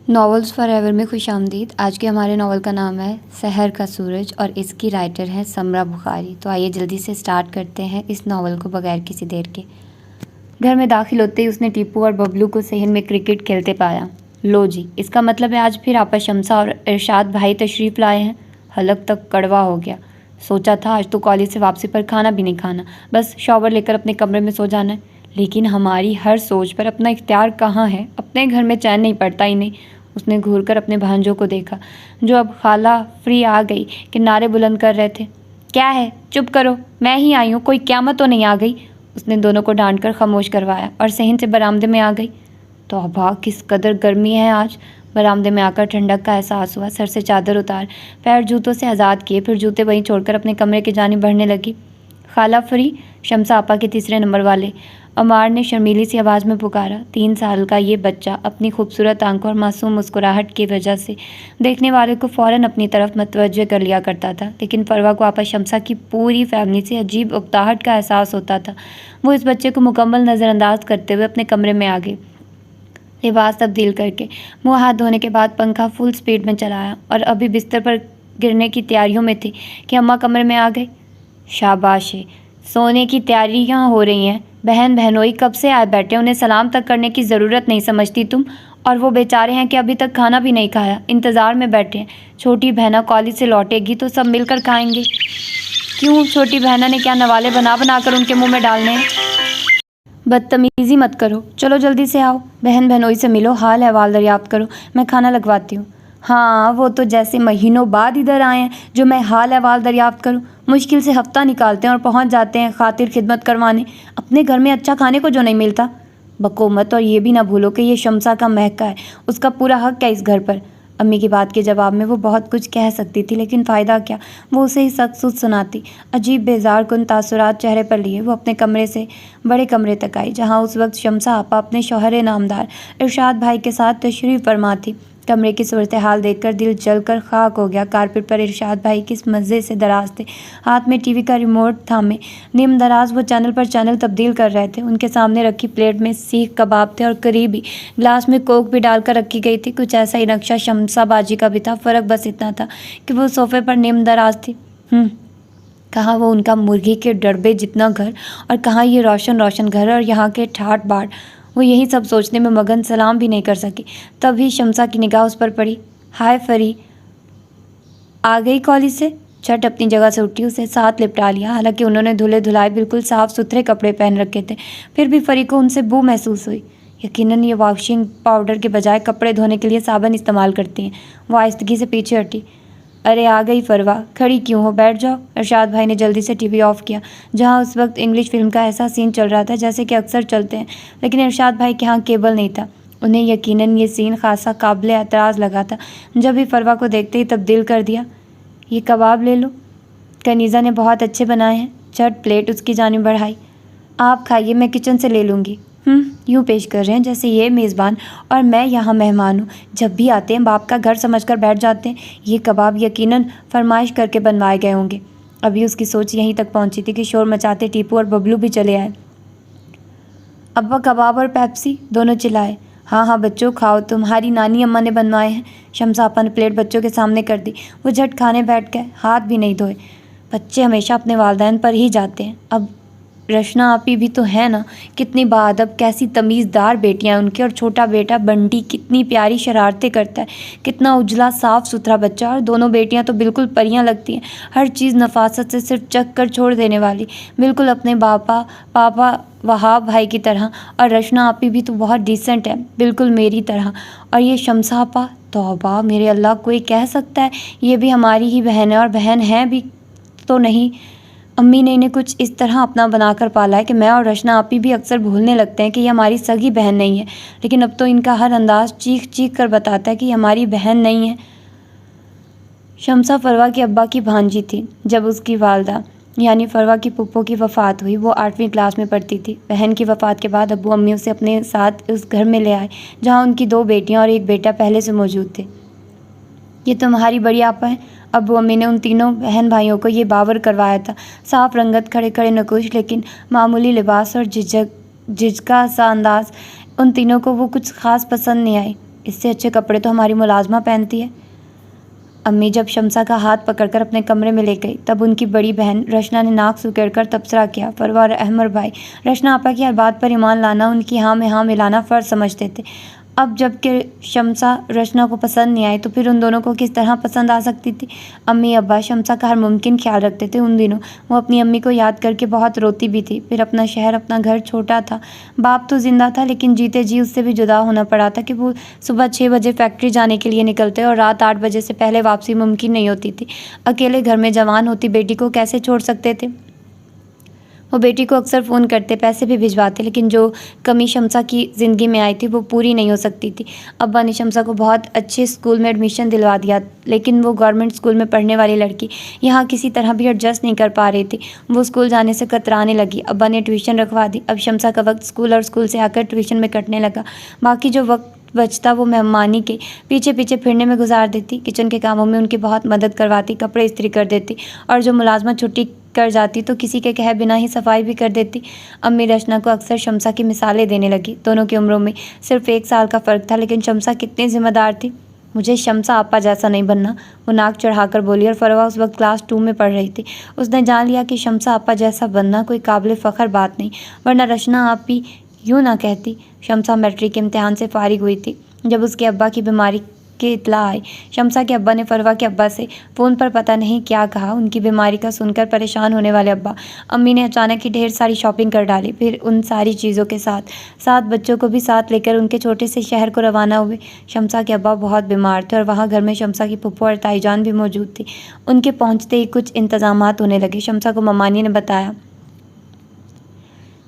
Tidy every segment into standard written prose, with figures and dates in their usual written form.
Novels forever में खुशामदीद। आज के हमारे नावल का नाम है सहर का सूरज और इसकी राइटर है समरा बुखारी। तो आइए जल्दी से स्टार्ट करते हैं इस नावल को बगैर किसी देर के। घर में दाखिल होते ही उसने टीपू और बबलू को सहन में क्रिकेट खेलते पाया। लो जी, इसका मतलब है आज फिर आपा शमसा और इरशाद भाई तशरीफ़ लाए हैं। हलक तक कड़वा हो गया। सोचा था आज तो कॉलेज से वापसी पर खाना भी नहीं खाना, बस शॉवर लेकर अपने कमरे में सो जाना है। लेकिन हमारी हर सोच पर अपना इख्तियार कहाँ है। अपने घर में चैन नहीं पड़ता ही नहीं। उसने घूरकर अपने भांजों को देखा, जो अब खाला फ्री आ गई कि नारे बुलंद कर रहे थे। क्या है, चुप करो, मैं ही आई हूँ, कोई क़यामत तो नहीं आ गई। उसने दोनों को डांट कर खामोश करवाया और सहन से बरामदे में आ गई। तौबा, किस कदर गर्मी है आज। बरामदे में आकर ठंडक का एहसास हुआ। सर से चादर उतार पैर जूतों से आज़ाद किए, फिर जूते वहीं छोड़कर अपने कमरे की जानिब बढ़ने लगी। खाला फ्री, शमसा आपा के तीसरे नंबर वाले अमार ने शर्मीली सी आवाज़ में पुकारा। 3 साल का ये बच्चा अपनी खूबसूरत आंखों और मासूम मुस्कुराहट की वजह से देखने वाले को फ़ौरन अपनी तरफ मतवज्जह कर लिया करता था। लेकिन परवा को आपा शमसा की पूरी फैमिली से अजीब उकताहट का एहसास होता था। वो इस बच्चे को मुकम्मल नज़रअंदाज करते हुए अपने कमरे में आ गई। लिबास तब्दील करके मुँह हाथ धोने के बाद पंखा फुल स्पीड में चलाया और अभी बिस्तर पर गिरने की तैयारियों में थी कि अम्मा कमरे में आ गई। शाबाश है, सोने की तैयारियां हो रही हैं। बहन बहनोई कब से आए बैठे, उन्हें सलाम तक करने की ज़रूरत नहीं समझती तुम। और वो बेचारे हैं कि अभी तक खाना भी नहीं खाया, इंतज़ार में बैठे हैं। छोटी बहना कॉलेज से लौटेगी तो सब मिलकर खाएंगे। क्यों, छोटी बहना ने क्या नवाले बना बना कर उनके मुंह में डालने हैं। बदतमीज़ी मत करो, चलो जल्दी से आओ, बहन बहनोई से मिलो, हाल अहवाल दरियाफ्त करो, मैं खाना लगवाती हूँ। हाँ, वो तो जैसे महीनों बाद इधर आए हैं जो मैं हाल अहवाल दरियाफ्त करूँ। मुश्किल से हफ्ता निकालते हैं और पहुँच जाते हैं खातिर खिदमत करवाने। अपने घर में अच्छा खाने को जो नहीं मिलता। बको मत, और ये भी ना भूलो कि ये शमसा का महका है, उसका पूरा हक है इस घर पर। अम्मी की बात के जवाब में वो बहुत कुछ कह सकती थी, लेकिन फ़ायदा क्या, वो उसे ही सख्त सुध सुनाती। अजीब बेजार कुन तासुरात चेहरे पर लिए वो अपने कमरे से बड़े कमरे तक आई, जहाँ उस वक्त शमसा आपा अपने शौहर नामदार इरशाद भाई के साथ तशरीफ़ फरमा थी। कमरे की सूरत हाल देखकर दिल जलकर खाक हो गया। कारपेट पर इरशाद भाई किस मज़े से दराज थे, हाथ में टीवी का रिमोट थामे निम दराज वो चैनल पर चैनल तब्दील कर रहे थे। उनके सामने रखी प्लेट में सीख कबाब थे और करीबी ग्लास में कोक भी डालकर रखी गई थी। कुछ ऐसा ही नक्शा शमसा बाजी का भी था। फ़र्क बस इतना था कि वो सोफ़े पर निम दराज थी। कहाँ वो उनका मुर्गी के डरबे जितना घर, और कहाँ ये रोशन रोशन घर और यहाँ के ठाट बाट। वो यही सब सोचने में मगन सलाम भी नहीं कर सकी। तभी शमसा की निगाह उस पर पड़ी। हाय फरी, आ गई कॉलेज से? झट अपनी जगह से उठी, उसे साथ लिपटा लिया। हालांकि उन्होंने धुले धुलाए बिल्कुल साफ़ सुथरे कपड़े पहन रखे थे, फिर भी फरी को उनसे बू महसूस हुई। यकीनन ये वॉशिंग पाउडर के बजाय कपड़े धोने के लिए साबुन इस्तेमाल करती हैं। वो आहिस्तगी से पीछे हटी। अरे आ गई फरवा, खड़ी क्यों हो, बैठ जाओ। इरशाद भाई ने जल्दी से टीवी ऑफ किया, जहां उस वक्त इंग्लिश फिल्म का ऐसा सीन चल रहा था जैसे कि अक्सर चलते हैं, लेकिन इरशाद भाई के यहाँ केबल नहीं था। उन्हें यकीनन ये सीन खासा काबिल एतराज़ लगा था। जब भी फरवा को देखते ही तब्दील कर दिया। ये कबाब ले लो, कनीज़ा ने बहुत अच्छे बनाए हैं। झट प्लेट उसकी जानिब बढ़ाई। आप खाइए, मैं किचन से ले लूँगी। यूँ पेश कर रहे हैं जैसे ये मेज़बान और मैं यहाँ मेहमान हूँ। जब भी आते हैं बाप का घर समझकर बैठ जाते हैं। ये कबाब यकीनन फरमाइश करके बनवाए गए होंगे। अभी उसकी सोच यहीं तक पहुँची थी कि शोर मचाते टीपू और बबलू भी चले आए। अब्बा कबाब और पेप्सी, दोनों चिल्लाए। हाँ हाँ बच्चों खाओ, तुम्हारी नानी अम्मा ने बनवाए हैं। शमसा आपा ने प्लेट बच्चों के सामने कर दी। वो झट खाने बैठ गए, हाथ भी नहीं धोए। बच्चे हमेशा अपने वालिदैन पर ही जाते हैं। अब रशना आपी भी तो है ना, कितनी बाअदब, कैसी तमीज़दार बेटियां उनकी। और छोटा बेटा बंटी कितनी प्यारी शरारतें करता है, कितना उजला साफ़ सुथरा बच्चा। और दोनों बेटियां तो बिल्कुल परियां लगती हैं, हर चीज़ नफासत से सिर्फ चख कर छोड़ देने वाली, बिल्कुल अपने पापा वहाब भाई की तरह। और रशना आपी भी तो बहुत डिसेंट है, बिल्कुल मेरी तरह। और ये शमसा आपा, तौबा मेरे अल्लाह, कोई कह सकता है ये भी हमारी ही बहन है? और बहन है भी तो नहीं, अम्मी ने इन्हें कुछ इस तरह अपना बनाकर पाला है कि मैं और रशना आपी भी अक्सर भूलने लगते हैं कि ये हमारी सगी बहन नहीं है। लेकिन अब तो इनका हर अंदाज चीख चीख कर बताता है कि ये हमारी बहन नहीं है। शमसा फरवा के अब्बा की भांजी थी। जब उसकी वालदा यानी फरवा की पुप्पो की वफ़ात हुई, वो 8वीं क्लास में पढ़ती थी। बहन की वफ़ात के बाद अब्बू अम्मी उसे अपने साथ उस घर में ले आए जहाँ उनकी 2 बेटियाँ और 1 बेटा पहले से मौजूद थे। ये तुम्हारी बड़ी आपा है। अब्बू अम्मी ने उन तीनों बहन भाइयों को ये बावर करवाया था। साफ रंगत, खड़े खड़े नकुश, लेकिन मामूली लिबास और झिझका सा अंदाज, उन तीनों को वो कुछ ख़ास पसंद नहीं आई। इससे अच्छे कपड़े तो हमारी मुलाजमा पहनती है। अम्मी जब शम्सा का हाथ पकड़कर अपने कमरे में ले गई तब उनकी बड़ी बहन रचना ने नाक सुकेड़कर तबसरा किया, फरवा और अहमद भाई रचना आपा की हर बात पर ईमान लाना, उनकी हाँ में हाँ मिलाना फ़र्ज समझते थे। अब जबकि शम्सा रचना को पसंद नहीं आई तो फिर उन दोनों को किस तरह पसंद आ सकती थी। अम्मी अब्बा शम्सा का हर मुमकिन ख्याल रखते थे। उन दिनों वो अपनी अम्मी को याद करके बहुत रोती भी थी। फिर अपना शहर, अपना घर छोटा था, बाप तो जिंदा था लेकिन जीते जी उससे भी जुदा होना पड़ा था कि वो सुबह 6 बजे फैक्ट्री जाने के लिए निकलते और रात 8 बजे से पहले वापसी मुमकिन नहीं होती थी। अकेले घर में जवान होती बेटी को कैसे छोड़ सकते थे। वो बेटी को अक्सर फ़ोन करते, पैसे भी भिजवाते, लेकिन जो कमी शम्सा की ज़िंदगी में आई थी वो पूरी नहीं हो सकती थी। अब्बा ने शम्सा को बहुत अच्छे स्कूल में एडमिशन दिलवा दिया, लेकिन वो गवर्नमेंट स्कूल में पढ़ने वाली लड़की यहाँ किसी तरह भी एडजस्ट नहीं कर पा रही थी। वो स्कूल जाने से कतराने लगी। अब्बा ने ट्यूशन रखवा दी। अब शम्सा का वक्त स्कूल और स्कूल से आकर ट्यूशन में कटने लगा। बाकी जो वक्त बचता वो मेहमानी के पीछे पीछे फिरने में गुजार देती। किचन के कामों में उनकी बहुत मदद करवाती, कपड़े इस्त्री कर देती और जो मुलाजमा छुट्टी कर जाती तो किसी के कहे बिना ही सफाई भी कर देती। अम्मी रचना को अक्सर शम्सा की मिसालें देने लगी। दोनों की उम्रों में सिर्फ 1 साल का फ़र्क था, लेकिन शम्सा कितनी जिम्मेदार थी। मुझे शम्सा आपा जैसा नहीं बनना, वो नाक चढ़ाकर बोली और फरवा उस वक्त क्लास 2 में पढ़ रही थी। उसने जान लिया कि शम्सा आपा जैसा बनना कोई काबिल फ़ख्र बात नहीं, वरना रचना आप ही यूँ ना कहती। शम्सा मैट्रिक के इम्तिहान से फारिग हुई थी जब उसके अब्बा की बीमारी की इत्तला आई। शम्सा के अब्बा ने फरवा के अब्बा से फ़ोन पर पता नहीं क्या कहा। उनकी बीमारी का सुनकर परेशान होने वाले अब्बा अम्मी ने अचानक ही ढेर सारी शॉपिंग कर डाली। फिर उन सारी चीज़ों के साथ साथ बच्चों को भी साथ लेकर उनके छोटे से शहर को रवाना हुए। शम्सा के अब्बा बहुत बीमार थे और वहाँ घर में शम्सा की फुप्पो और ताईजान भी मौजूद थी। उनके पहुँचते ही कुछ इंतज़ामात होने लगे। शम्सा को ममानी ने बताया,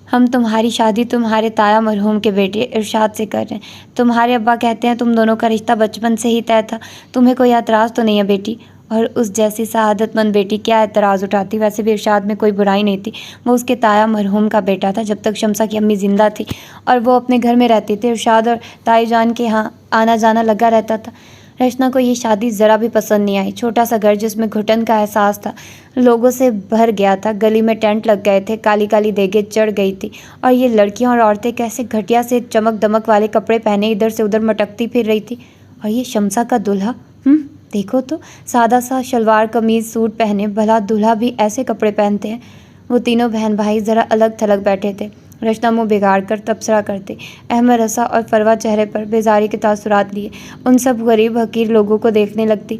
हम तुम्हारी शादी तुम्हारे ताया मरहूम के बेटे इरशाद से कर रहे हैं। तुम्हारे अब्बा कहते हैं तुम दोनों का रिश्ता बचपन से ही तय था। तुम्हें कोई एतराज़ तो नहीं है बेटी? और उस जैसी सआदतमंद बेटी क्या एतराज़ उठाती। वैसे भी इरशाद में कोई बुराई नहीं थी। वो उसके ताया मरहूम का बेटा था जब तक शम्सा की अम्मी ज़िंदा थी और वो अपने घर में रहती थी। इरशाद और ताईजान के यहाँ आना जाना लगा रहता था। रचना को ये शादी ज़रा भी पसंद नहीं आई। छोटा सा घर जिसमें घुटन का एहसास था, लोगों से भर गया था। गली में टेंट लग गए थे, काली काली देगे चढ़ गई थी और ये लड़कियां और औरतें कैसे घटिया से चमक दमक वाले कपड़े पहने इधर से उधर मटकती फिर रही थी। और ये शम्सा का दूल्हा, देखो तो, सादा सा शलवार कमीज़ सूट पहने। भला दूल्हा भी ऐसे कपड़े पहनते हैं? वो तीनों बहन भाई ज़रा अलग थलग बैठे थे। रचना मुँह बिगाड़ कर तबसरा करते। अहमद रसा और फरवा चेहरे पर बेजारी के तासुरात लिए उन सब गरीब हकीर लोगों को देखने लगती।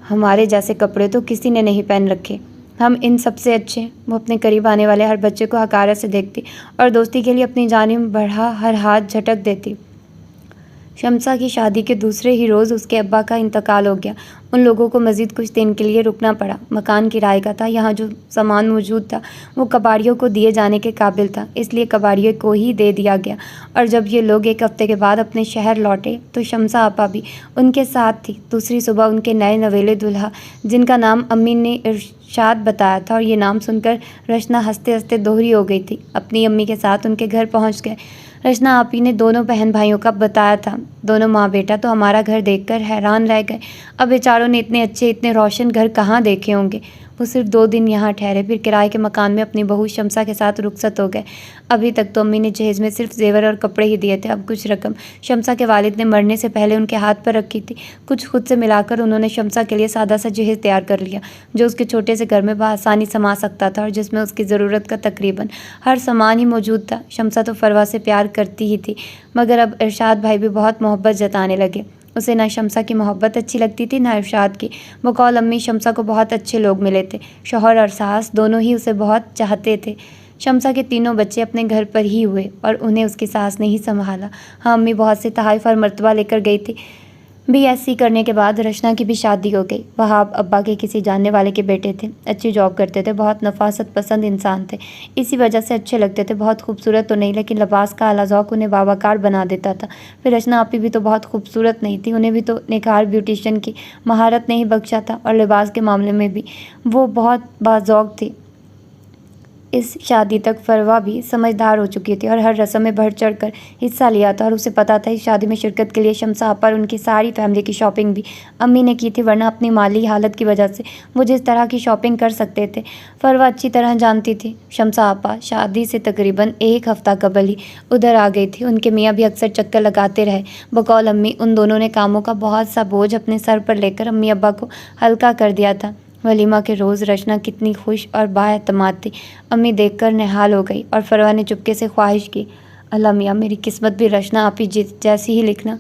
हमारे जैसे कपड़े तो किसी ने नहीं पहन रखे, हम इन सबसे अच्छे। वो अपने करीब आने वाले हर बच्चे को हकारत से देखती और दोस्ती के लिए अपनी जानिब बढ़ा हर हाथ झटक देती। शम्सा की शादी के दूसरे ही रोज़ उसके अब्बा का इंतकाल हो गया। उन लोगों को मज़ीद कुछ दिन के लिए रुकना पड़ा। मकान किराए का था। यहाँ जो सामान मौजूद था वो कबाड़ियों को दिए जाने के काबिल था, इसलिए कबाड़ियों को ही दे दिया गया। और जब ये लोग 1 हफ्ते के बाद अपने शहर लौटे तो शम्सा आपा भी उनके साथ थी। दूसरी सुबह उनके नए नवेले दुल्हा, जिनका नाम अम्मी ने इरशाद बताया था, और ये नाम सुनकर रचना हंसते हंसते दोहरी हो गई थी। अपनी अम्मी के साथ उनके घर पहुँच गए। रचना आपी ने दोनों बहन भाइयों का बताया था। दोनों माँ बेटा तो हमारा घर देखकर हैरान रह गए। अब बेचारों ने इतने अच्छे, इतने रोशन घर कहाँ देखे होंगे। वो सिर्फ 2 दिन यहाँ ठहरे, फिर किराए के मकान में अपनी बहू शम्सा के साथ रुखसत हो गए। अभी तक तो अम्मी ने जहेज़ में सिर्फ जेवर और कपड़े ही दिए थे। अब कुछ रकम शम्सा के वालिद ने मरने से पहले उनके हाथ पर रखी थी। कुछ खुद से मिलाकर उन्होंने शम्सा के लिए सादा सा जहेज़ तैयार कर लिया, जो उसके छोटे से घर में बआसानी समा सकता था और जिसमें उसकी ज़रूरत का तकरीबन हर सामान ही मौजूद था। शम्सा तो फरवा से प्यार करती ही थी, मगर अब इरशाद भाई भी बहुत मोहब्बत जताने लगे। उसे ना शम्सा की मोहब्बत अच्छी लगती थी ना इरशाद की। बकौल अम्मी शम्सा को बहुत अच्छे लोग मिले थे। शौहर और सास दोनों ही उसे बहुत चाहते थे। शम्सा के तीनों बच्चे अपने घर पर ही हुए और उन्हें उसकी सास ने ही संभाला। हाँ, अम्मी बहुत से तहाइफ और मर्तबा लेकर गई थी। बीएससी करने के बाद रचना की भी शादी हो गई। वहाब अब्बा के किसी जानने वाले के बेटे थे। अच्छी जॉब करते थे, बहुत नफासत पसंद इंसान थे, इसी वजह से अच्छे लगते थे। बहुत खूबसूरत तो नहीं, लेकिन लिबास का आला ज़ौक़ उन्हें बावकार बना देता था। फिर रचना आपी भी तो बहुत खूबसूरत नहीं थी, उन्हें भी तो निखार ब्यूटिशन की महारत ने ही बख्शा था और लिबास के मामले में भी वो बहुत बाज़ौक़ थी। इस शादी तक फरवा भी समझदार हो चुकी थी और हर रस्म में बढ़ चढ़ कर हिस्सा लिया था और उसे पता था इस शादी में शिरकत के लिए शम्सा आपा और उनकी सारी फैमिली की शॉपिंग भी अम्मी ने की थी, वरना अपनी माली हालत की वजह से वो जिस तरह की शॉपिंग कर सकते थे फरवा अच्छी तरह जानती थी। शम्सा आपा शादी से तकरीबन 1 हफ्ता कबल ही उधर आ गई थी। उनके मियाँ भी अक्सर चक्कर लगाते रहे। बकौल अम्मी उन दोनों ने कामों का बहुत सा बोझ अपने सर पर लेकर अम्मी अब्बा को हल्का कर दिया था। वलीमा के रोज़ रचना कितनी खुश और बाएतमाद थी। अम्मी देखकर निहाल हो गई और फरवा ने चुपके से ख्वाहिश की, अल्लाह मियाँ मेरी किस्मत भी रचना आपी जैसी ही लिखना।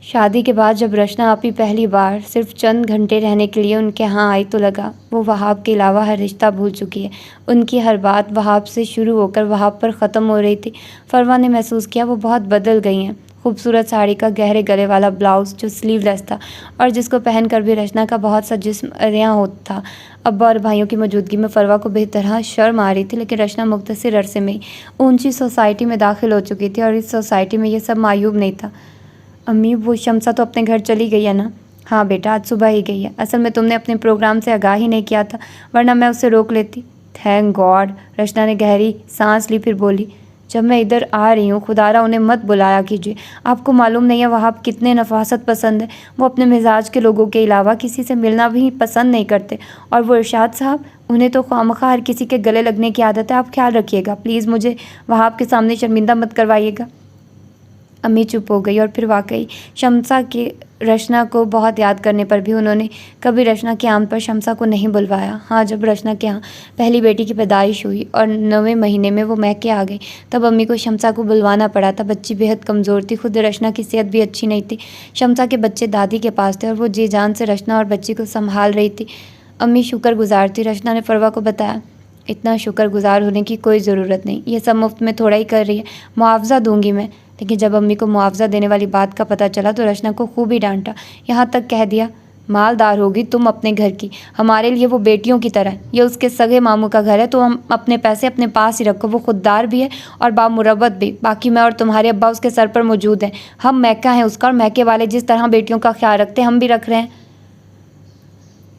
शादी के बाद जब रचना आपी पहली बार सिर्फ चंद घंटे रहने के लिए उनके यहाँ आई तो लगा वो वहाब के अलावा हर रिश्ता भूल चुकी है। उनकी हर बात वहाब से शुरू होकर वहाब पर ख़त्म हो रही थी। फरवा ने महसूस किया वो बहुत बदल गई हैं। खूबसूरत साड़ी का गहरे गले वाला ब्लाउज़ जो स्लीवलेस था और जिसको पहनकर भी रचना का बहुत सा जिस्म अरियां होता था। अब्बा और भाइयों की मौजूदगी में फरवा को बेतरह शर्म आ रही थी, लेकिन रचना मुख्तसर अरसे में ही ऊंची सोसाइटी में दाखिल हो चुकी थी और इस सोसाइटी में ये सब मायूब नहीं था। अम्मी वो शम्सा तो अपने घर चली गई है ना? हाँ बेटा, आज सुबह ही गई है। असल में तुमने अपने प्रोग्राम से आगाह ही नहीं किया था, वरना मैं उसे रोक लेती। Thank God. रचना ने गहरी सांस ली, फिर बोली, जब मैं इधर आ रही हूँ खुदारा उन्हें मत बुलाया कीजिए। आपको मालूम नहीं है वहाब कितने नफासत पसंद है। वो अपने मिजाज के लोगों के अलावा किसी से मिलना भी पसंद नहीं करते। और वो इरशाद साहब, उन्हें तो खामखा हर किसी के गले लगने की आदत है। आप ख्याल रखिएगा प्लीज़, मुझे वहाब के सामने शर्मिंदा मत करवाइएगा। अम्मी चुप हो गई और फिर वाकई शम्सा के रचना को बहुत याद करने पर भी उन्होंने कभी रचना के आम पर शम्सा को नहीं बुलवाया। हाँ, जब रचना के यहाँ पहली बेटी की पैदाइश हुई और 9वें महीने में वो मैके आ गई तब अम्मी को शम्सा को बुलवाना पड़ा था। बच्ची बेहद कमज़ोर थी, खुद रचना की सेहत भी अच्छी नहीं थी। शम्सा के बच्चे दादी के पास थे और वो जी जान से रचना और बच्ची को संभाल रही थी। अम्मी शुक्रगुजार थी। रचना ने फरवा को बताया, इतना शुक्रगुजार होने की कोई ज़रूरत नहीं, ये सब मुफ्त में थोड़ा ही कर रही है, मुआवजा दूंगी मैं। लेकिन जब अम्मी को मुआवजा देने वाली बात का पता चला तो रचना को खूब ही डांटा, यहाँ तक कह दिया, मालदार होगी तुम अपने घर की, हमारे लिए वो बेटियों की तरह। ये उसके सगे मामू का घर है तो हम अपने पैसे अपने पास ही रखो। वो खुददार भी है और बामुरब्बत भी। बाकी मैं और तुम्हारे अब्बा उसके सर पर मौजूद हैं। हम मैका हैं उसका और मैके वाले जिस तरह बेटियों का ख्याल रखते हैं हम भी रख रहे हैं।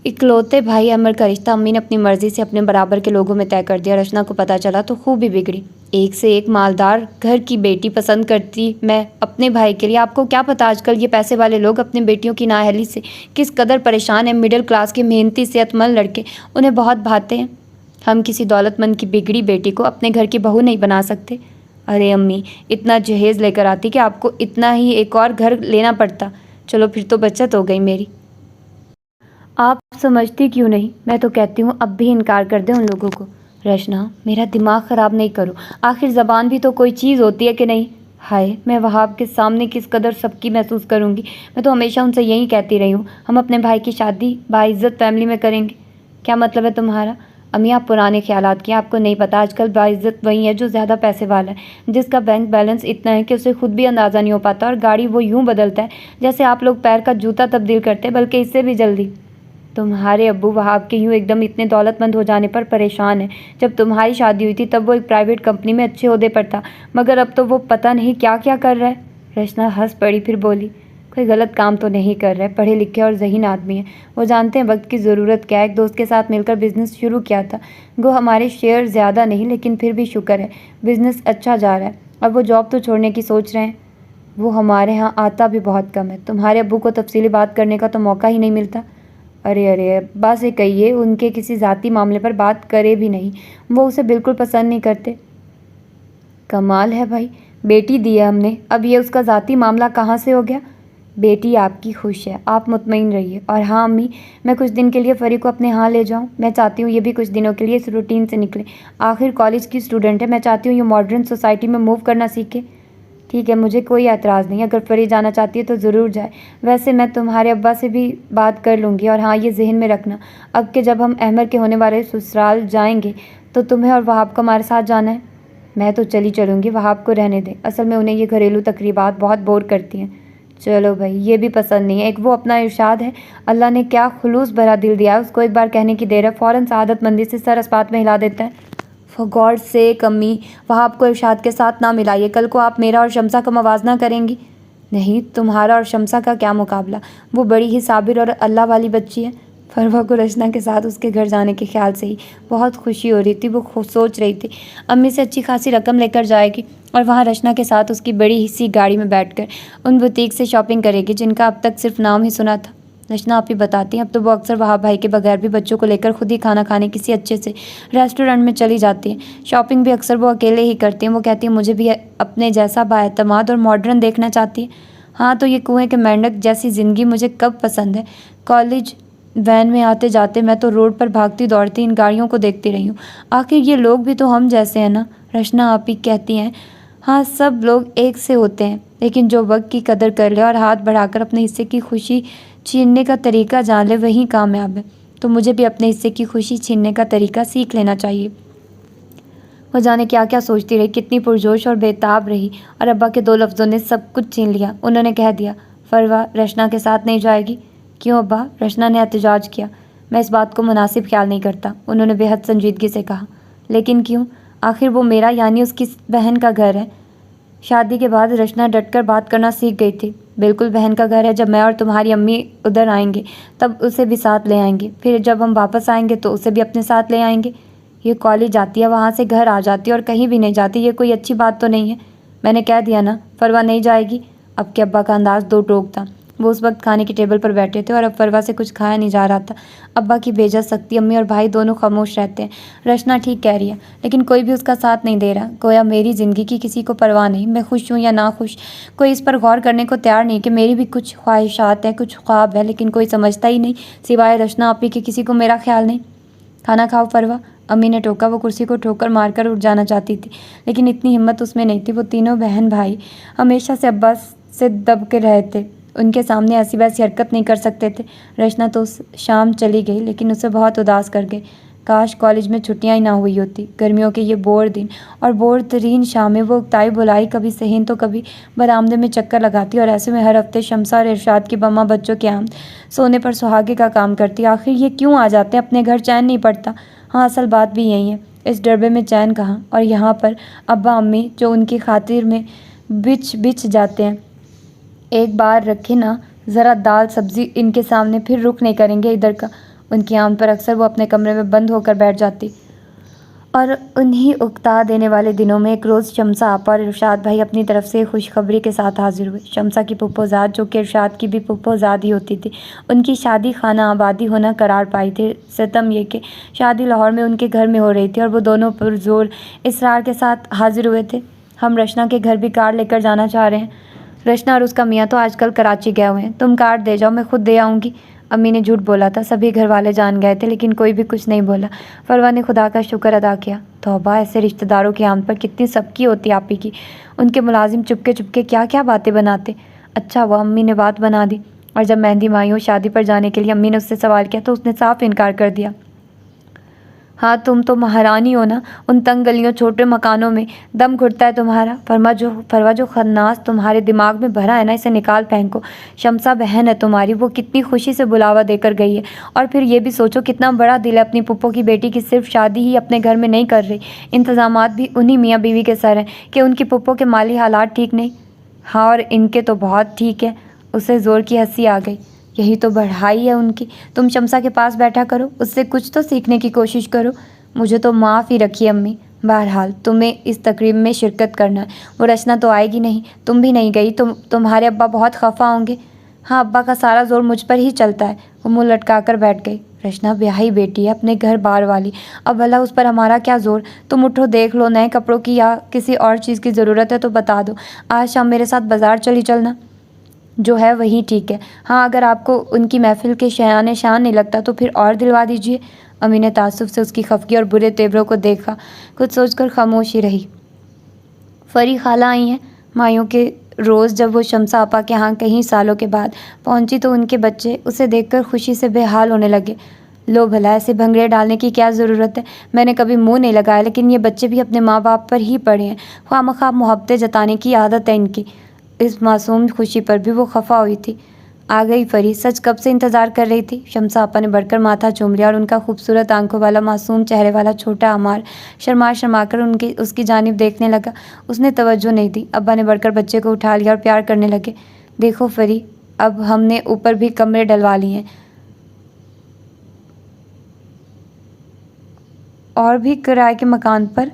इकलौते भाई अमर का रिश्ता अम्मी ने अपनी मर्जी से अपने बराबर के लोगों में तय कर दिया। रचना को पता चला तो खूब ही बिगड़ी। एक से एक मालदार घर की बेटी पसंद करती मैं अपने भाई के लिए। आपको क्या पता आजकल ये पैसे वाले लोग अपनी बेटियों की नाअहली से किस कदर परेशान हैं। मिडिल क्लास के मेहनती सेहतमंद लड़के उन्हें बहुत भाते हैं। हम किसी दौलतमंद की बिगड़ी बेटी को अपने घर की बहू नहीं बना सकते। अरे अम्मी, इतना जहेज़ लेकर आती कि आपको इतना ही एक और घर लेना पड़ता। चलो फिर तो बचत हो गई मेरी। आप समझती क्यों नहीं? मैं तो कहती हूँ अब भी इनकार कर दें उन लोगों को। रचना, मेरा दिमाग ख़राब नहीं करो, आखिर ज़बान भी तो कोई चीज़ होती है कि नहीं? हाय, मैं वहाब के सामने किस कदर सबकी महसूस करूँगी। मैं तो हमेशा उनसे यही कहती रही हूँ, हम अपने भाई की शादी बाइज़्ज़त फैमिली में करेंगे। क्या मतलब है तुम्हारा? अम्मी, आप पुराने ख्यालात की, आपको नहीं पता आजकल बाइज़्ज़त वही है जो ज़्यादा पैसे वाला है, जिसका बैंक बैलेंस इतना है कि उसे खुद भी अंदाज़ा नहीं हो पाता और गाड़ी वो यूँ बदलता है जैसे आप लोग पैर का जूता तब्दील करते हैं, बल्कि इससे भी जल्दी। तुम्हारे अब्बू वहाब के यूँ एकदम इतने दौलतमंद हो जाने पर परेशान है। जब तुम्हारी शादी हुई थी तब वो एक प्राइवेट कंपनी में अच्छे ओहदे पर था, मगर अब तो वो पता नहीं क्या क्या कर रहा है। रचना हंस पड़ी, फिर बोली, कोई गलत काम तो नहीं कर रहा है, पढ़े लिखे और ज़हीन आदमी है, वो जानते हैं वक्त की ज़रूरत क्या है। एक दोस्त के साथ मिलकर बिज़नेस शुरू किया था। वो हमारे शेयर ज़्यादा नहीं, लेकिन फिर भी शुक्र है बिज़नेस अच्छा जा रहा है। अब वो जॉब तो छोड़ने की सोच रहे हैं। वो हमारे यहाँ आता भी बहुत कम है। तुम्हारे अब्बू को तफसीली बात करने का तो मौका ही नहीं मिलता। अरे अरे, अब्बा से कहिए उनके किसी ज़ाती मामले पर बात करे भी नहीं, वो उसे बिल्कुल पसंद नहीं करते। कमाल है भाई, बेटी दी है हमने, अब ये उसका ज़ाती मामला कहाँ से हो गया? बेटी आपकी खुश है, आप मुतमईन रहिए। और हाँ अम्मी, मैं कुछ दिन के लिए फरी को अपने यहाँ ले जाऊँ। मैं चाहती हूँ ये भी कुछ दिनों के लिए इस रूटीन से निकले। आखिर कॉलेज की स्टूडेंट है, मैं चाहती हूँ ये मॉडर्न सोसाइटी में मूव करना सीखे। ठीक है, मुझे कोई एतराज़ नहीं, अगर फरी जाना चाहती है तो ज़रूर जाए। वैसे मैं तुम्हारे अब्बा से भी बात कर लूँगी। और हाँ, ये जहन में रखना, अब के जब हम अहमर के होने वाले ससुराल जाएंगे तो तुम्हें और वहाब को हमारे साथ जाना है। मैं तो चली चलूँगी, वहाब को रहने दें, असल में उन्हें ये घरेलू तकरीबात बहुत बोर करती हैं। चलो भाई, ये भी पसंद नहीं है। एक वो अपना इरशाद है, अल्लाह ने क्या खुलूस भरा दिल दिया है, उसको एक बार कहने की देर है, फ़ौरन सआदतमंदी से सर अस्पात में हिला देता है। फॉर गॉड से कमी, वहाँ आपको इरशाद के साथ ना मिलाइए, कल को आप मेरा और शम्सा का मवाजना करेंगी। नहीं, तुम्हारा और शम्सा का क्या मुकाबला, वो बड़ी ही साबिर और अल्लाह वाली बच्ची है। फरवा को रचना के साथ उसके घर जाने के ख्याल से ही बहुत खुशी हो रही थी। वो सोच रही थी अम्मी से अच्छी खासी रकम लेकर जाएगी और वहाँ रचना के साथ उसकी बड़ी सी गाड़ी में बैठकर उन बुटीक से शॉपिंग करेगी जिनका अब तक सिर्फ नाम ही सुना था। रचना आप ही बताती हैं अब तो वो अक्सर वहाँ भाई के बगैर भी बच्चों को लेकर खुद ही खाना खाने किसी अच्छे से रेस्टोरेंट में चली जाती है। शॉपिंग भी अक्सर वो अकेले ही करती हैं। वो कहती है मुझे भी अपने जैसा बाएतमाद और मॉडर्न देखना चाहती है। हाँ तो ये कुएं के मेंढक जैसी ज़िंदगी मुझे कब पसंद है। कॉलेज वैन में आते जाते मैं तो रोड पर भागती दौड़ती इन गाड़ियों को देखती रही हूँ। आखिर ये लोग भी तो हम जैसे हैं ना। रचना आप ही कहती हैं हाँ सब लोग एक से होते हैं, लेकिन जो वक्त की कदर कर ले और हाथ बढ़ाकर अपने हिस्से की खुशी छीनने का तरीका जान ले वही कामयाब है। तो मुझे भी अपने हिस्से की खुशी छीनने का तरीका सीख लेना चाहिए। वो जाने क्या क्या सोचती रही, कितनी पुरजोश और बेताब रही और अब्बा के 2 लफ्ज़ों ने सब कुछ छीन लिया। उन्होंने कह दिया फरवा रचना के साथ नहीं जाएगी। क्यों अब्बा? रचना ने एहतजाज किया। मैं इस बात को मुनासिब ख्याल नहीं करता, उन्होंने बेहद संजीदगी से कहा। लेकिन क्यों? आखिर वो मेरा यानी उसकी बहन का घर है। शादी के बाद रचना डटकर बात करना सीख गई थी। बिल्कुल बहन का घर है। जब मैं और तुम्हारी अम्मी उधर आएंगे तब उसे भी साथ ले आएंगे। फिर जब हम वापस आएंगे तो उसे भी अपने साथ ले आएंगे। ये कॉलेज जाती है, वहाँ से घर आ जाती है और कहीं भी नहीं जाती। ये कोई अच्छी बात तो नहीं है। मैंने कह दिया ना फरवा नहीं जाएगी। अब के अब्बा का अंदाज दो टोक था। वो उस वक्त खाने की टेबल पर बैठे थे और अब फरवा से कुछ खाया नहीं जा रहा था। अब्बा की बेइज्जत सख्ती, अम्मी और भाई दोनों खामोश रहते हैं। रचना ठीक कह रही है, लेकिन कोई भी उसका साथ नहीं दे रहा। गोया मेरी ज़िंदगी की किसी को परवाह नहीं, मैं खुश हूँ या ना खुश। कोई इस पर गौर करने को तैयार नहीं कि मेरी भी कुछ ख्वाहिशात हैं, कुछ ख्वाब है, लेकिन कोई समझता ही नहीं सिवाय रचना आपी के किसी को मेरा ख्याल नहीं। खाना खाओ फरवा, अम्मी ने टोका। वो कुर्सी को ठोकर मारकर उठ जाना चाहती थी, लेकिन इतनी हिम्मत उसमें नहीं थी। वो तीनों बहन भाई हमेशा से अब्बा से दब के रहे थे। उनके सामने ऐसी वैसी हरकत नहीं कर सकते थे। रचना तो उस शाम चली गई, लेकिन उसे बहुत उदास कर गई। काश कॉलेज में छुट्टियां ही ना हुई होती। गर्मियों के ये बोर दिन और बोर तरीन शामें वो उकताई बुलाई कभी सहीन तो कभी बरामदे में चक्कर लगाती और ऐसे में हर हफ्ते शमसा और इरशाद की बम्मा बच्चों के आम सोने पर सुहागे का काम करती। आखिर ये क्यों आ जाते हैं? अपने घर चैन नहीं पड़ता। हाँ असल बात भी यही है। इस डरबे में चैन कहाँ। और यहाँ पर अब्बा अम्मी जो उनकी खातिर में बिछ जाते हैं। एक बार रखे ना ज़रा दाल सब्ज़ी इनके सामने, फिर रुख नहीं करेंगे इधर का। उनकी आमद पर अक्सर वो अपने कमरे में बंद होकर बैठ जाती। और उन्हीं उकता देने वाले दिनों में एक रोज़ शमसा आपा और इरशाद भाई अपनी तरफ से खुशखबरी के साथ हाजिर हुए। शमसा की पुप्पोज़ाद, जो कि इरशाद की भी पुप्पोज़ाद ही होती थी, उनकी शादी खाना आबादी होना करार पाई थी। सितम ये कि शादी लाहौर में उनके घर में हो रही थी और वो दोनों पुरजोर इसरार के साथ हाजिर हुए थे। हम रचना के घर भी कार लेकर जाना चाह रहे हैं। रचना और उसका मियाँ तो आजकल कराची गए हुए हैं। तुम कार्ड दे जाओ, मैं खुद दे आऊँगी। अम्मी ने झूठ बोला था। सभी घर वाले जान गए थे, लेकिन कोई भी कुछ नहीं बोला। फरवा ने खुदा का शुक्र अदा किया। तौबा, ऐसे रिश्तेदारों की आमद पर कितनी सबकी होती आप ही की। उनके मुलाजिम चुपके चुपके क्या क्या बातें बनाते। अच्छा हुआ अम्मी ने बात बना दी। और जब मेहंदी माहियों शादी पर जाने के लिए अम्मी ने उससे सवाल किया तो उसने साफ इनकार कर दिया। हाँ तुम तो महारानी हो ना। उन तंग गलियों छोटे मकानों में दम घुटता है तुम्हारा। फरवा जो खन्नास तुम्हारे दिमाग में भरा है ना, इसे निकाल फेंको। शमसा बहन है तुम्हारी, वो कितनी खुशी से बुलावा देकर गई है। और फिर ये भी सोचो कितना बड़ा दिल है अपनी पुप्पो की बेटी की सिर्फ शादी ही अपने घर में नहीं कर रही, इंतजामात भी उन्हीं मियाँ बीवी के सर हैं कि उनकी पुप्पो के माली हालात ठीक नहीं। हाँ और इनके तो बहुत ठीक है। उसे ज़ोर की हंसी आ गई। यही तो बढ़ाई है उनकी। तुम शमसा के पास बैठा करो, उससे कुछ तो सीखने की कोशिश करो। मुझे तो माफ़ ही रखिए अम्मी। बहरहाल तुम्हें इस तकरीब में शिरकत करना है। वो रचना तो आएगी नहीं, तुम भी नहीं गई तो तुम्हारे अब्बा बहुत खफा होंगे। हाँ अब्बा का सारा जोर मुझ पर ही चलता है। वो मुँह लटका कर बैठ गई। रचना ब्याही बेटी है, अपने घर बार वाली, अब भला उस पर हमारा क्या जोर। तुम उठो, देख लो नए कपड़ों की या किसी और चीज़ की ज़रूरत है तो बता दो। आज शाम मेरे साथ बाज़ार चली चलना। जो है वही ठीक है। हाँ अगर आपको उनकी महफिल के शयान शान नहीं लगता तो फिर और दिलवा दीजिए। अम्मी ने तासुफ से उसकी खफगी और बुरे तेवरों को देखा। कुछ सोचकर खामोश ही रही। फरी खाला आई हैं माइयों के रोज़। जब वो शमसा आपा के यहाँ कई सालों के बाद पहुँची तो उनके बच्चे उसे देखकर खुशी से बेहाल होने लगे। लो भला ऐसे भंगड़े डालने की क्या ज़रूरत है। मैंने कभी मुंह नहीं लगाया, लेकिन ये बच्चे भी अपने माँ बाप पर ही पड़े हैं। ख्वामख्वाह मोहब्बतें जताने की आदत है इनकी। इस मासूम खुशी पर भी वो खफा हुई थी। आ गई फरी, सच कब से इंतज़ार कर रही थी। शमसा आपा ने बढ़कर माथा चूम लिया और उनका खूबसूरत आंखों वाला मासूम चेहरे वाला छोटा अमार शर्मा कर उसकी जानिब देखने लगा। उसने तवज्जो नहीं दी। अब्बा ने बढ़कर बच्चे को उठा लिया और प्यार करने लगे। देखो फरी, अब हमने ऊपर भी कमरे डलवा लिए हैं। और भी किराए के मकान पर।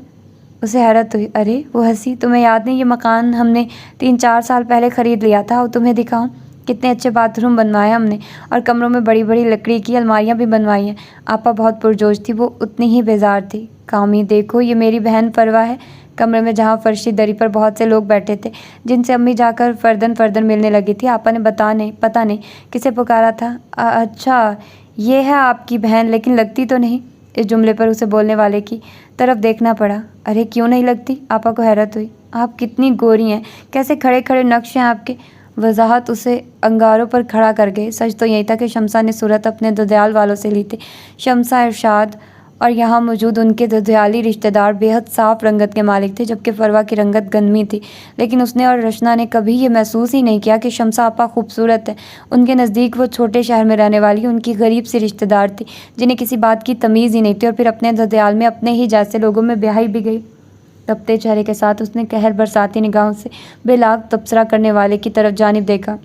उसे हैरत हुई। अरे वो हंसी, तुम्हें याद नहीं, ये मकान हमने 3-4 साल पहले ख़रीद लिया था। और तुम्हें दिखाऊं, कितने अच्छे बाथरूम बनवाए हमने, और कमरों में बड़ी बड़ी लकड़ी की अलमारियां भी बनवाई हैं। आपा बहुत पुरजोश थी, वो उतनी ही बेजार थी। कामी, देखो ये मेरी बहन परवा है। कमरे में जहाँ फर्शी दरी पर बहुत से लोग बैठे थे, जिनसे अम्मी जाकर फर्दन फर्दन मिलने लगी थी। आपा ने पता नहीं किसे पुकारा था। अच्छा, ये है आपकी बहन, लेकिन लगती तो नहीं। इस जुमले पर उसे बोलने वाले की तरफ देखना पड़ा। अरे क्यों नहीं लगती? आपा को हैरत हुई। आप कितनी गोरी हैं, कैसे खड़े खड़े नक्श हैं आपके। वजाहत उसे अंगारों पर खड़ा कर गए। सच तो यही था कि शमसा ने सूरत अपने दुधियाल वालों से ली थी। शमसा, इरशाद और यहाँ मौजूद उनके दुधियाली रिश्तेदार बेहद साफ रंगत के मालिक थे, जबकि फरवा की रंगत गंदमी थी। लेकिन उसने और रचना ने कभी ये महसूस ही नहीं किया कि शमसा आपा खूबसूरत है। उनके नज़दीक वो छोटे शहर में रहने वाली उनकी गरीब सी रिश्तेदार थी, जिन्हें किसी बात की तमीज़ ही नहीं थी, और फिर अपने दुधियाल में अपने ही जैसे लोगों में ब्याही भी गई। तपते चेहरे के साथ उसने कहर बरसाती निगाहों से बेलाग तबसरा करने वाले की तरफ जानिब देखा।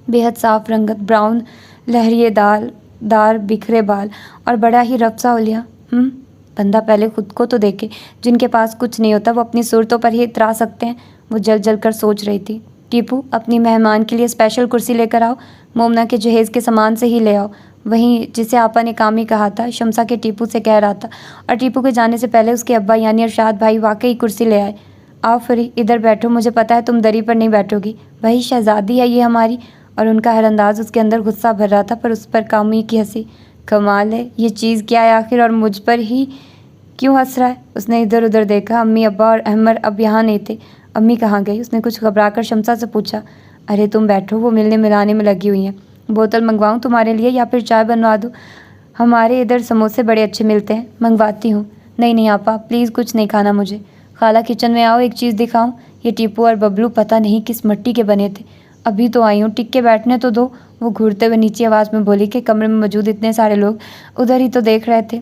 बेहद साफ रंगत, ब्राउन लहरिए दार बिखरे बाल और बड़ा ही रफ्सा उलिया। बंदा पहले खुद को तो देखे। जिनके पास कुछ नहीं होता वो अपनी सूरतों पर ही इतरा सकते हैं। वो जल जल कर सोच रही थी। टीपू, अपनी मेहमान के लिए स्पेशल कुर्सी लेकर आओ। मोमना के जहेज़ के सामान से ही ले आओ, वहीं जिसे आपा ने कामी कहा था। शमसा के टीपू से कह रहा था, और टीपू के जाने से पहले उसके अब्बा यानी अरशाद भाई वाकई कुर्सी ले आए। आओ फरी, इधर बैठो। मुझे पता है तुम दरी पर नहीं बैठोगी। वही शहजादी है ये हमारी। और उनका हर अंदाज उसके अंदर गुस्सा भर रहा था, पर उस पर कामी की हंसी। कमाल है, ये चीज़ क्या है आखिर, और मुझ पर ही क्यों हंस रहा है? उसने इधर उधर देखा। अम्मी, अब्बा और अहमद अब यहाँ नहीं थे। अम्मी कहाँ गई? उसने कुछ घबराकर शमसा से पूछा। अरे तुम बैठो, वो मिलने मिलाने में लगी हुई हैं। बोतल मंगवाऊँ तुम्हारे लिए या फिर चाय बनवा दूँ? हमारे इधर समोसे बड़े अच्छे मिलते हैं। मंगवाती हूँ। नहीं आपा, प्लीज़ कुछ नहीं खाना मुझे। खाला किचन में आओ, एक चीज़ दिखाऊँ। ये टीपू और बबलू पता नहीं किस मिट्टी के बने थे। अभी तो आई हूँ, टिक के बैठने तो दो। वो घूरते हुए नीची आवाज़ में बोली कि कमरे में मौजूद इतने सारे लोग उधर ही तो देख रहे थे।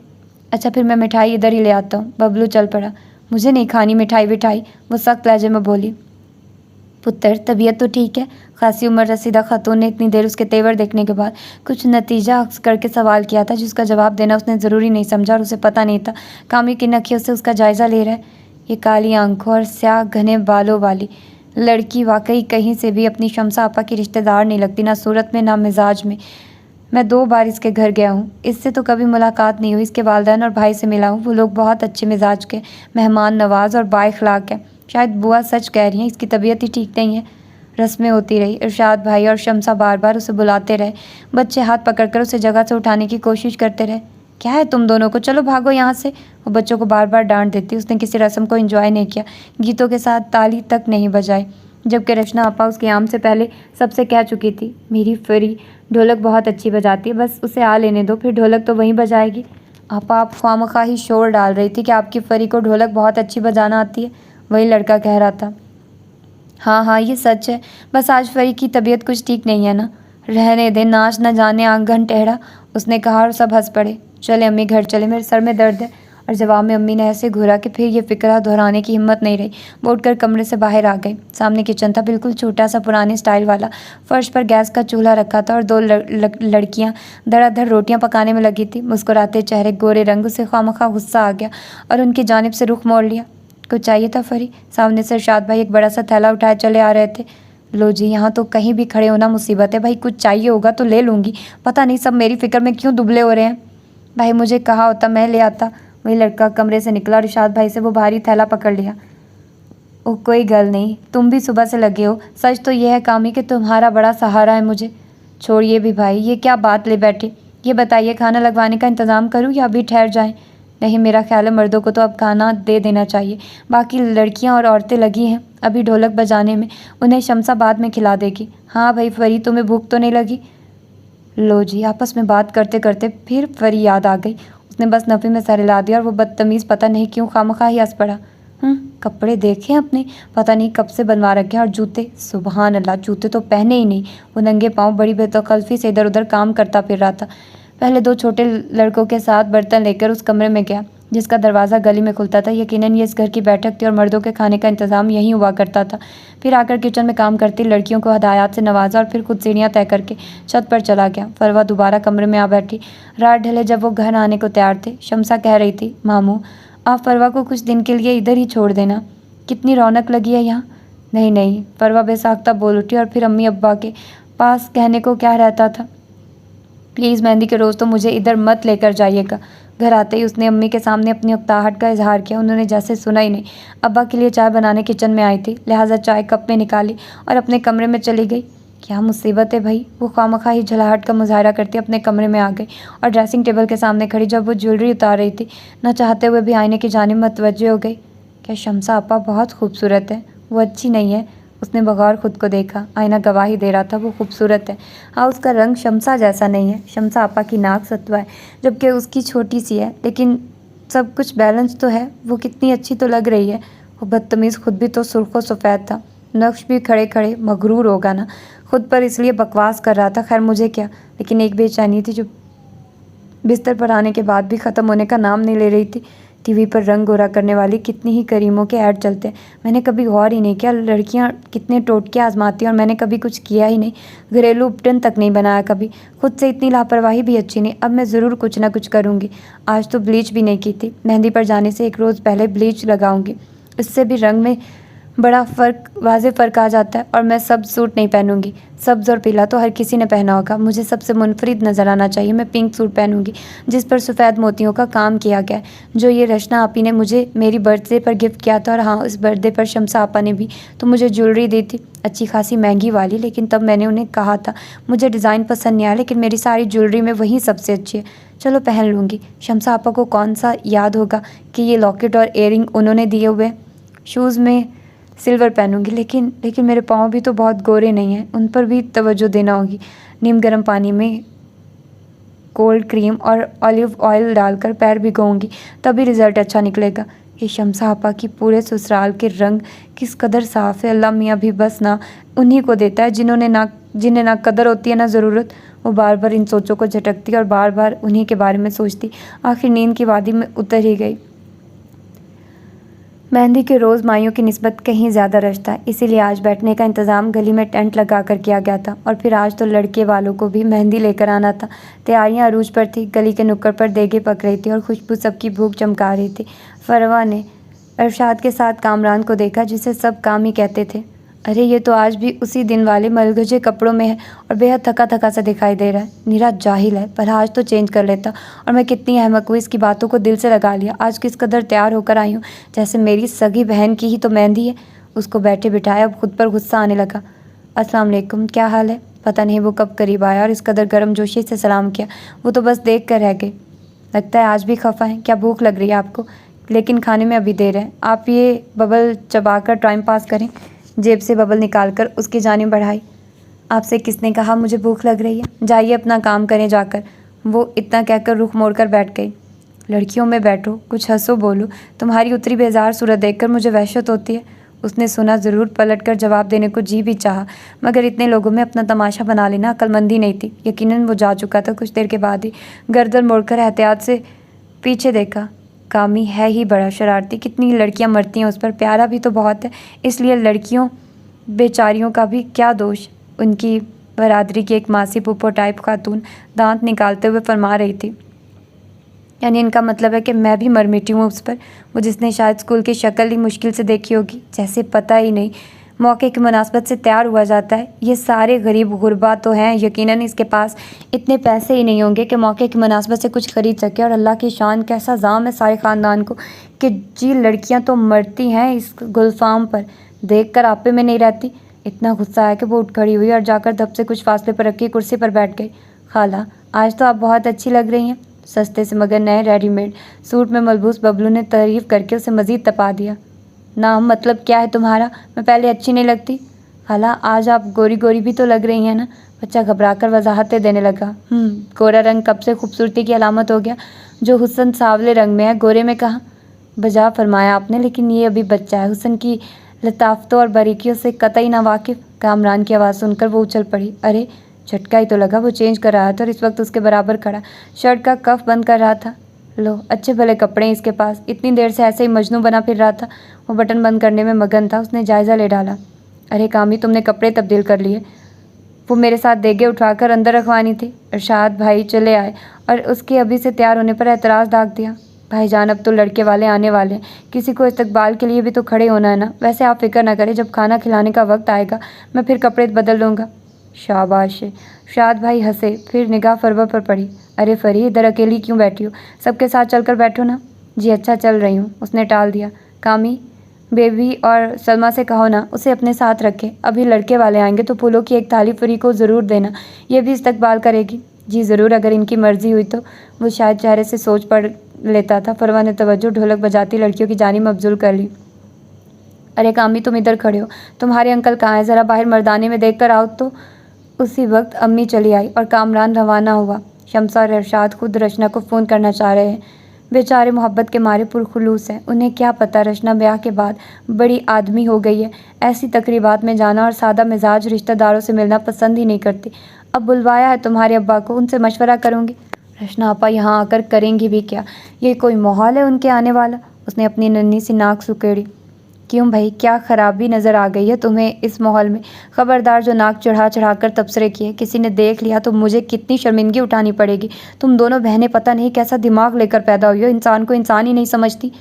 अच्छा फिर मैं मिठाई इधर ही ले आता हूँ। बबलू चल पड़ा। मुझे नहीं खानी मिठाई। वो सख्त लहजे में बोली। पुत्र, तबीयत तो ठीक है? खासी उम्र रसीदा खातून ने इतनी देर उसके तेवर देखने के बाद कुछ नतीजा अक्स करके सवाल किया था, जिसका जवाब देना उसने ज़रूरी नहीं समझा, और उसे पता नहीं था कामी किन अखियों से उसका जायज़ा ले रहा है। ये काली आंखों और स्याह घने बालों वाली लड़की वाकई कहीं से भी अपनी शमसा आपा की रिश्तेदार नहीं लगती, ना सूरत में ना मिजाज में। मैं 2 बार इसके घर गया हूँ, इससे तो कभी मुलाकात नहीं हुई। इसके वालिदैन और भाई से मिला हूँ। वो लोग बहुत अच्छे मिजाज के, मेहमान नवाज और बाइखलाक हैं। शायद बुआ सच कह रही हैं, इसकी तबीयत ही ठीक नहीं है। रस्में होती रही। इरशाद भाई और शमसा बार बार उसे बुलाते रहे। बच्चे हाथ पकड़कर उसे जगह से उठाने की कोशिश करते रहे। क्या है तुम दोनों को, चलो भागो यहाँ से। वो बच्चों को बार बार डांट देती। उसने किसी रस्म को एंजॉय नहीं किया, गीतों के साथ ताली तक नहीं बजाई, जबकि रचना आपा उसके आम से पहले सबसे कह चुकी थी, मेरी फरी ढोलक बहुत अच्छी बजाती है, बस उसे आ लेने दो, फिर ढोलक तो वहीं बजाएगी। आपा, आप ख्वामखा ही शोर डाल रही थी कि आपकी फरी को ढोलक बहुत अच्छी बजाना आती है। वही लड़का कह रहा था। हाँ ये सच है, बस आज फरी की तबीयत कुछ ठीक नहीं है ना। रहने दे, नाच न जाने आंगन टेढ़ा, उसने कहा, और सब हंस पड़े। चले अम्मी, घर चले, मेरे सर में दर्द है। और जवाब में अम्मी ने ऐसे घूरा कि फिर ये फिक्रा दोहराने की हिम्मत नहीं रही। वो उठकर कमरे से बाहर आ गई। सामने किचन था, बिल्कुल छोटा सा पुराने स्टाइल वाला। फर्श पर गैस का चूल्हा रखा था और 2 लड़कियां धड़ाधड़ रोटियां पकाने में लगी थी। मुस्कुराते चेहरे, गोरे रंग, से खामखा गुस्सा आ गया और उनकी जानिब से रुख मोड़ लिया। कुछ चाहिए था फरी? सामने से इरशाद भाई एक बड़ा सा थैला उठाए चले आ रहे थे। लो जी, यहाँ तो कहीं भी खड़े होना मुसीबत है भाई, कुछ चाहिए होगा तो ले लूँगी, पता नहीं सब मेरी फ़िक्र में क्यों दुबले हो रहे हैं। भाई मुझे कहा होता मैं ले आता। वही लड़का कमरे से निकला और इरशाद भाई से वो भारी थैला पकड़ लिया। ओह कोई गल नहीं, तुम भी सुबह से लगे हो। सच तो यह है कामी कि तुम्हारा बड़ा सहारा है मुझे। छोड़िए भी भाई, ये क्या बात ले बैठे। ये बताइए खाना लगवाने का इंतज़ाम करूँ या अभी ठहर जाएं? नहीं, मेरा ख्याल है मर्दों को तो अब खाना दे देना चाहिए। बाकी लड़कियां और औरतें लगी हैं अभी ढोलक बजाने में, उन्हें शमसा बाद में खिला देगी। हाँ भाई फरी, तुम्हें भूख तो नहीं लगी? लो जी, आपस में बात करते करते फिर फरी याद आ गई। उसने बस नफ़ी में सर हिला दिया और वो बदतमीज़ पता नहीं क्यों खामखा ही हंस पड़ा। कपड़े देखे अपने, पता नहीं कब से बनवा रखे हैं, और जूते, सुबहान अल्लाह, जूते तो पहने ही नहीं। वो नंगे पाँव बड़ी बेतकल्फ़ी से इधर उधर काम करता फिर रहा था। पहले 2 छोटे लड़कों के साथ बर्तन लेकर उस कमरे में गया जिसका दरवाज़ा गली में खुलता था। यकीनन ये इस घर की बैठक थी और मर्दों के खाने का इंतज़ाम यहीं हुआ करता था। फिर आकर किचन में काम करती लड़कियों को हदायत से नवाजा और फिर खुद सीढ़ियाँ तय करके छत पर चला गया। फरवा दोबारा कमरे में आ बैठी। रात ढले जब वो घर आने को तैयार थे, शम्सा कह रही थी, मामू आप फरवा को कुछ दिन के लिए इधर ही छोड़ देना, कितनी रौनक लगी है यहाँ। नहीं नहीं, फरवा बेसाख्ता बोल उठी और फिर अम्मी अब्बा के पास कहने को क्या रहता था। प्लीज़ मेहंदी के रोज़ तो मुझे इधर मत लेकर जाइएगा। घर आते ही उसने अम्मी के सामने अपनी उकताहट का इजहार किया। उन्होंने जैसे सुना ही नहीं। अब्बा के लिए चाय बनाने किचन में आई थी, लिहाजा चाय कप में निकाली और अपने कमरे में चली गई। क्या मुसीबत है भाई, वो खामखा ही झलाहट का मुजाहरा करती अपने कमरे में आ गई और ड्रेसिंग टेबल के सामने खड़ी जब वो ज्वेलरी उतार रही थी, न चाहते हुए भी आईने की जानिब मतवज्जे हो गई। क्या शम्सा अपा बहुत खूबसूरत है, वो अच्छी नहीं है। उसने बगौर खुद को देखा, आईना गवाही दे रहा था वो खूबसूरत है। हाँ, उसका रंग शम्सा जैसा नहीं है। शम्सा आपा की नाक सतवा है जबकि उसकी छोटी सी है, लेकिन सब कुछ बैलेंस तो है। वो कितनी अच्छी तो लग रही है। वो बदतमीज़ खुद भी तो सुर्ख सफ़ेद था। नक्श भी खड़े खड़े मगरूर होगा ना खुद पर, इसलिए बकवास कर रहा था। खैर मुझे क्या, लेकिन एक बेचैनी थी जो बिस्तर पर आने के बाद भी ख़त्म होने का नाम नहीं ले रही थी। टीवी पर रंग गोरा करने वाली कितनी ही करीमों के ऐड चलते हैं। मैंने कभी गौर ही नहीं किया लड़कियां कितने टोटके आजमाती हैं और मैंने कभी कुछ किया ही नहीं। घरेलू उपटन तक नहीं बनाया कभी। खुद से इतनी लापरवाही भी अच्छी नहीं। अब मैं ज़रूर कुछ ना कुछ करूँगी। आज तो ब्लीच भी नहीं की थी। मेहंदी पर जाने से एक रोज़ पहले ब्लीच लगाऊंगी। इससे भी रंग में बड़ा वाज़ेह फ़र्क आ जाता है। और मैं सब सूट नहीं पहनूंगी। सब्ज़ और पीला तो हर किसी ने पहना होगा। मुझे सबसे मुनफरिद नज़र आना चाहिए। मैं पिंक सूट पहनूंगी जिस पर सफ़ेद मोतियों का काम किया गया है, जो ये रचना आपी ने मुझे मेरी बर्थडे पर गिफ्ट किया था। और हाँ, इस बर्थडे पर शम्सा आपा ने भी तो मुझे ज्वेलरी दी थी, अच्छी खासी महंगी वाली। लेकिन तब मैंने उन्हें कहा था मुझे डिज़ाइन पसंद नहीं आया, लेकिन मेरी सारी ज्वेलरी में वही सबसे अच्छी है। चलो पहन लूँगी। शम्सा आपा को कौन सा याद होगा कि ये लॉकेट और इयरिंग उन्होंने दिए हुए। शूज़ में सिल्वर पहनूंगी, लेकिन मेरे पाँव भी तो बहुत गोरे नहीं हैं, उन पर भी तवज्जो देना होगी। नीम गर्म पानी में कोल्ड क्रीम और ऑलिव ऑयल डालकर पैर भिगोऊंगी, तभी रिज़ल्ट अच्छा निकलेगा। ये शम्सा आपा की पूरे ससुराल के रंग किस कदर साफ़ है। अल्लाह मियाँ भी बस ना उन्हीं को देता है जिन्हें ना कदर होती है ना ज़रूरत। वो बार बार इन सोचों को झटकती और बार बार उन्हीं के बारे में सोचती। आखिर नींद की वादी में उतर ही गई। मेहंदी के रोज़ माइयों की निस्बत कहीं ज़्यादा रश था, इसीलिए आज बैठने का इंतज़ाम गली में टेंट लगा कर किया गया था। और फिर आज तो लड़के वालों को भी मेहंदी लेकर आना था। तैयारियां अरूज पर थी। गली के नुक्कड़ पर देगे पक रही थी और खुशबू सबकी भूख चमका रही थी। फरवा ने अरशाद के साथ कामरान को देखा, जिसे सब काम ही कहते थे। अरे ये तो आज भी उसी दिन वाले मलगजे कपड़ों में है और बेहद थका थका सा दिखाई दे रहा है। निरा जाहिल है, पर आज तो चेंज कर लेता। और मैं कितनी अहमक हुई, इसकी बातों को दिल से लगा लिया। आज किस कदर तैयार होकर आई हूँ, जैसे मेरी सगी बहन की ही तो मेहंदी है। उसको बैठे बिठाया, अब खुद पर गुस्सा आने लगा। अस्सलाम वालेकुम, क्या हाल है। पता नहीं वो कब करीब आया और इस कदर गर्मजोशी से सलाम किया। वो तो बस देख कर रह गए। लगता है आज भी खफा है। क्या भूख लग रही है आपको? लेकिन खाने में अभी देर है। आप ये बबल चबा कर टाइम पास करें। जेब से बबल निकालकर उसकी जानिब बढ़ाई। आपसे किसने कहा मुझे भूख लग रही है? जाइए अपना काम करें जाकर। वो इतना कहकर रुख मोड़कर बैठ गई। लड़कियों में बैठो, कुछ हंसो बोलो। तुम्हारी उतरी बेजार सूरत देखकर मुझे वहशत होती है। उसने सुना ज़रूर, पलटकर जवाब देने को जी भी चाहा, मगर इतने लोगों में अपना तमाशा बना लेना अक्लमंदी नहीं थी। यकीनन वो जा चुका था। कुछ देर के बाद ही गर्दन मोड़कर एहतियात से पीछे देखा। कामी है ही बड़ा शरारती। कितनी लड़कियां मरती हैं उस पर, प्यारा भी तो बहुत है। इसलिए लड़कियों बेचारियों का भी क्या दोष। उनकी बरादरी की एक मासी पुप्पो टाइप खातून दांत निकालते हुए फरमा रही थी, यानी इनका मतलब है कि मैं भी मर मिटी हूँ उस पर, वो जिसने शायद स्कूल की शक्ल ही मुश्किल से देखी होगी। जैसे पता ही नहीं मौके की मुनासबत से तैयार हुआ जाता है। ये सारे गरीब गुरबा तो हैं, यकीनन इसके पास इतने पैसे ही नहीं होंगे कि मौके की मुनासबत से कुछ खरीद सके। और अल्लाह की शान, कैसा जाम है सारे ख़ानदान को कि जी लड़कियां तो मरती हैं इस गुलफाम पर। देख कर आपे में नहीं रहती। इतना गुस्सा आया कि वो उठ खड़ी हुई और जाकर धप से कुछ फासले पर रखी कुर्सी पर बैठ गई। खाला, आज तो आप बहुत अच्छी लग रही हैं। सस्ते से मगर नए रेडीमेड सूट में मलबूस बबलू ने तारीफ़ करके उसे मज़ीद तपा दिया। नाम मतलब क्या है तुम्हारा? मैं पहले अच्छी नहीं लगती? खाला, आज आप गोरी गोरी भी तो लग रही हैं ना। बच्चा घबराकर वजाहतें देने लगा। गोरा रंग कब से खूबसूरती की अलामत हो गया? जो हुस्न सावले रंग में है, गोरे में कहाँ। बजा फरमाया आपने, लेकिन ये अभी बच्चा है, हुस्न की लताफ़तों और बारीकियों से कतई ना वाकिफ़। कामरान की आवाज़ सुनकर वो उछल पड़ी। अरे झटका ही तो लगा, वो चेंज कर रहा था और इस वक्त उसके बराबर खड़ा शर्ट का कफ बंद कर रहा था। लो, अच्छे भले कपड़े हैं इसके पास, इतनी देर से ऐसे ही मजनू बना फिर रहा था। वो बटन बंद करने में मगन था। उसने जायज़ा ले डाला। अरे कामी, तुमने कपड़े तब्दील कर लिए? वो मेरे साथ देगे उठाकर अंदर रखवानी थी। इरशाद भाई चले आए और उसके अभी से तैयार होने पर एतराज़ दाग दिया। भाईजान, अब तो लड़के वाले आने वाले हैं, किसी को इस्तकबाल के लिए भी तो खड़े होना है ना। वैसे आप फिक्र ना करें, जब खाना खिलाने का वक्त आएगा मैं फिर कपड़े बदल लूँगा। शाबाश। इरशाद भाई हंसे, फिर निगाह फरवा पर पड़ी। अरे फरी, इधर अकेली क्यों बैठी हो? सबके साथ चलकर बैठो ना। जी अच्छा, चल रही हूँ, उसने टाल दिया। कामी, बेबी और सलमा से कहो ना उसे अपने साथ रखे। अभी लड़के वाले आएंगे तो फूलों की एक थाली फरी को ज़रूर देना, ये भी इस्तकबाल करेगी। जी ज़रूर, अगर इनकी मर्ज़ी हुई तो। वो शायद चेहरे से सोच पढ़ लेता था। फरवा ने तवज्जो ढोलक बजाती लड़कियों की जानिब मबजूल कर ली। अरे कामी, तुम इधर खड़े हो, तुम्हारे अंकल कहाँ हैं? ज़रा बाहर मर्दाने में देख कर आओ तो। उसी वक्त अम्मी चली आई और कामरान रवाना हुआ। शम्सा और इरशाद खुद रचना को फ़ोन करना चाह रहे हैं। बेचारे मोहब्बत के मारे पुरखुलूस हैं। उन्हें क्या पता रचना ब्याह के बाद बड़ी आदमी हो गई है। ऐसी तकरीबात में जाना और सादा मिजाज रिश्तेदारों से मिलना पसंद ही नहीं करती। अब बुलवाया है तुम्हारे अब्बा को, उनसे मशवरा करूँगी। रचना आपा यहाँ आकर करेंगी भी क्या? ये कोई माहौल है उनके आने वाला? उसने अपनी नन्ही सी नाक सुकेड़ी। क्यों भाई, क्या खराबी नज़र आ गई है तुम्हें इस माहौल में? खबरदार, जो नाक चढ़ा चढ़ा कर तबसरे किए, किसी ने देख लिया तो मुझे कितनी शर्मिंदगी उठानी पड़ेगी। तुम दोनों बहनें पता नहीं कैसा दिमाग लेकर पैदा हुई हो, इंसान को इंसान ही नहीं समझती।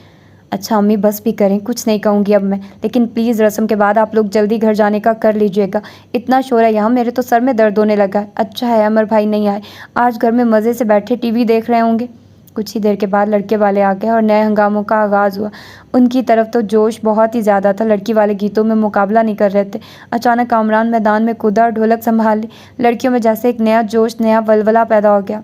अच्छा अम्मी, बस भी करें, कुछ नहीं कहूँगी अब मैं, लेकिन प्लीज़ रस्म के बाद आप लोग जल्दी घर जाने का कर लीजिएगा। इतना शोर है यहाँ, मेरे तो सर में दर्द होने लगा है। अच्छा है अमर भाई नहीं आए, आज घर में मज़े से बैठे टीवी देख रहे होंगे। कुछ ही देर के बाद लड़के वाले आ गए और नए हंगामों का आगाज़ हुआ। उनकी तरफ तो जोश बहुत ही ज़्यादा था, लड़की वाले गीतों में मुकाबला नहीं कर रहे थे। अचानक कामरान मैदान में कूदा और ढोलक संभाल ली। लड़कियों में जैसे एक नया जोश, नया वलवला पैदा हो गया।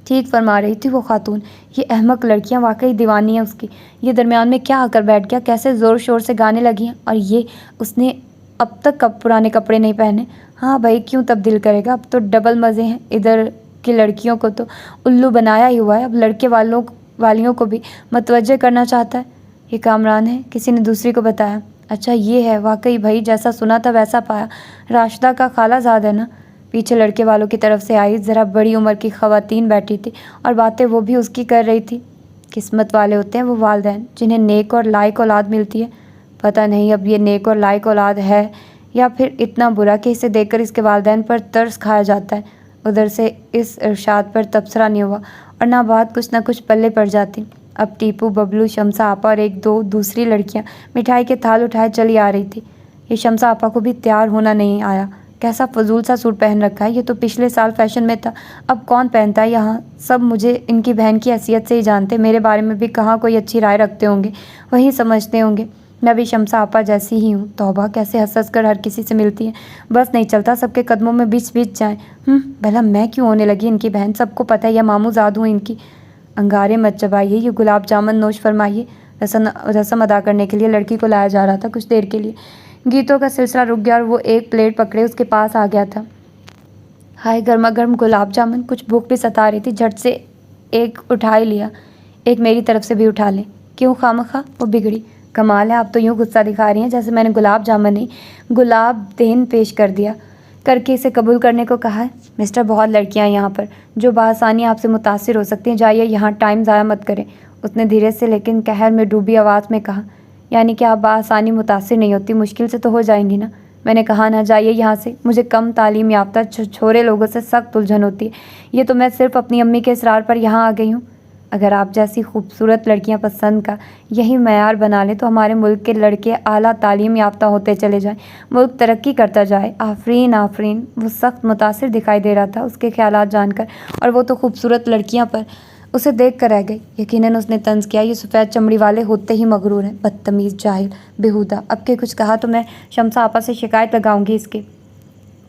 ठीक फरमा रही थी वो खातून, ये अहमक लड़कियां वाकई दीवानी हैं उसकी। ये दरमियान में क्या आकर बैठ गया, कैसे ज़ोर शोर से गाने लगी हैं। और ये उसने अब तक कब पुराने कपड़े नहीं पहने। हाँ भाई, क्यों तब्दील करेगा, अब तो डबल मज़े हैं। इधर की लड़कियों को तो उल्लू बनाया ही हुआ है, अब लड़के वालियों को भी मतवज्जे करना चाहता है। ये कामरान है, किसी ने दूसरी को बताया। अच्छा ये है, वाकई भाई जैसा सुना था वैसा पाया, राशिदा का खालाजाद है ना। पीछे लड़के वालों की तरफ से आई ज़रा बड़ी उम्र की ख़वातीन बैठी थी और बातें वो भी उसकी कर रही थी। किस्मत वाले होते हैं वो वालिदैन जिन्हें नेक और लायक औलाद मिलती है। पता नहीं अब ये नेक और लायक औलाद है या फिर इतना बुरा कि इसे देखकर इसके वालिदैन पर तरस खाया जाता है। उधर से इस इरशाद पर तबसरा नहीं हुआ और ना बात कुछ ना कुछ पल्ले पड़ जाती। अब टीपू, बबलू, शम्सा आपा और एक दो दूसरी लड़कियां मिठाई के थाल उठाए चली आ रही थी। ये शम्सा आपा को भी तैयार होना नहीं आया। कैसा फजूल सा सूट पहन रखा है, ये तो पिछले साल फैशन में था, अब कौन पहनता है यहाँ। सब मुझे इनकी बहन की हैसियत से ही जानते, मेरे बारे में भी कहाँ कोई अच्छी राय रखते होंगे, वही समझते होंगे। मैं भी शम्सा आपा जैसी ही हूँ। तौबा, कैसे हंस हंस कर हर किसी से मिलती है, बस नहीं चलता सबके कदमों में बिछ बिछ जाए। भला मैं क्यों होने लगी इनकी बहन, सबको पता है या मामू जाद हूँ इनकी। अंगारे मत चबाइए, ये गुलाब जामुन नोश फरमाइए। रस्म अदा करने के लिए लड़की को लाया जा रहा था। कुछ देर के लिए गीतों का सिलसिला रुक गया और वो एक प्लेट पकड़े उसके पास आ गया था। हाय, गर्मा गर्म गुलाब जामुन। कुछ भूख भी सता रही थी, झट से एक उठा ही लिया। एक मेरी तरफ से भी उठा लें। क्यों खामखा? वो बिगड़ी। कमाल है, आप तो यूँ गुस्सा दिखा रही हैं जैसे मैंने गुलाब जामुन नहीं गुलाब देन पेश कर दिया करके इसे कबूल करने को कहा है। मिस्टर, बहुत लड़कियां हैं यहाँ पर जो बआसानी आपसे मुतासिर हो सकती हैं, जाइए यहाँ, टाइम ज़ाया मत करें। उसने धीरे से लेकिन कहर में डूबी आवाज़ में कहा। यानी कि आप बआसानी मुतासिर नहीं होती, मुश्किल से तो हो जाएंगी ना। मैंने कहा ना, जाइए यहाँ से। मुझे कम तालीम याफ्ता छोरे लोगों से सख्त उलझन होती है। ये तो मैं सिर्फ अपनी अम्मी के इसरार पर यहाँ आ गई हूँ। अगर आप जैसी खूबसूरत लड़कियां पसंद का यही मयार बना लें तो हमारे मुल्क के लड़के आला तालीम याफ्ता होते चले जाएं, मुल्क तरक्की करता जाए। आफरीन आफरीन। वो सख्त मुतासिर दिखाई दे रहा था उसके ख्यालात जानकर, और वो तो खूबसूरत लड़कियां पर उसे देख कर रह गई। यकीनन उसने तंज किया, ये सफ़ेद चमड़ी वाले होते ही मगरूर हैं, बदतमीज़, जाहिल, बेहुदा। अब के कुछ कहा तो मैं शम्सा आपा से शिकायत लगाऊंगी इसके।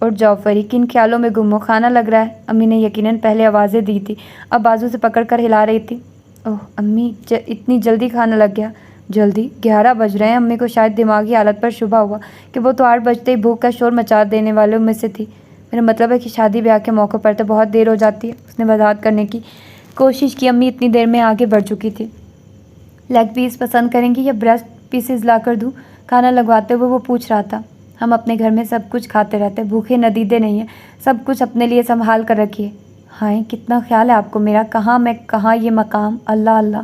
और जाफरी, किन ख्यालों में गुम हो, खाना लग रहा है। अम्मी ने यकीनन पहले आवाज़ें दी थी, अब बाजू से पकड़ कर हिला रही थी। ओह अम्मी, इतनी जल्दी खाना लग गया? जल्दी? 11 बज रहे हैं। अम्मी को शायद दिमागी हालत पर शुबा हुआ कि वो तो 8 बजते ही भूख का शोर मचा देने वालों में से थी। मेरा मतलब है कि शादी ब्याह के मौक़ों पर तो बहुत देर हो जाती है। उसने वजाहत करने की कोशिश की। अम्मी इतनी देर में आगे बढ़ चुकी थी। लेग पीस पसंद करेंगी या ब्रेस्ट पीसेस ला कर दूँ? खाना लगवाते हुए वो पूछ रहा था। हम अपने घर में सब कुछ खाते रहते, भूखे नदीदे नहीं हैं, सब कुछ अपने लिए संभाल कर रखिए। हाय कितना ख्याल है आपको मेरा, कहाँ मैं कहाँ ये मकाम, अल्लाह अल्लाह।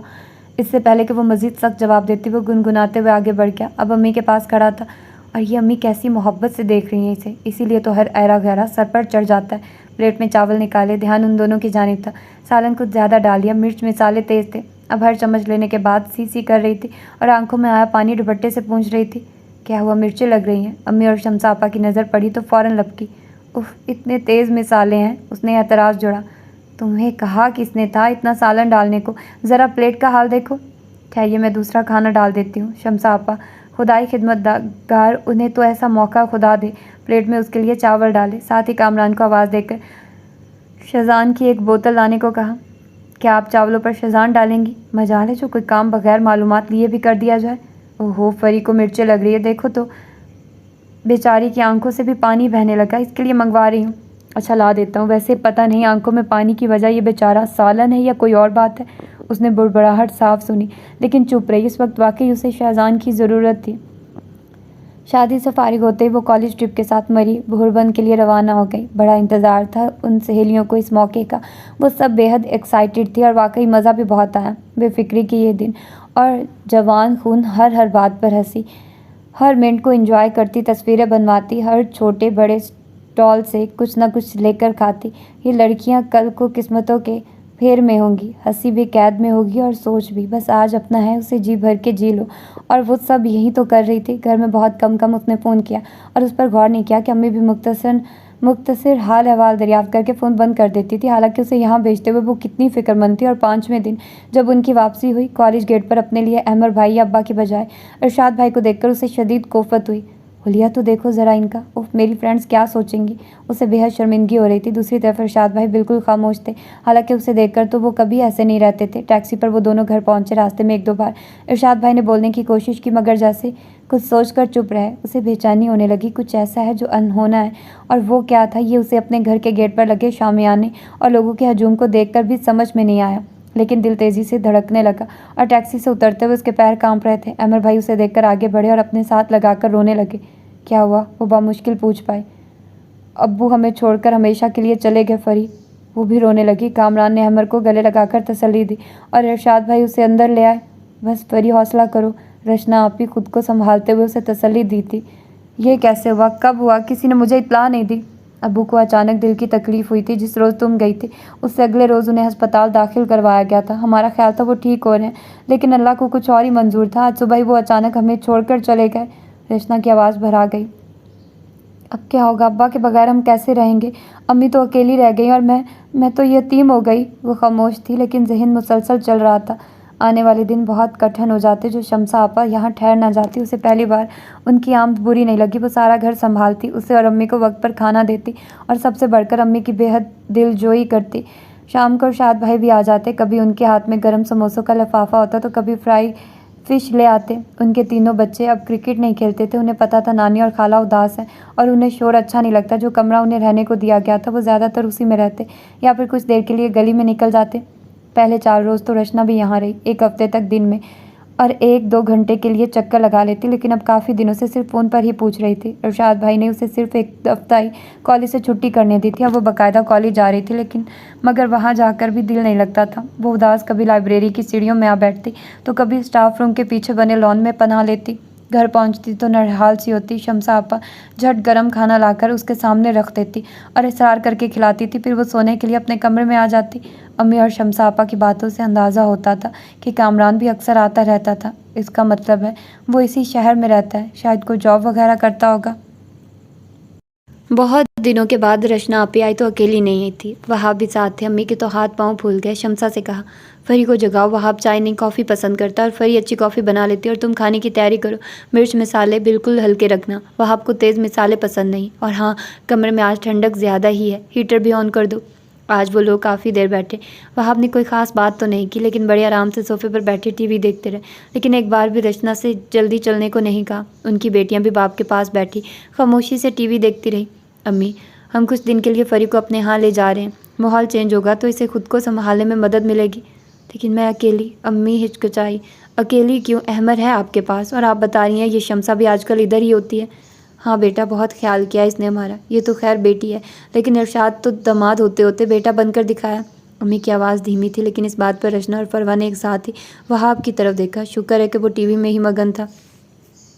इससे पहले कि वो मज़ीद सख्त जवाब देती वो गुनगुनाते हुए आगे बढ़ गया। अब अम्मी के पास खड़ा था और ये अम्मी कैसी मोहब्बत से देख रही हैं इसे, इसीलिए तो हर ऐरा गहरा सर पर चढ़ जाता है। प्लेट में चावल निकाले, ध्यान उन दोनों की जानिब था। सालन कुछ ज़्यादा डाल दिया, मिर्च मसाले तेज़ थे। अब हर चम्मच लेने के बाद सी कर रही थी और आंखों में आया पानी दुपट्टे से पूंछ रही थी, क्या हुआ, मिर्चें लग रही हैं? अम्मी और शमसा आपा की नज़र पड़ी तो फ़ौरन लपकी। उफ, इतने तेज़ मसाले हैं, उसने एतराज़ जोड़ा। तुम्हें कहा किसने था इतना सालन डालने को, ज़रा प्लेट का हाल देखो। खैर मैं दूसरा खाना डाल देती हूँ। शमसा आपा खुदाई खिदमतगार, उन्हें तो ऐसा मौका खुदा दे। प्लेट में उसके लिए चावल डाले, साथ ही कामरान को आवाज़ देकर शज़ान की एक बोतल लाने को कहा। क्या आप चावलों पर शज़ान डालेंगी? मजाल है जो कोई काम बगैर मालूमात लिए भी कर दिया जाए। ओहो, फरी को मिर्चें लग रही है, देखो तो। बेचारी की आंखों से भी पानी बहने लगा, इसके लिए मंगवा रही हूँ। अच्छा ला देता हूँ, वैसे पता नहीं आंखों में पानी की वजह ये बेचारा सालन है या कोई और बात है। उसने बुड़बड़ाहट साफ सुनी लेकिन चुप रही। इस वक्त वाकई उसे शहजान की ज़रूरत थी। शादी से फारिग होते ही वो कॉलेज ट्रिप के साथ मरी भोरबंद के लिए रवाना हो गई। बड़ा इंतज़ार था उन सहेलियों को इस मौके का। वो सब बेहद एक्साइटेड थी और वाकई मज़ा भी बहुत आया। बेफिक्री की ये दिन और जवान खून हर बात पर हंसी, हर मिनट को एंजॉय करती, तस्वीरें बनवाती, हर छोटे बड़े स्टॉल से कुछ ना कुछ लेकर खाती। ये लड़कियां कल को किस्मतों के फेर में होंगी, हंसी भी कैद में होगी और सोच भी। बस आज अपना है, उसे जी भर के जी लो। और वो सब यही तो कर रही थी। घर में बहुत कम उसने फ़ोन किया और उस पर गौर नहीं किया कि अम्मी भी मुख्तसर हाल अहवाल दरियाफ्त करके फ़ोन बंद कर देती थी। हालांकि उसे यहाँ भेजते हुए वो कितनी फ़िक्रमंद थी। और 5वें दिन जब उनकी वापसी हुई, कॉलेज गेट पर अपने लिए अहमर भाई या अब्बा की बजाय इरशाद भाई को देखकर उसे शदीद कोफत हुई। हुलिया तो देखो ज़रा इनका, उफ मेरी फ्रेंड्स क्या सोचेंगी। उसे बेहद शर्मिंदगी हो रही थी। दूसरी तरफ इरशाद भाई बिल्कुल खामोश थे। हालांकि उसे देखकर तो वो कभी ऐसे नहीं रहते थे। टैक्सी पर वो दोनों घर पहुंचे। रास्ते में 1-2 बार इरशाद भाई ने बोलने की कोशिश की मगर जैसे कुछ सोचकर चुप रहे। उसे बेचैनी होने लगी, कुछ ऐसा है जो अनहोना है। और वो क्या था, ये उसे अपने घर के गेट पर लगे शामियाने और लोगों के हजूम को देखकर भी समझ में नहीं आया। लेकिन दिल तेज़ी से धड़कने लगा और टैक्सी से उतरते हुए उसके पैर कांप रहे थे। अमर भाई उसे देखकर आगे बढ़े और अपने साथ लगाकर रोने लगे। क्या हुआ, वो बामुश्किल पूछ पाए। अब्बू हमें छोड़कर हमेशा के लिए चले गए फरी। वो भी रोने लगी। कामरान ने अमर को गले लगाकर तसल्ली दी और इरशाद भाई उसे अंदर ले आए। बस फरी हौसला करो, रचना आप ही खुद को संभालते हुए उसे तसल्ली दी थी। ये कैसे हुआ, कब हुआ, किसी ने मुझे इत्तला नहीं दी। अब्बू को अचानक दिल की तकलीफ़ हुई थी। जिस रोज़ तुम गई थी उससे अगले रोज़ उन्हें अस्पताल दाखिल करवाया गया था। हमारा ख्याल था वो ठीक हो रहे हैं, लेकिन अल्लाह को कुछ और ही मंजूर था। आज सुबह ही वो अचानक हमें छोड़कर चले गए। रचना की आवाज़ भरा गई। अब क्या होगा, अब्बा के बगैर हम कैसे रहेंगे? अम्मी तो अकेली रह गई और मैं तो यतीम हो गई। वो खामोश थी लेकिन जहन मुसलसल चल रहा था। आने वाले दिन बहुत कठिन हो जाते जो शमसा आपा यहाँ ठहर ना जाती। उसे पहली बार उनकी आमद बुरी नहीं लगी। वो सारा घर संभालती, उसे और अम्मी को वक्त पर खाना देती और सबसे बढ़कर अम्मी की बेहद दिलजोई करती। शाम को इरशाद भाई भी आ जाते। कभी उनके हाथ में गर्म समोसों का लिफाफा होता तो कभी फ्राई फिश ले आते। उनके तीनों बच्चे अब क्रिकेट नहीं खेलते थे। उन्हें पता था नानी और खाला उदास हैं और उन्हें शोर अच्छा नहीं लगता। जो कमरा उन्हें रहने को दिया गया था वो ज़्यादातर उसी में रहते या फिर कुछ देर के लिए गली में निकल जाते। पहले 4 रोज़ तो रचना भी यहाँ रही, 1 हफ्ते तक दिन में और 1-2 घंटे के लिए चक्कर लगा लेती। लेकिन अब काफ़ी दिनों से सिर्फ फ़ोन पर ही पूछ रही थी। इरशाद भाई ने उसे सिर्फ 1 हफ्ता ही कॉलेज से छुट्टी करने दी थी। अब वो बाकायदा कॉलेज जा रही थी मगर वहाँ जाकर भी दिल नहीं लगता था। वो उदास कभी लाइब्रेरी की सीढ़ियों में आ बैठती तो कभी स्टाफ रूम के पीछे बने लॉन में पनाह लेती। घर पहुंचती तो नरहाल सी होती। शमसा आपा झट गरम खाना लाकर उसके सामने रख देती और इसरार करके खिलाती थी। फिर वो सोने के लिए अपने कमरे में आ जाती। अम्मी और शमसा आपा की बातों से अंदाज़ा होता था कि कामरान भी अक्सर आता रहता था। इसका मतलब है वो इसी शहर में रहता है, शायद कोई जॉब वगैरह करता होगा। बहुत दिनों के बाद रचना आपी आई तो अकेली नहीं थी, वहाब भी साथ थे। अम्मी के तो हाथ पांव फूल गए। शमसा से कहा, फरी को जगाओ, वहाब चाय नहीं कॉफ़ी पसंद करता और फरी अच्छी कॉफ़ी बना लेती और तुम खाने की तैयारी करो। मिर्च मसाले बिल्कुल हल्के रखना, वहाब को तेज़ मसाले पसंद नहीं। और हाँ, कमरे में आज ठंडक ज़्यादा ही है, हीटर भी ऑन कर दो। आज वो लोग काफ़ी देर बैठे। वहाब ने कोई ख़ास बात तो नहीं की लेकिन बड़े आराम से सोफे पर बैठे टीवी देखते रहे। लेकिन एक बार भी रचना से जल्दी चलने को नहीं कहा। उनकी बेटियां भी बाप के पास बैठी खामोशी से टीवी देखती रही। अम्मी, हम कुछ दिन के लिए फरी को अपने यहाँ ले जा रहे हैं। माहौल चेंज होगा तो इसे खुद को संभालने में मदद मिलेगी। लेकिन मैं अकेली, अम्मी हिचकिचाई। अकेली क्यों, अहमर है आपके पास और आप बता रही हैं ये शमसा भी आजकल इधर ही होती है। हाँ बेटा, बहुत ख्याल किया इसने हमारा। ये तो खैर बेटी है, लेकिन इरशाद तो दामाद होते होते बेटा बनकर दिखाया। अम्मी की आवाज़ धीमी थी, लेकिन इस बात पर रचना और फरवा ने एक साथ ही वहाब की तरफ देखा। शुक्र है कि वो टीवी में ही मगन था।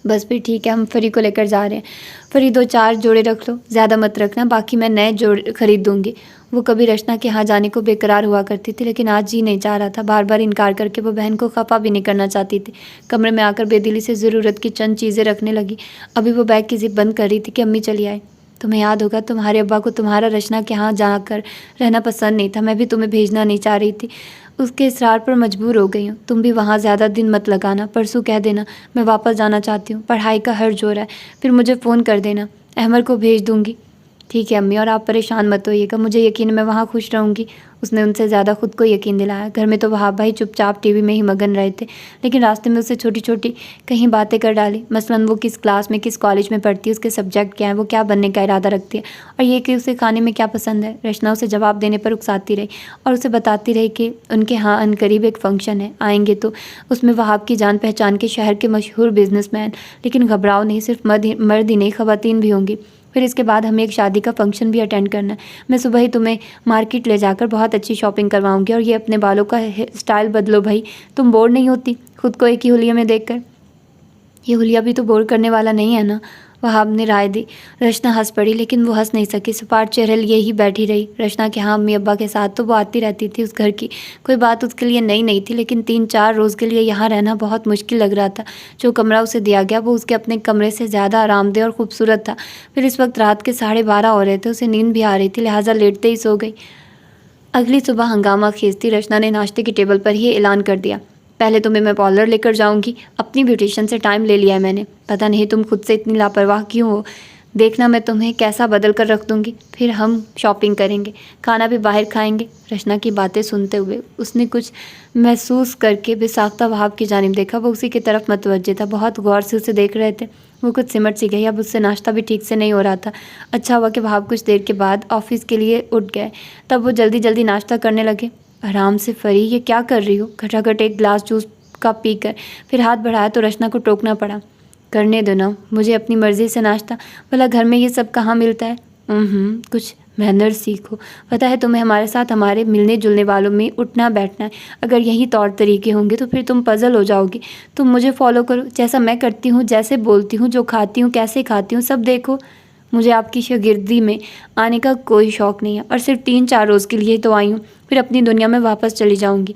बस फिर ठीक है, हम फरी को लेकर जा रहे हैं। फरी 2-4 जोड़े रख लो, ज़्यादा मत रखना, बाकी मैं नए जोड़े खरीद दूँगी। वो कभी रचना के यहाँ जाने को बेकरार हुआ करती थी, लेकिन आज जी नहीं चाह रहा था। बार बार इनकार करके वो बहन को खफा भी नहीं करना चाहती थी। कमरे में आकर बेदिली से ज़रूरत की चंद चीज़ें रखने लगी। अभी वो बैग की जिप बंद कर रही थी कि अम्मी चली आए। तुम्हें याद होगा, तुम्हारे अब्बा को तुम्हारा रचना के यहाँ जाकर रहना पसंद नहीं था। मैं भी तुम्हें भेजना नहीं चाह रही थी, उसके इसरार पर मजबूर हो गई हूँ। तुम भी वहाँ ज़्यादा दिन मत लगाना, परसों कह देना मैं वापस जाना चाहती हूँ, पढ़ाई का हर्ज हो रहा है। फिर मुझे फ़ोन कर देना, अहमद को भेज दूँगी। ठीक है अम्मी, और आप परेशान मत होइएगा, मुझे यकीन है मैं वहाँ खुश रहूँगी। उसने उनसे ज़्यादा खुद को यकीन दिलाया। घर में तो वहाब भाई चुपचाप टीवी में ही मगन रहे थे, लेकिन रास्ते में उससे छोटी छोटी कहीं बातें कर डाली। मसलन वो किस क्लास में, किस कॉलेज में पढ़ती है, उसके सब्जेक्ट क्या है, वो क्या बनने का इरादा रखती है, और ये कि उसे खाने में क्या पसंद है। रचना उसे जवाब देने पर उकसाती रही और उसे बताती रही कि उनके यहाँ अनकरीब एक फ़ंक्शन है, आएंगे तो उसमें वहाब की जान पहचान के शहर के मशहूर बिजनेसमैन। लेकिन घबराओ नहीं, सिर्फ मर्द ही नहीं, ख़वातीन भी होंगी। फिर इसके बाद हमें एक शादी का फंक्शन भी अटेंड करना है। मैं सुबह ही तुम्हें मार्केट ले जाकर बहुत अच्छी शॉपिंग करवाऊंगी। और ये अपने बालों का स्टाइल बदलो भाई, तुम बोर नहीं होती खुद को एक ही हुलिया में देखकर? ये हुलिया भी तो बोर करने वाला नहीं है ना, वहाब ने राय दी। रचना हंस पड़ी, लेकिन वो हंस नहीं सकी। सपाट चेहरे लिए ही बैठी रही। रचना के हाँ अम्मी अब्बा के साथ तो वो आती रहती थी उस घर की। कोई बात उसके लिए नई नहीं थी, लेकिन 3-4 रोज़ के लिए यहाँ रहना बहुत मुश्किल लग रहा था। जो कमरा उसे दिया गया वो उसके अपने कमरे से ज़्यादा आरामदेह और खूबसूरत था। फिर इस वक्त रात के 12:30 हो रहे थे, उसे नींद भी आ रही थी, लिहाजा लेटते ही सो गई। अगली सुबह हंगामा खींचती रचना ने नाश्ते की टेबल पर ही ऐलान कर दिया, पहले तुम्हें मैं पार्लर लेकर जाऊंगी। अपनी ब्यूटिशियन से टाइम ले लिया है मैंने। पता नहीं तुम खुद से इतनी लापरवाह क्यों हो। देखना मैं तुम्हें कैसा बदल कर रख दूंगी। फिर हम शॉपिंग करेंगे, खाना भी बाहर खाएंगे। रचना की बातें सुनते हुए उसने कुछ महसूस करके बेसाख्ता वहाब की जानिब देखा। वो उसी की तरफ मतवज्जे था, बहुत गौर से उसे देख रहे थे। वो कुछ सिमट सी गई। अब उससे नाश्ता भी ठीक से नहीं हो रहा था। अच्छा हुआ कि वहाब कुछ देर के बाद ऑफिस के लिए उठ गए। तब वो जल्दी जल्दी नाश्ता करने लगे। आराम से फरी, ये क्या कर रही हो? घटाघट एक गिलास जूस का पीकर फिर हाथ बढ़ाया तो रचना को टोकना पड़ा। करने दो ना, मुझे अपनी मर्ज़ी से नाश्ता। भला घर में ये सब कहाँ मिलता है? कुछ मैनर्स सीखो। पता है तुम्हें, हमारे साथ हमारे मिलने जुलने वालों में उठना बैठना है। अगर यही तौर तरीके होंगे तो फिर तुम पजल हो जाओगी। तुम मुझे फॉलो करो, जैसा मैं करती हूँ, जैसे बोलती हूँ, जो खाती हूँ, कैसे खाती हूँ, सब देखो। मुझे आपकी शागिर्दी में आने का कोई शौक़ नहीं है, और सिर्फ 3-4 रोज़ के लिए तो आई हूँ, फिर अपनी दुनिया में वापस चली जाऊँगी।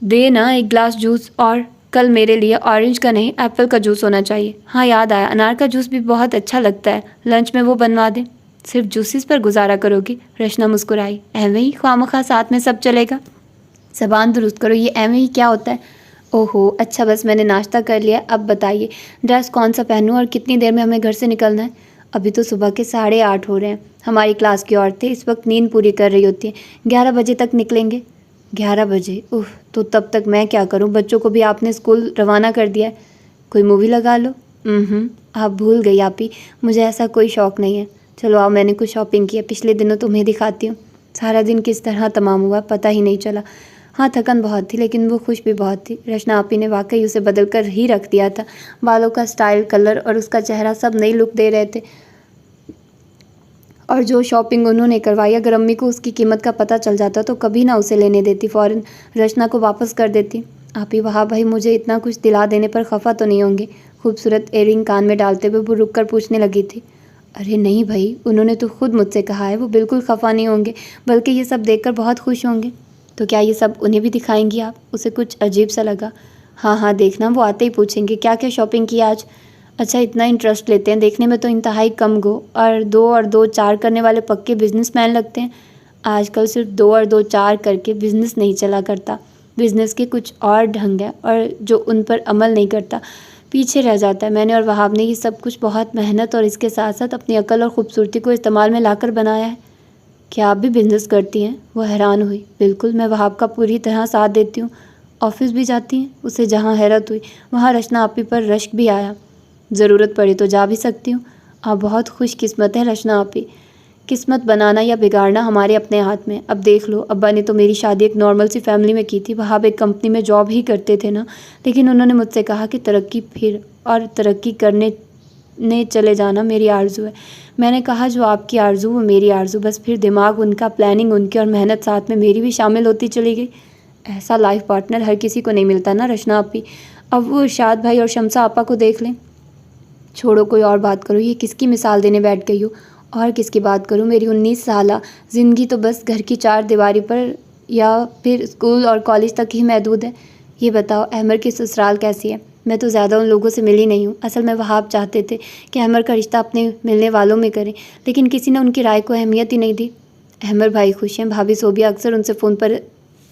दे ना एक गिलास जूस, और कल मेरे लिए ऑरेंज का नहीं एप्पल का जूस होना चाहिए। हाँ याद आया, अनार का जूस भी बहुत अच्छा लगता है, लंच में वो बनवा दें। सिर्फ जूसेस पर गुजारा करोगी? रचना मुस्कुराई। एवं ही ख्वामखा साथ में सब चलेगा? ज़बान दुरुस्त करो, ये एवं ही क्या होता है? ओहो अच्छा, बस मैंने नाश्ता कर लिया। अब बताइए ड्रेस कौन सा पहनूं और कितनी देर में हमें घर से निकलना है? अभी तो सुबह के 8:30 हो रहे हैं। हमारी क्लास की औरतें इस वक्त नींद पूरी कर रही होती हैं। 11 बजे तक निकलेंगे। 11 बजे? उफ, तो तब तक मैं क्या करूं? बच्चों को भी आपने स्कूल रवाना कर दिया है। कोई मूवी लगा लो। आप भूल गई आपी, मुझे ऐसा कोई शौक़ नहीं है। चलो आओ, मैंने कुछ शॉपिंग की है, पिछले दिनों तुम्हें दिखाती हूँ। सारा दिन किस तरह तमाम हुआ पता ही नहीं चला। हाँ थकन बहुत थी, लेकिन वो खुश भी बहुत थी। रचना आपी ने वाकई उसे बदल कर ही रख दिया था। बालों का स्टाइल, कलर और उसका चेहरा सब नई लुक दे रहे थे। और जो शॉपिंग उन्होंने करवाई, अगर अम्मी को उसकी कीमत का पता चल जाता तो कभी ना उसे लेने देती, फ़ौरन रचना को वापस कर देती। आपी वहाँ भाई मुझे इतना कुछ दिला देने पर खफा तो नहीं होंगे? खूबसूरत एयरिंग कान में डालते हुए वो रुक कर पूछने लगी थी। अरे नहीं भाई, उन्होंने तो खुद मुझसे कहा है, वो बिल्कुल खफा नहीं होंगे, बल्कि ये सब देखकर बहुत खुश होंगे। तो क्या ये सब उन्हें भी दिखाएंगी आप? उसे कुछ अजीब सा लगा। हाँ देखना, वो आते ही पूछेंगे क्या क्या शॉपिंग की आज। अच्छा, इतना इंटरेस्ट लेते हैं देखने में तो इंतहाई कम गो, और 2 और 2 4 करने वाले पक्के बिजनेसमैन लगते हैं। आजकल सिर्फ 2 और 2 4 करके बिजनेस नहीं चला करता। बिजनेस के कुछ और ढंग है, और जो उन पर अमल नहीं करता पीछे रह जाता है। मैंने और वहाब ने ये सब कुछ बहुत मेहनत और इसके साथ साथ अपनी अकल और ख़ूबसूरती को इस्तेमाल में लाकर बनाया है। क्या आप भी बिजनेस करती हैं? वो हैरान हुई। बिल्कुल, मैं वहाब का पूरी तरह साथ देती हूँ। ऑफिस भी जाती हैं? उसे जहाँ हैरत हुई वहाँ रचना आपी पर रश्क भी आया। ज़रूरत पड़ी तो जा भी सकती हूँ। आप बहुत खुशकिस्मत हैं रचना आपी। किस्मत बनाना या बिगाड़ना हमारे अपने हाथ में। अब देख लो, अब्बा ने तो मेरी शादी एक नॉर्मल सी फैमिली में की थी। वहाब एक कंपनी में जॉब ही करते थे ना, लेकिन उन्होंने मुझसे कहा कि तरक्की फिर और तरक्की करने ने चले जाना मेरी आरज़ू है। मैंने कहा जो आपकी आरज़ू वो मेरी आरज़ू। बस फिर दिमाग उनका, प्लानिंग उनकी और मेहनत साथ में मेरी भी शामिल होती चली गई। ऐसा लाइफ पार्टनर हर किसी को नहीं मिलता ना रचना आपी। अब वो इरशाद भाई और शम्सा आपा को देख लें। छोड़ो कोई और बात करो, ये किसकी मिसाल देने बैठ गई हो। और किसकी बात करूँ, मेरी 19 साला ज़िंदगी तो बस घर की चार दीवारी पर या फिर स्कूल और कॉलेज तक ही महदूद है। ये बताओ अहमर की ससुराल कैसी है। मैं तो ज़्यादा उन लोगों से मिली नहीं हूँ। असल में वहाब चाहते थे कि अहमर का रिश्ता अपने मिलने वालों में करें, लेकिन किसी ने उनकी राय को अहमियत ही नहीं दी। अहमर भाई खुश हैं, भाभी सोबिया अक्सर उनसे फ़ोन पर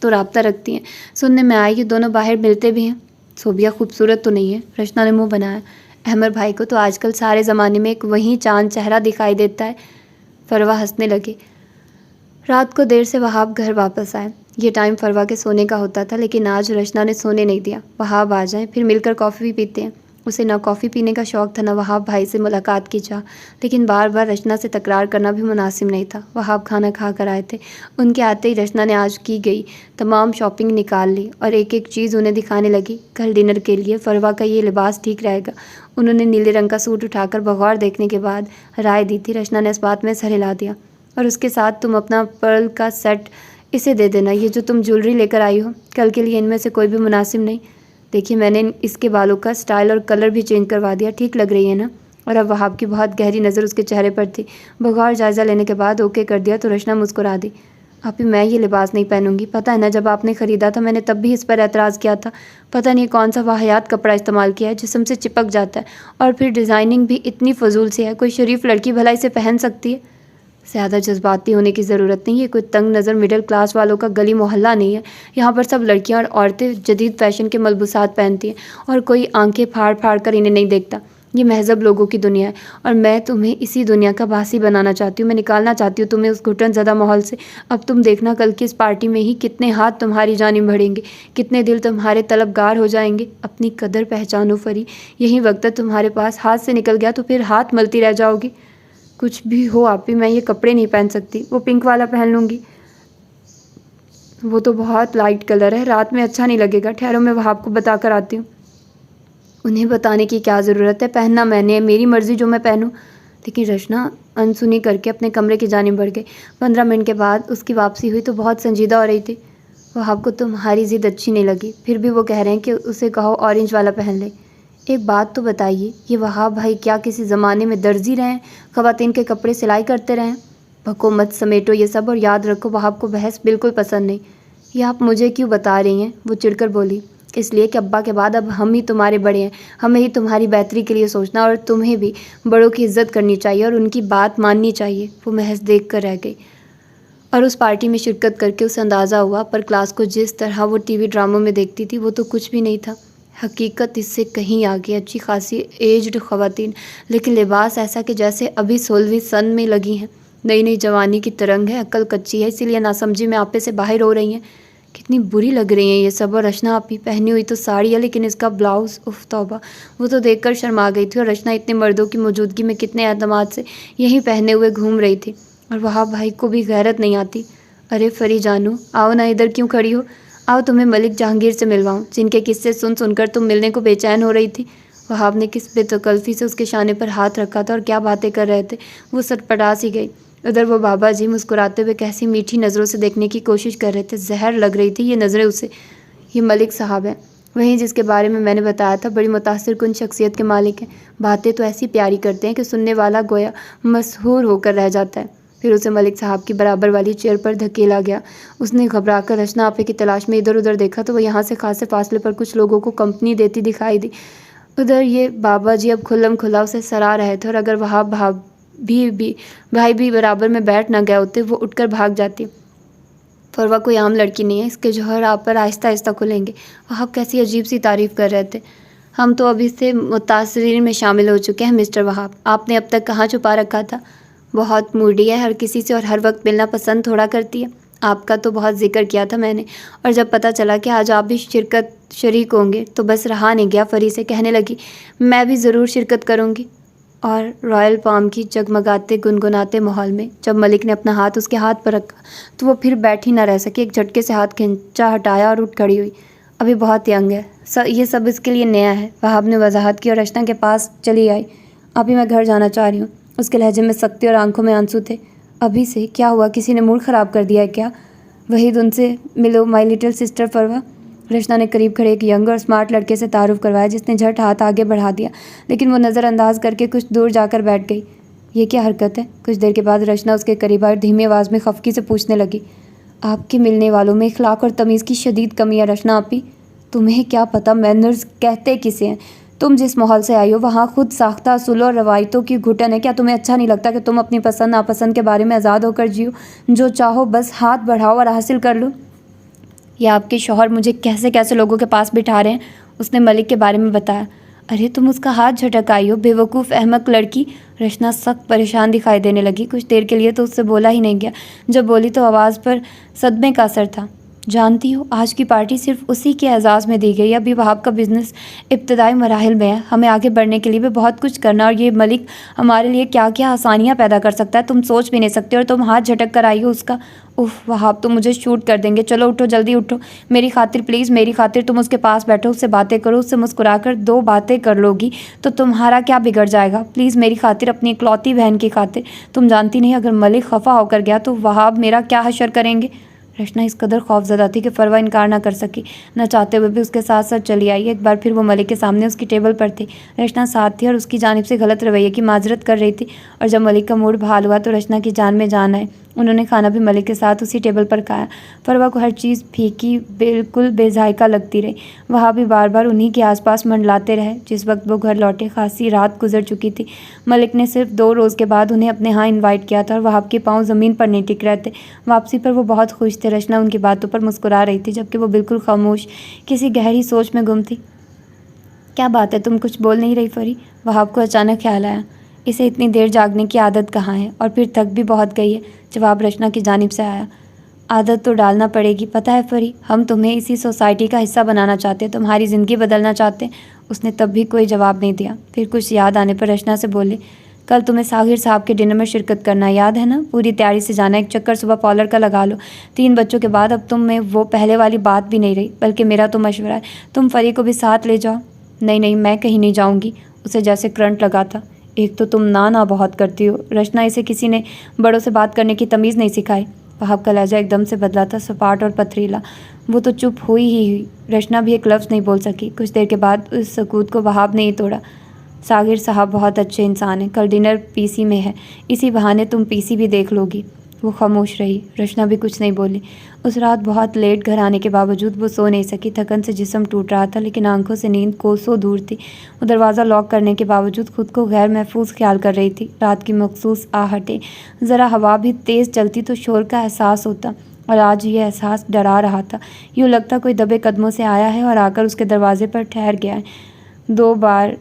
तो रब्ता रखती हैं। सुनने में आया कि दोनों बाहर मिलते भी हैं। सोबिया खूबसूरत तो नहीं है, रचना ने मुँह बनाया। अहमर भाई को तो आजकल सारे ज़माने में एक वही चांद चेहरा दिखाई देता है। फरवा हंसने लगे। रात को देर से वहाब घर वापस आए। ये टाइम फरवा के सोने का होता था, लेकिन आज रचना ने सोने नहीं दिया। वहाब आ जाए फिर मिलकर कॉफ़ी भी पीते हैं। उसे ना कॉफ़ी पीने का शौक़ था, ना वहाब भाई से मुलाकात की चाह, लेकिन बार बार रचना से तकरार करना भी मुनासिब नहीं था। वहाब खाना खा कर आए थे। उनके आते ही रचना ने आज की गई तमाम शॉपिंग निकाल ली और एक एक चीज़ उन्हें दिखाने लगी। कल डिनर के लिए फरवा का ये लिबास ठीक रहेगा। उन्होंने नीले रंग का सूट उठाकर बगौर देखने के बाद राय दी थी। रचना ने इस बात में सर हिला दिया। और उसके साथ तुम अपना पर्ल का सेट इसे दे देना। ये जो तुम ज्वेलरी लेकर आई हो, कल के लिए इनमें से कोई भी मुनासिब नहीं। देखिए मैंने इसके बालों का स्टाइल और कलर भी चेंज करवा दिया, ठीक लग रही है ना। और अब वहाब की बहुत गहरी नज़र उसके चेहरे पर थी। बगौर जायज़ा लेने के बाद ओके कर दिया तो रचना मुस्कुरा दी। आपी मैं ये लिबास नहीं पहनूंगी। पता है ना जब आपने ख़रीदा था मैंने तब भी इस पर एतराज़ किया था। पता नहीं कौन सा वाहियात कपड़ा इस्तेमाल किया है, जिस्म से चिपक जाता है और फिर डिज़ाइनिंग भी इतनी फजूल सी है। कोई शरीफ लड़की भला इसे पहन सकती है। ज़्यादा जज्बाती होने की ज़रूरत नहीं है। कोई तंग नज़र मिडिल क्लास वालों का गली मोहल्ला नहीं है। यहाँ पर सब लड़कियाँ और औरतें जदीद फ़ैशन के मलबूसात पहनती हैं और कोई आंखें फाड़ फाड़ कर इन्हें नहीं देखता। ये महजब लोगों की दुनिया है और मैं तुम्हें इसी दुनिया का बासी बनाना चाहती हूँ। मैं निकालना चाहती हूँ तुम्हें उस घुटन ज़दा माहौल से। अब तुम देखना कल की इस पार्टी में ही कितने हाथ तुम्हारी जानिब बढ़ेंगे, कितने दिल तुम्हारे तलबगार हो जाएंगे। अपनी कदर पहचानो फरी। यही वक्त तुम्हारे पास हाथ से निकल गया तो फिर हाथ मलती रह जाओगी। कुछ भी हो आपी, मैं ये कपड़े नहीं पहन सकती। वो पिंक वाला पहन लूँगी। वो तो बहुत लाइट कलर है, रात में अच्छा नहीं लगेगा। ठहरो मैं वहाब को बता कर आती हूँ। उन्हें बताने की क्या ज़रूरत है, पहनना मैंने है, मेरी मर्ज़ी जो मैं पहनूँ। लेकिन रचना अनसुनी करके अपने कमरे की जानिब बढ़ गई। 15 मिनट के बाद उसकी वापसी हुई तो बहुत संजीदा हो रही थी। वहाब को तुम्हारी ज़िद अच्छी नहीं लगी, फिर भी वो कह रहे हैं कि उसे कहो ऑरेंज वाला पहन ले। एक बात तो बताइए, ये वहाब भाई क्या किसी ज़माने में दर्जी रहे हैं, ख़वातीन के कपड़े सिलाई करते रहें? भको मत समेटो ये सब और याद रखो वहाब को बहस बिल्कुल पसंद नहीं। ये आप मुझे क्यों बता रही हैं? वो चिढ़कर बोली। इसलिए कि अब्बा के बाद अब हम ही तुम्हारे बड़े हैं, हमें ही तुम्हारी बेहतरी के लिए सोचना और तुम्हें भी बड़ों की इज्जत करनी चाहिए और उनकी बात माननी चाहिए। वो महज देख कर रह गई और उस पार्टी में शिरकत करके उसे अंदाज़ा हुआ पर क्लास को जिस तरह वो टीवी ड्रामों में देखती थी वो तो कुछ भी नहीं था। हकीकत इससे कहीं आगे, अच्छी खासी एज्ड ख़वातीन, लेकिन लिबास ऐसा कि जैसे अभी 16वीं सन में लगी हैं। नई नई जवानी की तरंग है, अक्ल कच्ची है, इसीलिए नासमझी में आपे से बाहर हो रही हैं। कितनी बुरी लग रही हैं ये सब। और रचना आपी पहनी हुई तो साड़ी है, लेकिन इसका ब्लाउज़, उफ तौबा। वो तो देखकर शर्मा गई थी और रचना इतने मर्दों की मौजूदगी में कितने एतमाद से यही पहने हुए घूम रही थी और वहाब भाई को भी गैरत नहीं आती। अरे फरी जानू, आओ ना, इधर क्यों खड़ी हो? आओ तुम्हें मलिक जहांगीर से मिलवाऊँ, जिनके किस्से सुन सुनकर तुम मिलने को बेचैन हो रही थी। वहाब ने किस बेतकल्फ़ी से उसके शाने पर हाथ रखा था और क्या बातें कर रहे थे। वो सटपटा सी गई। उधर वो बाबा जी मुस्कुराते हुए कैसी मीठी नज़रों से देखने की कोशिश कर रहे थे। जहर लग रही थी ये नज़रें उसे। ये मलिक साहब हैं, वहीं जिसके बारे में मैंने बताया था, बड़ी मुतासिर कुन शख्सियत के मालिक हैं। बातें तो ऐसी प्यारी करते हैं कि सुनने वाला गोया मशहूर होकर रह जाता है। फिर उसे मलिक साहब की बराबर वाली चेयर पर धकेला गया। उसने घबराकर रचना आपे की तलाश में इधर उधर देखा तो वह यहाँ से खासे फासले पर कुछ लोगों को कंपनी देती दिखाई दी। उधर ये बाबा जी अब खुल्लम खुल्ला उसे सराह रहे थे और अगर वहाब भाई भी बराबर में बैठ ना गए होते वो उठकर भाग जाती। फरवा कोई आम लड़की नहीं है, इसके जौहर आप पर आहिस्ता आहिस्ता खुलेंगे। वहाब कैसी अजीब सी तारीफ़ कर रहे थे। हम तो अभी से मुतासरीन में शामिल हो चुके हैं मिस्टर वहाब। आपने अब तक कहाँ छुपा रखा था? बहुत मूडी है हर किसी से और हर वक्त मिलना पसंद थोड़ा करती है। आपका तो बहुत जिक्र किया था मैंने, और जब पता चला कि आज आप भी शरीक होंगे तो बस रहा नहीं गया। फरी से कहने लगी, मैं भी ज़रूर शिरकत करूँगी। और रॉयल पाम की जगमगाते गुनगुनाते माहौल में जब मलिक ने अपना हाथ उसके हाथ पर रखा तो वो फिर बैठी ना रह सकी। एक झटके से हाथ खींचा, हटाया और उठ खड़ी हुई। अभी बहुत यंग है, ये सब इसके लिए नया है। वहाब ने वजाहत की और रचना के पास चली आई। अभी मैं घर जाना चाह रही हूँ। उसके लहजे में सख्ती और आंखों में आंसू थे। अभी से क्या हुआ, किसी ने मूड ख़राब कर दिया है क्या? वहीद उनसे मिलो माय लिटिल सिस्टर फरवा। रचना ने करीब खड़े एक यंग और स्मार्ट लड़के से तारुफ करवाया, जिसने झट हाथ आगे बढ़ा दिया, लेकिन वो नज़रअंदाज करके कुछ दूर जाकर बैठ गई। ये क्या हरकत है? कुछ देर के बाद रचना उसके करीब आई और धीमी आवाज़ में खफकी से पूछने लगी, आपके मिलने वालों में इखलाक और तमीज़ की शदीद कमी है रचना आपी। तुम्हें क्या पता मैनर्स कहते किसे हैं? तुम जिस माहौल से आई हो वहाँ खुद साख्ता असूलों और रवायतों की घुटन है। क्या तुम्हें अच्छा नहीं लगता कि तुम अपनी पसंद नापसंद के बारे में आज़ाद होकर जियो? जो चाहो बस हाथ बढ़ाओ और हासिल कर लो। या आपके शौहर मुझे कैसे कैसे लोगों के पास बिठा रहे हैं? उसने मलिक के बारे में बताया। अरे तुम उसका हाथ झटक आई हो, बेवकूफ़ अहमक लड़की। रचना सख्त परेशान दिखाई देने लगी। कुछ देर के लिए तो उससे बोला ही नहीं गया। जब बोली तो आवाज़ पर सदमे का असर था। जानती हो, आज की पार्टी सिर्फ उसी के एजाज़ में दी गई। अभी वहाब का बिज़नेस इब्तदाई मराहिल में है। हमें आगे बढ़ने के लिए भी बहुत कुछ करना, और ये मलिक हमारे लिए क्या क्या आसानियाँ पैदा कर सकता है तुम सोच भी नहीं सकते, और तुम हाथ झटक कर आई हो उसका। उफ वहाब तो मुझे शूट कर देंगे। चलो उठो, जल्दी उठो। मेरी खातिर प्लीज़, मेरी खातिर तुम उसके पास बैठो, उससे बातें करो। उससे मुस्कुरा कर 2 बातें कर लोगी तो तुम्हारा क्या बिगड़ जाएगा? प्लीज़ मेरी खातिर, अपनी इकलौती बहन की खातिर। तुम जानती नहीं, अगर मलिक खफा होकर गया तो वहाब मेरा क्या हशर करेंगे? रचना इस कदर खौफजदा थी कि फरवा इनकार ना कर सकी। न चाहते हुए भी उसके साथ साथ चली आई। एक बार फिर वो मलिक के सामने उसकी टेबल पर थी। रचना साथ थी और उसकी जानिब से गलत रवैये की माजरत कर रही थी। और जब मलिक का मूड बहाल हुआ तो रचना की जान में जान आए। उन्होंने खाना भी मलिक के साथ उसी टेबल पर खाया। फरवा को हर चीज़ फीकी, बिल्कुल बेजायका लगती रही। वहाँ भी बार बार उन्हीं के आसपास मंडलाते रहे। जिस वक्त वो घर लौटे खासी रात गुजर चुकी थी। मलिक ने सिर्फ 2 रोज़ के बाद उन्हें अपने यहाँ इन्वाइट किया था, और वहाँ के पाँव ज़मीन पर नहीं टिक रहे थे। वापसी पर वो बहुत खुश थे। रचना उनकी बातों पर मुस्कुरा रही थी, जबकि वो बिल्कुल खामोश, किसी गहरी सोच में गुम थी। क्या बात है, तुम कुछ बोल नहीं रही फरी? वहाब को अचानक ख्याल आया। इसे इतनी देर जागने की आदत कहाँ है, और फिर थक भी बहुत गई है। जवाब रचना की जानिब से आया। आदत तो डालना पड़ेगी। पता है फरी, हम तुम्हें इसी सोसाइटी का हिस्सा बनाना चाहते हैं, तुम्हारी ज़िंदगी बदलना चाहते हैं। उसने तब भी कोई जवाब नहीं दिया। फिर कुछ याद आने पर रचना से बोले, कल तुम्हें सागिर साहब के डिनर में शिरकत करना, याद है ना? पूरी तैयारी से जाना। एक चक्कर सुबह पॉलर का लगा लो। 3 बच्चों के बाद अब तुम में वो पहले वाली बात भी नहीं रही। बल्कि मेरा तो मशवरा है, तुम फरी को भी साथ ले जाओ। नहीं नहीं, मैं कहीं नहीं जाऊँगी। उसे जैसे करंट लगा था। एक तो तुम ना बहुत करती हो रचना, इसे किसी ने बड़ों से बात करने की तमीज़ नहीं सिखाई। वहाब का लहजा एकदम से बदला था, सपाट और पथरीला। वो तो चुप हुई ही हुई। रचना भी एक लफ्ज़ नहीं बोल सकी। कुछ देर के बाद उस सकूत को वहाब ने ही तोड़ा। सागिर साहब बहुत अच्छे इंसान हैं। कल डिनर पीसी में है, इसी बहाने तुम पीसी भी देख लोगी। वो खामोश रही। रचना भी कुछ नहीं बोली। उस रात बहुत लेट घर आने के बावजूद वो सो नहीं सकी। थकन से जिस्म टूट रहा था, लेकिन आंखों से नींद कोसों दूर थी। वो दरवाज़ा लॉक करने के बावजूद खुद को गैर महफूज ख्याल कर रही थी। रात की मखसूस आहटें, ज़रा हवा भी तेज़ चलती तो शोर का एहसास होता, और आज ये एहसास डरा रहा था। यूँ लगता कोई दबे कदमों से आया है और आकर उसके दरवाजे पर ठहर गया है। 2 बार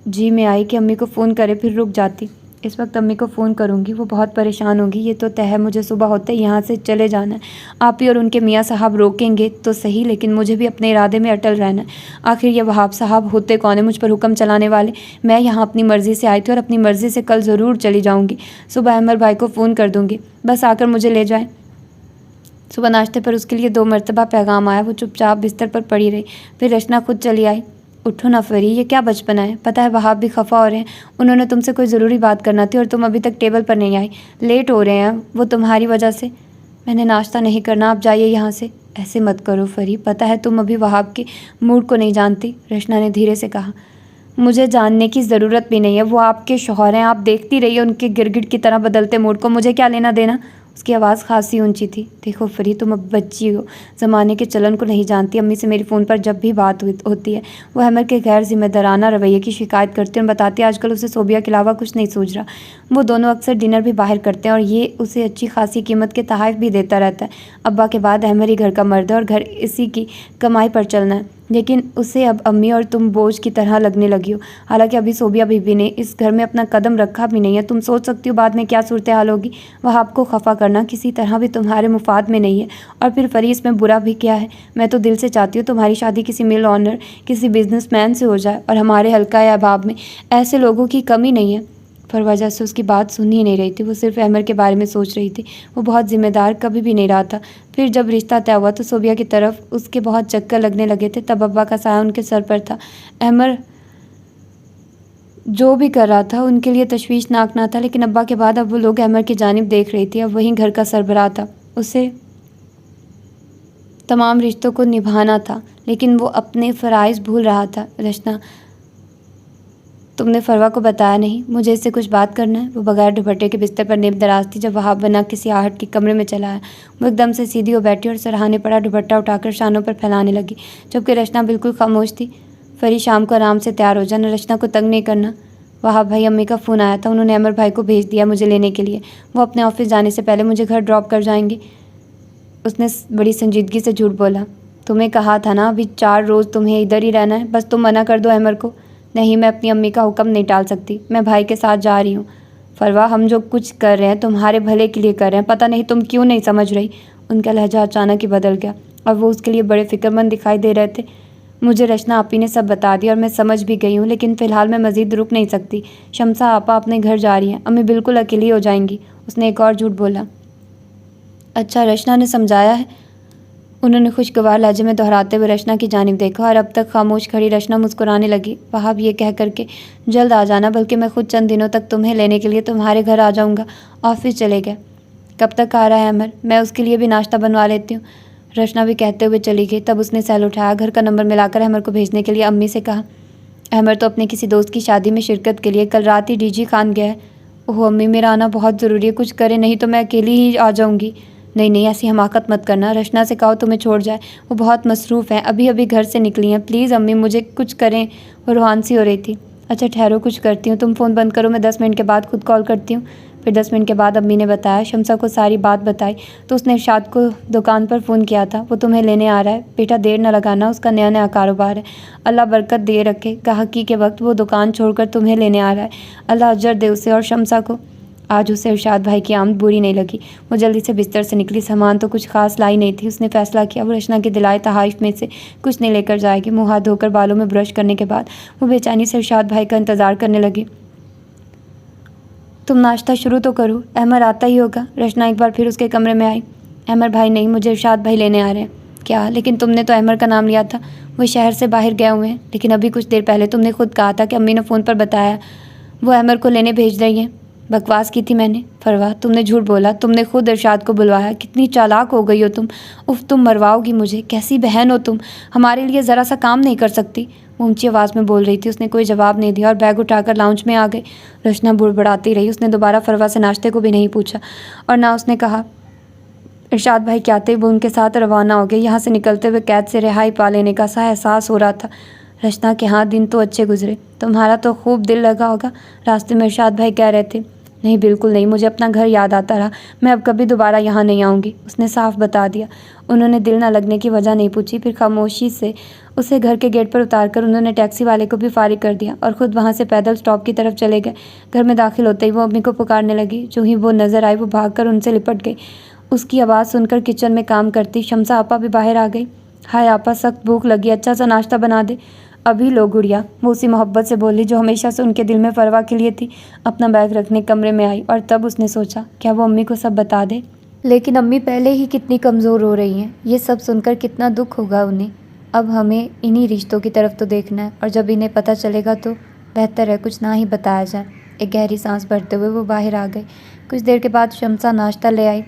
जी में आई कि अम्मी को फ़ोन करे, फिर रुक जाती। इस वक्त अम्मी को फ़ोन करूंगी, वो बहुत परेशान होगी। ये तो तय है, मुझे सुबह होते ही यहाँ से चले जाना है। आप ही और उनके मियाँ साहब रोकेंगे तो सही, लेकिन मुझे भी अपने इरादे में अटल रहना है। आखिर ये वहाब साहब होते कौन है मुझ पर हुक्म चलाने वाले? मैं यहाँ अपनी मर्ज़ी से आई थी और अपनी मर्ज़ी से कल ज़रूर चली जाऊँगी। सुबह अहमद भाई को फ़ोन कर दूँगी, बस आकर मुझे ले जाएँ। सुबह नाश्ते पर उसके लिए 2 मरतबा पैगाम आया। वो चुपचाप बिस्तर पर पड़ी रही। फिर रचना खुद चली आई। उठो ना फरी, ये क्या बचपना है? पता है वहाब भी खफा हो रहे हैं। उन्होंने तुमसे कोई ज़रूरी बात करना थी और तुम अभी तक टेबल पर नहीं आई। लेट हो रहे हैं वो तुम्हारी वजह से। मैंने नाश्ता नहीं करना, आप जाइए यहाँ से। ऐसे मत करो फरी, पता है तुम अभी वहाब के मूड को नहीं जानती। रचना ने धीरे से कहा। मुझे जानने की ज़रूरत भी नहीं है, वो आपके शौहर हैं। आप देखती रहिए उनके गिरगिट की तरह बदलते मूड को, मुझे क्या लेना देना। उसकी आवाज़ खासी ऊंची थी। देखो फरी, तुम अब बच्ची हो, ज़माने के चलन को नहीं जानती। अम्मी से मेरी फ़ोन पर जब भी बात होती है वो अहमद के गैर जिम्मेदाराना रवैये की शिकायत करती है और बताती है आजकल उसे सोबिया के अलावा कुछ नहीं सूझ रहा। वो दोनों अक्सर डिनर भी बाहर करते हैं और ये उसे अच्छी खासी कीमत के तोहफ़े भी देता रहता है। अब्बा के बाद अहमद ही घर का मर्द है और घर इसी की कमाई पर चलना है, लेकिन उसे अब अम्मी और तुम बोझ की तरह लगने लगी हो। हालांकि अभी सोबिया बीबी ने इस घर में अपना कदम रखा भी नहीं है। तुम सोच सकती हो बाद में क्या सूरत हाल होगी। वह आपको खफा करना किसी तरह भी तुम्हारे मुफाद में नहीं है। और फिर फरी, इसमें बुरा भी क्या है? मैं तो दिल से चाहती हूँ तुम्हारी शादी किसी मिल ऑनर, किसी बिजनेसमैन से हो जाए, और हमारे हल्का या अहबाब में ऐसे लोगों की कमी नहीं है। पर वजह से उसकी बात सुन ही नहीं रही थी। वो सिर्फ अहमद के बारे में सोच रही थी। वो बहुत जिम्मेदार कभी भी नहीं रहा था। फिर जब रिश्ता तय हुआ तो सोबिया की तरफ उसके बहुत चक्कर लगने लगे थे। तब अब्बा का साया उनके सर पर था। अहमद जो भी कर रहा था उनके लिए तशवीशनाक ना था, लेकिन अब्बा के बाद अब वो लोग अहमर की जानिब देख रही थी। अब वहीं घर का सरबराह था, उसे तमाम रिश्तों को निभाना था, लेकिन वो अपने फ़राइज़ भूल रहा था। रचना, तुमने फरवा को बताया नहीं? मुझे इससे कुछ बात करना है। वो बगैर दुपट्टे के बिस्तर पर नेम दराज थी जब वहाब बना किसी आहट के कमरे में चला आया। वो एकदम से सीधी हो बैठी और सरहाने पड़ा दुपट्टा उठाकर शानों पर फैलाने लगी, जबकि रचना बिल्कुल खामोश थी। फरी, शाम को आराम से तैयार हो जाना, रचना को तंग नहीं करना। वहाब भाई, अम्मी का फ़ोन आया था, उन्होंने अमर भाई को भेज दिया मुझे लेने के लिए। वो अपने ऑफिस जाने से पहले मुझे घर ड्रॉप कर जाएंगे। उसने बड़ी संजीदगी से झूठ बोला। तुम्हें कहा था ना, अभी 4 रोज़ तुम्हें इधर ही रहना है, बस तुम मना कर दो अमर को। नहीं, मैं अपनी अम्मी का हुक्म नहीं टाल सकती, मैं भाई के साथ जा रही हूँ। फरवा, हम जो कुछ कर रहे हैं तुम्हारे भले के लिए कर रहे हैं, पता नहीं तुम क्यों नहीं समझ रही। उनका लहजा अचानक ही बदल गया और वो उसके लिए बड़े फिक्रमंद दिखाई दे रहे थे। मुझे रचना आपी ने सब बता दिया और मैं समझ भी गई हूँ, लेकिन फ़िलहाल मैं मज़ीद रुक नहीं सकती। शमसा आपा अपने घर जा रही हैं, अम्मी बिल्कुल अकेली हो जाएंगी। उसने एक और झूठ बोला। अच्छा, रचना ने समझाया है? उन्होंने खुशगवार लहजे में दोहराते हुए रचना की जानिब देखा और अब तक खामोश खड़ी रचना मुस्कुराने लगी। वहाब ये कह करके, जल्द आ जाना, बल्कि मैं खुद चंद दिनों तक तुम्हें लेने के लिए तुम्हारे घर आ जाऊंगा। ऑफिस चले गए। कब तक आ रहा है अमर? मैं उसके लिए भी नाश्ता बनवा लेती हूँ। रचना भी कहते हुए चली गई। तब उसने सेल उठाया, घर का नंबर मिलाकर अहमर को भेजने के लिए अम्मी से कहा। अहमर तो अपने किसी दोस्त की शादी में शिरकत के लिए कल रात ही डीजी खान गया है। ओह अम्मी, मेरा आना बहुत ज़रूरी है, कुछ करे नहीं तो मैं अकेली ही आ जाऊँगी। नहीं नहीं, ऐसी हमाकत मत करना। रचना से कहो तुम्हें छोड़ जाए, वो बहुत मसरूफ़ हैं, अभी अभी घर से निकली हैं। प्लीज़ अम्मी, मुझे कुछ करें। वो रूहान सी हो रही थी। अच्छा ठहरो, कुछ करती हूँ, तुम फ़ोन बंद करो, मैं 10 मिनट के बाद खुद कॉल करती हूँ। फिर 10 मिनट के बाद अम्मी ने बताया, शमसा को सारी बात बताई तो उसने इरशाद को दुकान पर फ़ोन किया था, वो तुम्हें लेने आ रहा है। बेटा देर न लगाना, उसका नया नया कारोबार है, अल्लाह बरकत दे रखे। गाहकी के वक्त वो दुकान छोड़कर तुम्हें लेने आ रहा है, अल्लाह अजर दे उसे और शमसा को। आज उसे इरशाद भाई की आमद बुरी नहीं लगी। वो जल्दी से बिस्तर से निकली। सामान तो कुछ खास लाई नहीं थी। उसने फैसला किया वो रचना के दिलाए तहाइफ में से कुछ नहीं लेकर जाएगी। मुँह हाथ धोकर बालों में ब्रश करने के बाद वो बेचैनी से इरशाद भाई का इंतज़ार करने लगी। तुम नाश्ता शुरू तो करो, अहमर आता ही होगा। रचना एक बार फिर उसके कमरे में आई। अहमर भाई नहीं, मुझे इरशाद भाई लेने आ रहे हैं। क्या? लेकिन तुमने तो अहमर का नाम लिया था। वो शहर से बाहर गए हुए हैं, लेकिन अभी कुछ देर पहले तुमने खुद कहा था कि अम्मी ने फ़ोन पर बताया वो अहमर को लेने भेज रही हैं। बकवास की थी मैंने। फरवा, तुमने झूठ बोला, तुमने खुद इरशाद को बुलवाया। कितनी चालाक हो गई हो तुम। उफ, तुम मरवाओगी मुझे। कैसी बहन हो तुम, हमारे लिए ज़रा सा काम नहीं कर सकती। वो ऊंची आवाज़ में बोल रही थी। उसने कोई जवाब नहीं दिया और बैग उठाकर लाउंज में आ गई। रचना बुड़बड़ाती रही। उसने दोबारा फरवा से नाश्ते को भी नहीं पूछा और ना उसने कहा। इरशाद भाई के आते ही वो उनके साथ रवाना हो गए। यहाँ से निकलते हुए कैद से रिहाई पा लेने का सा एहसास हो रहा था। रचना के हाँ, दिन तो अच्छे गुजरे। तुम्हारा तो खूब दिल लगा होगा। रास्ते में इरशाद भाई कह रहे थे। नहीं, बिल्कुल नहीं, मुझे अपना घर याद आता रहा। मैं अब कभी दोबारा यहाँ नहीं आऊँगी, उसने साफ बता दिया। उन्होंने दिल न लगने की वजह नहीं पूछी। फिर खामोशी से उसे घर के गेट पर उतारकर उन्होंने टैक्सी वाले को भी फारिग कर दिया और ख़ुद वहाँ से पैदल स्टॉप की तरफ चले गए। घर में दाखिल होते ही वो अम्मी को पुकारने लगी। जो ही वो नज़र आई वो भागकर उनसे लिपट गई। उसकी आवाज़ सुनकर किचन में काम करती शमसा आपा भी बाहर आ गई। हाय आपा, सख्त भूख लगी, अच्छा सा नाश्ता बना दे। अभी लो गुड़िया, वो उसी मोहब्बत से बोली जो हमेशा से उनके दिल में फरवा के लिए थी। अपना बैग रखने कमरे में आई और तब उसने सोचा, क्या वो अम्मी को सब बता दे? लेकिन अम्मी पहले ही कितनी कमज़ोर हो रही हैं, ये सब सुनकर कितना दुख होगा उन्हें। अब हमें इन्हीं रिश्तों की तरफ तो देखना है और जब इन्हें पता चलेगा तो बेहतर है कुछ ना ही बताया जाए। एक गहरी सांस भरते हुए वो बाहर आ गई। कुछ देर के बाद शमसा नाश्ता ले आई।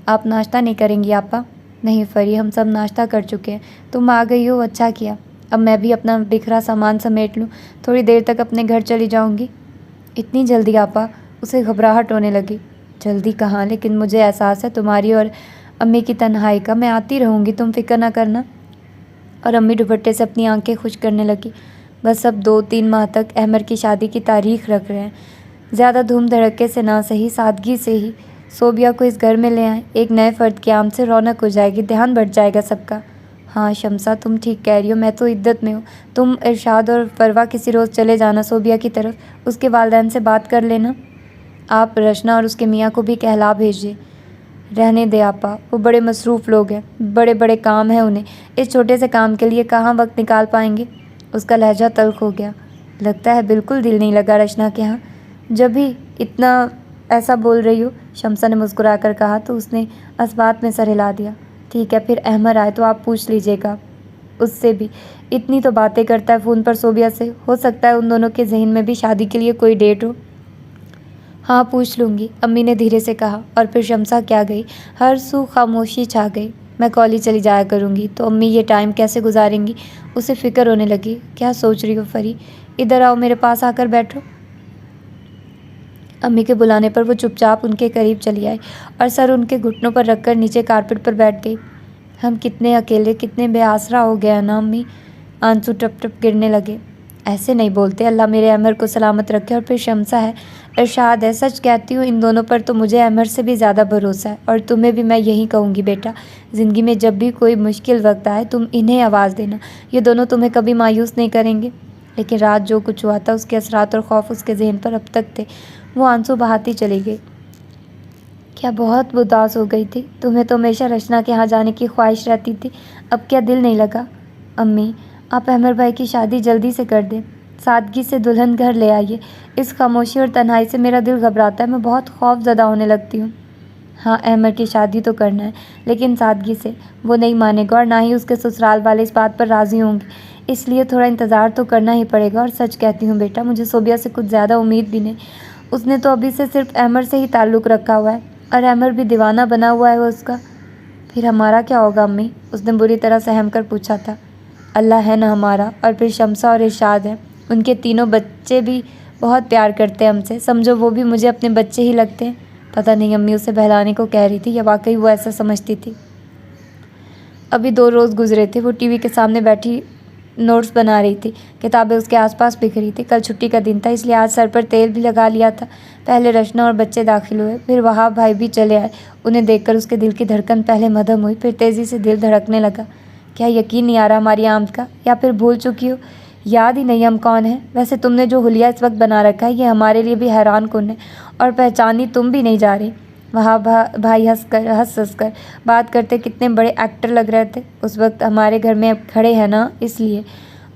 आप नाश्ता नहीं करेंगी आपा? नहीं फरी, हम सब नाश्ता कर चुके हैं, तुम आ गई हो, अच्छा किया। अब मैं भी अपना बिखरा सामान समेट लूँ, थोड़ी देर तक अपने घर चली जाऊँगी। इतनी जल्दी आपा? उसे घबराहट होने लगी। जल्दी कहाँ, लेकिन मुझे एहसास है तुम्हारी और अम्मी की तन्हाई का। मैं आती रहूँगी, तुम फिक्र ना करना। और अम्मी दुपट्टे से अपनी आंखें खुश करने लगी। बस अब 2-3 माह तक अहमर की शादी की तारीख रख रहे हैं। ज़्यादा धूम धड़के से ना सही, सादगी से ही सोबिया को इस घर में ले आएँ। एक नए फ़र्द के आम से रौनक हो जाएगी, ध्यान बढ़ जाएगा सबका। हाँ शमसा, तुम ठीक कह रही हो, मैं तो इद्दत में हूँ। तुम इरशाद और फरवा किसी रोज़ चले जाना सोबिया की तरफ, उसके वालिदैन से बात कर लेना। आप रचना और उसके मियाँ को भी कहला भेजिए। रहने दे आपा, वो बड़े मसरूफ़ लोग हैं, बड़े बड़े काम हैं उन्हें, इस छोटे से काम के लिए कहाँ वक्त निकाल पाएंगे। उसका लहजा तल्ख हो गया। लगता है बिल्कुल दिल नहीं लगा रचना के यहाँ, जब भी इतना ऐसा बोल रही हो। शमसा ने मुस्कुरा कर कहा तो उसने असबात में सर हिला दिया। ठीक है, फिर अहमर आए तो आप पूछ लीजिएगा। उससे भी। इतनी तो बातें करता है फ़ोन पर सोबिया से। हो सकता है उन दोनों के जहन में भी शादी के लिए कोई डेट हो। हाँ, पूछ लूँगी, अम्मी ने धीरे से कहा। और फिर शमसा क्या गई। हर सू खामोशी छा गई। मैं कॉलेज चली जाया करूँगी तो अम्मी ये टाइम कैसे गुजारेंगी। उसे फ़िक्र होने लगी। क्या सोच रही हो फरी, इधर आओ, मेरे पास आकर बैठो। अम्मी के बुलाने पर वो चुपचाप उनके करीब चली आई और सर उनके घुटनों पर रखकर नीचे कारपेट पर बैठ गई। हम कितने अकेले, कितने बेआसरा हो गए ना अम्मी। आंसू टप टप गिरने लगे। ऐसे नहीं बोलते, अल्लाह मेरे अमर को सलामत रखे। और फिर शमसा है, इरशाद है, सच कहती हूँ इन दोनों पर तो मुझे अमर से भी ज़्यादा भरोसा है। और तुम्हें भी मैं यही कहूँगी बेटा, ज़िंदगी में जब भी कोई मुश्किल वक्त आए तुम इन्हें आवाज़ देना। ये दोनों तुम्हें कभी मायूस नहीं करेंगे। लेकिन रात जो कुछ हुआ था उसके असरात और खौफ उसके जहन पर अब तक थे। वो आंसू बहाती चली गई। क्या बहुत उदास हो गई थी। तुम्हें तो हमेशा रचना के यहाँ जाने की ख्वाहिश रहती थी, अब क्या दिल नहीं लगा। अम्मी, आप अहमर भाई की शादी जल्दी से कर दें, सादगी से दुल्हन घर ले आइए। इस खामोशी और तन्हाई से मेरा दिल घबराता है, मैं बहुत खौफज़दा होने लगती हूँ। हाँ, अहमर की शादी तो करना है, लेकिन सादगी से। वो नहीं मानेगा और ना ही उसके ससुराल वाले इस बात पर राज़ी होंगे, इसलिए थोड़ा इंतज़ार तो करना ही पड़ेगा। और सच कहती हूँ बेटा, मुझे सोबिया से कुछ ज़्यादा उम्मीद भी नहीं। उसने तो अभी से सिर्फ अहमर से ही ताल्लुक़ रखा हुआ है और अहमर भी दीवाना बना हुआ है वो उसका। फिर हमारा क्या होगा अम्मी, उसने बुरी तरह सहम कर पूछा था। अल्लाह है ना हमारा, और फिर शमसा और इरशाद है। उनके तीनों बच्चे भी बहुत प्यार करते हैं हमसे, समझो वो भी मुझे अपने बच्चे ही लगते हैं। पता नहीं अम्मी उसे बहलाने को कह रही थी या वाकई वो ऐसा समझती थी। अभी 2 रोज़ गुजरे थे। वो टीवी के सामने बैठी नोट्स बना रही थी। किताबें उसके आसपास बिखरी थी। कल छुट्टी का दिन था, इसलिए आज सर पर तेल भी लगा लिया था। पहले रचना और बच्चे दाखिल हुए, फिर वहाब भाई भी चले आए। उन्हें देखकर उसके दिल की धड़कन पहले मध्यम हुई, फिर तेज़ी से दिल धड़कने लगा। क्या यकीन नहीं आ रहा हमारी आमद का, या फिर भूल चुकी हो, याद ही नहीं हम कौन हैं। वैसे तुमने जो हुलिया इस वक्त बना रखा है ये हमारे लिए भी हैरान कुन है, और पहचानी तुम भी नहीं जा रही। वहाँ भाई हंस कर बात करते कितने बड़े एक्टर लग रहे थे। उस वक्त हमारे घर में अब खड़े हैं ना, इसलिए।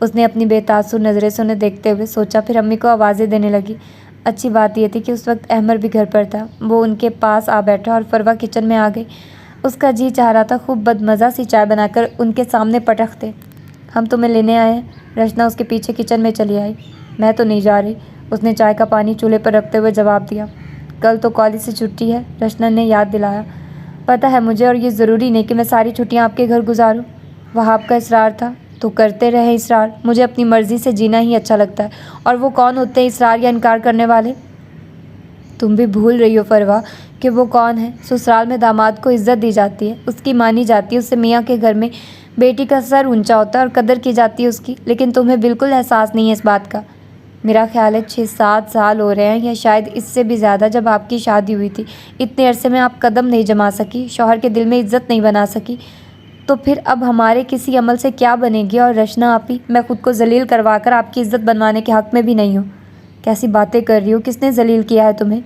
उसने अपनी बेतासुर नज़रें से उन्हें देखते हुए सोचा, फिर अम्मी को आवाज़ें देने लगी। अच्छी बात यह थी कि उस वक्त अहमर भी घर पर था। वो उनके पास आ बैठा और फरवा किचन में आ गई। उसका जी चाह रहा था खूब बदमज़ा सी चाय बनाकर उनके सामने पटक दे। हम तुम्हें लेने आए हैं। रचना उसके पीछे किचन में चली आई। मैं तो नहीं जा रही, उसने चाय का पानी चूल्हे पर रखते हुए जवाब दिया। कल तो कॉलेज से छुट्टी है, रचना ने याद दिलाया। पता है मुझे, और ये ज़रूरी नहीं कि मैं सारी छुट्टियां आपके घर गुजारूं। वहाब का इसरार था तो करते रहे इसरार। मुझे अपनी मर्ज़ी से जीना ही अच्छा लगता है। और वो कौन होते हैं इसरार या इनकार करने वाले। तुम भी भूल रही हो फरवा कि वो कौन है। ससुराल में दामाद को इज्जत दी जाती है, उसकी मानी जाती है, उससे मियाँ के घर में बेटी का सर ऊंचा होता है और कदर की जाती है उसकी। लेकिन तुम्हें बिल्कुल एहसास नहीं है इस बात का। मेरा ख्याल है 6-7 साल हो रहे हैं, या शायद इससे भी ज़्यादा, जब आपकी शादी हुई थी। इतने अरसे में आप कदम नहीं जमा सकी, शौहर के दिल में इज्जत नहीं बना सकी, तो फिर अब हमारे किसी अमल से क्या बनेगी। और रचना आप ही, मैं खुद को जलील करवा कर आपकी इज्जत बनवाने के हक़ में भी नहीं हूँ। कैसी बातें कर रही हो, किसने जलील किया है तुम्हें।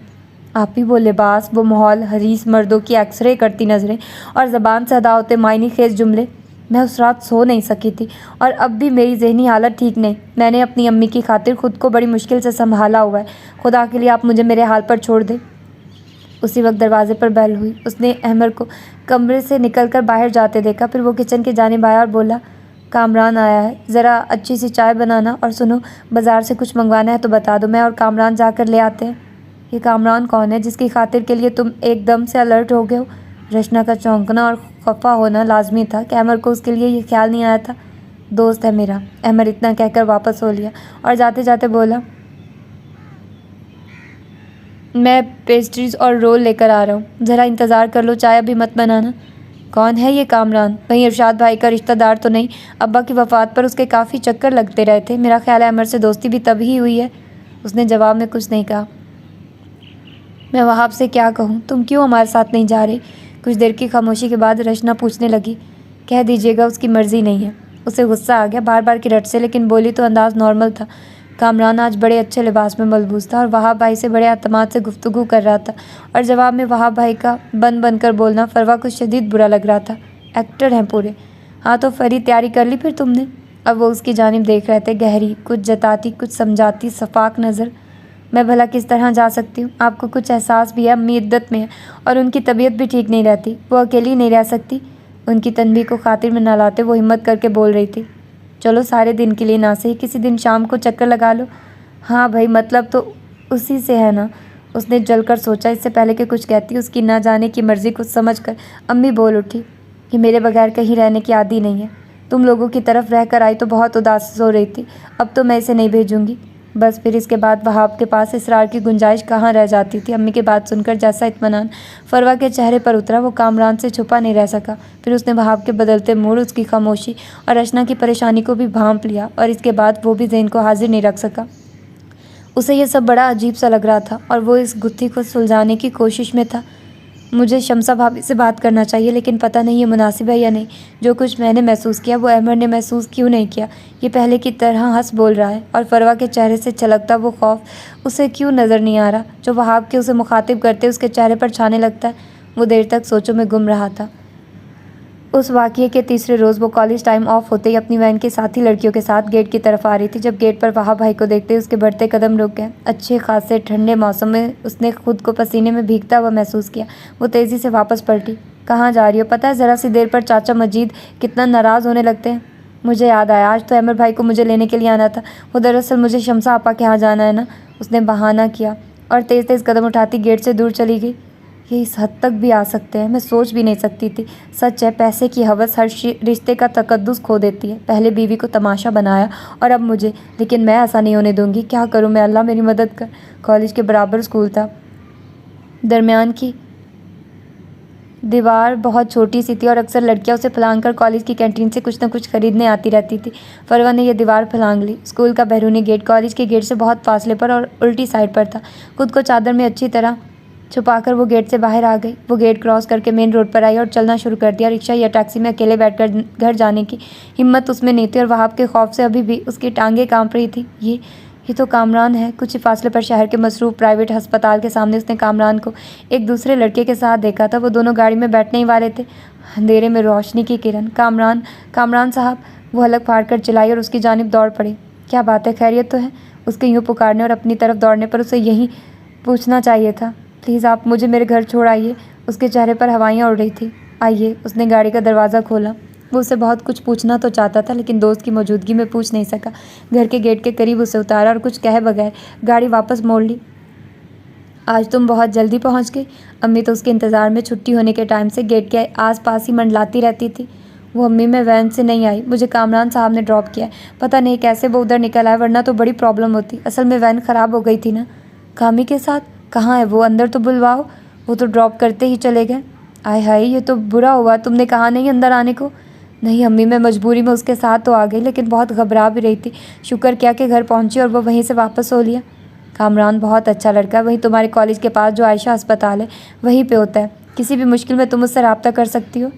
आप ही वो लिबास, वो माहौल, हरीस मर्दों की एक्सरे करती नज़रें और ज़बान से अदा होते मायने खेज जुमले। मैं उस रात सो नहीं सकी थी, और अब भी मेरी जहनी हालत ठीक नहीं। मैंने अपनी अम्मी की खातिर खुद को बड़ी मुश्किल से संभाला हुआ है। खुदा के लिए आप मुझे मेरे हाल पर छोड़ दें। उसी वक्त दरवाजे पर बेल हुई। उसने अहमर को कमरे से निकलकर बाहर जाते देखा। फिर वो किचन की जानिब आया और बोला, कामरान आया है, ज़रा अच्छी सी चाय बनाना, और सुनो, बाज़ार से कुछ मंगवाना है तो बता दो, मैं और कामरान जाकर ले आते हैं। ये कामरान कौन है जिसकी खातिर के लिए तुम एकदम से अलर्ट हो गए हो। रचना का चौंकना और खफा होना लाजमी था कि अहमर को उसके लिए ये ख्याल नहीं आया था। दोस्त है मेरा, अहमर इतना कहकर वापस हो लिया और जाते जाते बोला, मैं पेस्ट्रीज और रोल लेकर आ रहा हूँ, ज़रा इंतज़ार कर लो, चाय अभी मत बनाना। कौन है ये कामरान। कहीं इरशाद भाई का रिश्तेदार तो नहीं। अब्बा की वफ़ात पर उसके काफ़ी चक्कर लगते रहे थे। मेरा ख्याल है अहमर से दोस्ती भी तभी हुई है। उसने जवाब में कुछ नहीं कहा। मैं वहाब से क्या कहूँ, तुम क्यों हमारे साथ नहीं जा रही। कुछ देर की खामोशी के बाद रचना पूछने लगी, कह दीजिएगा उसकी मर्ज़ी नहीं है। उसे गुस्सा आ गया बार बार की रट से, लेकिन बोली तो अंदाज़ नॉर्मल था। कामरान आज बड़े अच्छे लिबास में मलबूस था और वहाब भाई से बड़े अतमाद से गुफ्तगू कर रहा था, और जवाब में वहाब भाई का बन कर बोलना फरवा कुछ शदीद बुरा लग रहा था। एक्टर हैं पूरे। हाँ तो फरी, तैयारी कर ली फिर तुमने। अब वो उसकी जानिब देख रहे थे, गहरी, कुछ जताती, कुछ समझाती, सफाक नज़र। मैं भला किस तरह जा सकती हूँ। आपको कुछ एहसास भी है, अम्मी इद्दत में है और उनकी तबीयत भी ठीक नहीं रहती, वो अकेली नहीं रह सकती। उनकी तनबीह को खातिर में न लाते वो हिम्मत करके बोल रही थी, चलो सारे दिन के लिए ना सही किसी दिन शाम को चक्कर लगा लो। हाँ भाई, मतलब तो उसी से है ना। उसने जलकर सोचा। इससे पहले कि कुछ कहती उसकी ना जाने की मर्जी कुछ समझकर अम्मी बोल उठी कि मेरे बगैर कहीं रहने की आदी नहीं है। तुम लोगों की तरफ रह कर आई तो बहुत उदास हो रही थी, अब तो मैं इसे नहीं भेजूंगी। बस फिर इसके बाद वहाब के पास इसरार की गुंजाइश कहाँ रह जाती थी। अम्मी की बात सुनकर जैसा इत्मीनान फरवा के चेहरे पर उतरा वो कामरान से छुपा नहीं रह सका। फिर उसने वहाब के बदलते मूड, उसकी खामोशी और रचना की परेशानी को भी भांप लिया और इसके बाद वो भी ज़हन को हाजिर नहीं रख सका। उसे यह सब बड़ा अजीब सा लग रहा था और वो इस गुत्थी को सुलझाने की कोशिश में था। मुझे शमसा भाभी से बात करना चाहिए, लेकिन पता नहीं ये मुनासिब है या नहीं। जो कुछ मैंने महसूस किया वो अहमद ने महसूस क्यों नहीं किया। ये पहले की तरह हंस बोल रहा है और फरवा के चेहरे से छलकता वो खौफ उसे क्यों नज़र नहीं आ रहा जो वहाब के उसे मुखातिब करते उसके चेहरे पर छाने लगता है। वो देर तक सोचों में गुम रहा था। उस वाक़ये के तीसरे रोज़ वो कॉलेज टाइम ऑफ होते ही अपनी वैन के साथी लड़कियों के साथ गेट की तरफ आ रही थी। जब गेट पर वहाब भाई को देखते ही उसके बढ़ते कदम रुक गए। अच्छे खासे ठंडे मौसम में उसने खुद को पसीने में भीगता हुआ महसूस किया। वो तेज़ी से वापस पलटी। कहाँ जा रही हो? पता है ज़रा सी देर पर चाचा मजीद कितना नाराज़ होने लगते हैं। मुझे याद आया, आज तो अहमद भाई को मुझे लेने के लिए आना था। वो दरअसल मुझे शमसा आपा के यहाँ जाना है ना। उसने बहाना किया और तेज़ तेज़ कदम उठाती गेट से दूर चली गई। ये इस हद तक भी आ सकते हैं, मैं सोच भी नहीं सकती थी। सच है, पैसे की हवस हर रिश्ते का तकद्दुस खो देती है। पहले बीवी को तमाशा बनाया और अब मुझे, लेकिन मैं ऐसा नहीं होने दूंगी। क्या करूं मैं? अल्लाह मेरी मदद कर। कॉलेज के बराबर स्कूल था। दरमियान की दीवार बहुत छोटी सी थी और अक्सर लड़कियां उसे फलांग कर कॉलेज की कैंटीन से कुछ न कुछ खरीदने आती रहती थी। फरवा ने यह दीवार फलांग ली। स्कूल का बैरूनी गेट कॉलेज के गेट से बहुत फासले पर और उल्टी साइड पर था। खुद को चादर में अच्छी तरह छुपाकर वो गेट से बाहर आ गई। वो गेट क्रॉस करके मेन रोड पर आई और चलना शुरू कर दिया। रिक्शा या टैक्सी में अकेले बैठकर घर जाने की हिम्मत उसमें नहीं थी और वहाब के खौफ से अभी भी उसकी टांगें कांप रही थी। ये तो कामरान है। कुछ ही फासले पर शहर के मसरूफ प्राइवेट अस्पताल के सामने उसने कामरान को एक दूसरे लड़के के साथ देखा था। वो दोनों गाड़ी में बैठने ही वाले थे। अंधेरे में रोशनी की किरण। कामरान साहब, वो हलक फाड़ कर चिल्लाई और उसकी जानिब दौड़ पड़ी। क्या बात है, खैरियत तो है? उसके यूँ पुकारने और अपनी तरफ दौड़ने पर उसे यही पूछना चाहिए था। प्लीज़ आप मुझे मेरे घर छोड़ आइए। उसके चेहरे पर हवाइयाँ उड़ रही थी। आइए। उसने गाड़ी का दरवाज़ा खोला। वो उसे बहुत कुछ पूछना तो चाहता था, लेकिन दोस्त की मौजूदगी में पूछ नहीं सका। घर के गेट के करीब उसे उतारा और कुछ कहे बगैर गाड़ी वापस मोड़ ली। आज तुम बहुत जल्दी पहुंच गई। अम्मी तो उसके इंतज़ार में छुट्टी होने के टाइम से गेट के आसपास ही मंडलाती रहती थी। वो अम्मी, मैं वैन से नहीं आई, मुझे कामरान साहब ने ड्रॉप किया है। पता नहीं कैसे वो उधर निकल आया, वरना तो बड़ी प्रॉब्लम होती। असल में वैन ख़राब हो गई थी ना। कामी के साथ? कहाँ है वो? अंदर तो बुलवाओ। वो तो ड्रॉप करते ही चले गए। आय हाय, ये तो बुरा हुआ। तुमने कहा नहीं अंदर आने को? नहीं अम्मी, मैं मजबूरी में उसके साथ तो आ गई, लेकिन बहुत घबरा भी रही थी। शुक्र किया कि घर पहुंची और वो वहीं से वापस हो लिया। कामरान बहुत अच्छा लड़का है। वहीं तुम्हारे कॉलेज के पास जो आयशा अस्पताल है वहीं पे होता है। किसी भी मुश्किल में तुम उससे रब्ता कर सकती हो।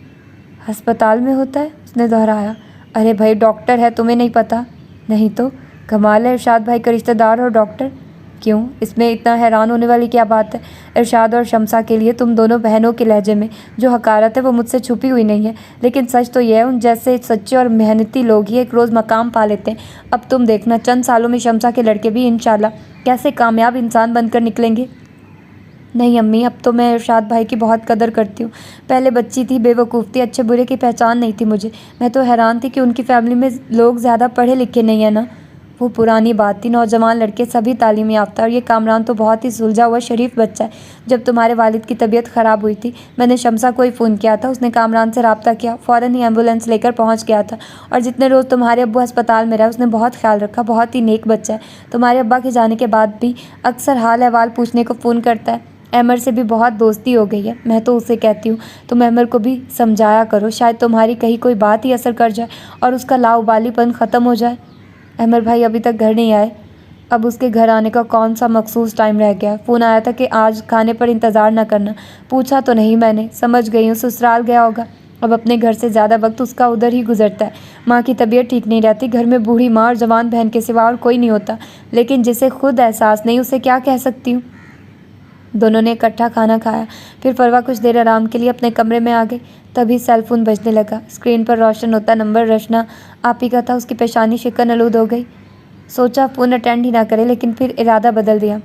अस्पताल में होता है? उसने दोहराया। अरे भाई, डॉक्टर है, तुम्हें नहीं पता? नहीं तो कमाल है, इरशाद भाई का रिश्तेदार और डॉक्टर। क्यों, इसमें इतना हैरान होने वाली क्या बात है? इरशाद और शमसा के लिए तुम दोनों बहनों के लहजे में जो हकारत है वो मुझसे छुपी हुई नहीं है, लेकिन सच तो यह है उन जैसे सच्चे और मेहनती लोग ही एक रोज़ मकाम पा लेते हैं। अब तुम देखना, चंद सालों में शमसा के लड़के भी इंशाल्लाह कैसे कामयाब इंसान बनकर निकलेंगे। नहीं अम्मी, अब तो मैं इरशाद भाई की बहुत कदर करती हूँ। पहले बच्ची थी, बेवकूफ़ थी, अच्छे बुरे की पहचान नहीं थी मुझे। मैं तो हैरान थी कि उनकी फैमिली में लोग ज़्यादा पढ़े लिखे नहीं है ना। वो पुरानी बात थी, नौजवान लड़के सभी तालीम याफ्ता, और ये कामरान तो बहुत ही सुलझा हुआ शरीफ बच्चा है। जब तुम्हारे वालिद की तबीयत ख़राब हुई थी, मैंने शमसा को ही फ़ोन किया था। उसने कामरान से रब्ता किया, फ़ौरन ही एम्बुलेंस लेकर पहुँच गया था। और जितने रोज़ तुम्हारे अब्बू अस्पताल में रहा, उसने बहुत ख्याल रखा। बहुत ही नेक बच्चा है। तुम्हारे अब्बा के जाने के बाद भी अक्सर हाल अहवाल पूछने को फ़ोन करता है। अहमद से भी बहुत दोस्ती हो गई है। मैं तो उसे कहती हूँ तुम अहमद को भी समझाया करो, शायद तुम्हारी कहीं कोई बात ही असर कर जाए और उसका लाउबालीपन ख़त्म हो जाए। अहमद भाई अभी तक घर नहीं आए। अब उसके घर आने का कौन सा मखसूस टाइम रह गया? फ़ोन आया था कि आज खाने पर इंतज़ार न करना। पूछा तो नहीं मैंने, समझ गई हूँ ससुराल गया होगा। अब अपने घर से ज़्यादा वक्त उसका उधर ही गुजरता है। माँ की तबीयत ठीक नहीं रहती, घर में बूढ़ी माँ और जवान बहन के सिवा और कोई नहीं होता, लेकिन जिसे खुद एहसास नहीं उसे क्या कह सकती हूँ। दोनों ने इकट्ठा खाना खाया। फिर फरवा कुछ देर आराम के लिए अपने कमरे में आ गई। तभी सेलफोन बजने लगा। स्क्रीन पर रोशन होता नंबर रचना आपी का था। उसकी पेशानी शिकन आलूद हो गई। सोचा फ़ोन अटेंड ही ना करे, लेकिन फिर इरादा बदल दिया।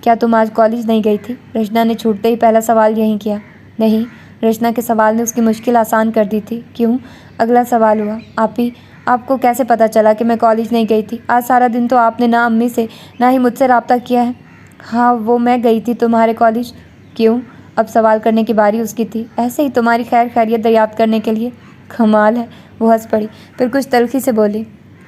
क्या तुम आज कॉलेज नहीं गई थी? रचना ने छूटते ही पहला सवाल यही किया। नहीं, रचना के सवाल ने उसकी मुश्किल आसान कर दी थी। क्यों? अगला सवाल हुआ, आपको कैसे पता चला कि मैं कॉलेज नहीं गई थी? आज सारा दिन तो आपने ना अम्मी से ना ही मुझसे रब्ता किया है। हाँ, वो मैं गई थी तुम्हारे कॉलेज। क्यों? अब सवाल करने की बारी उसकी थी। ऐसे ही, तुम्हारी खैर खैरियत दरियाफ्त करने के लिए। कमाल है, वो हंस पड़ी। फिर कुछ तल्खी से बोली,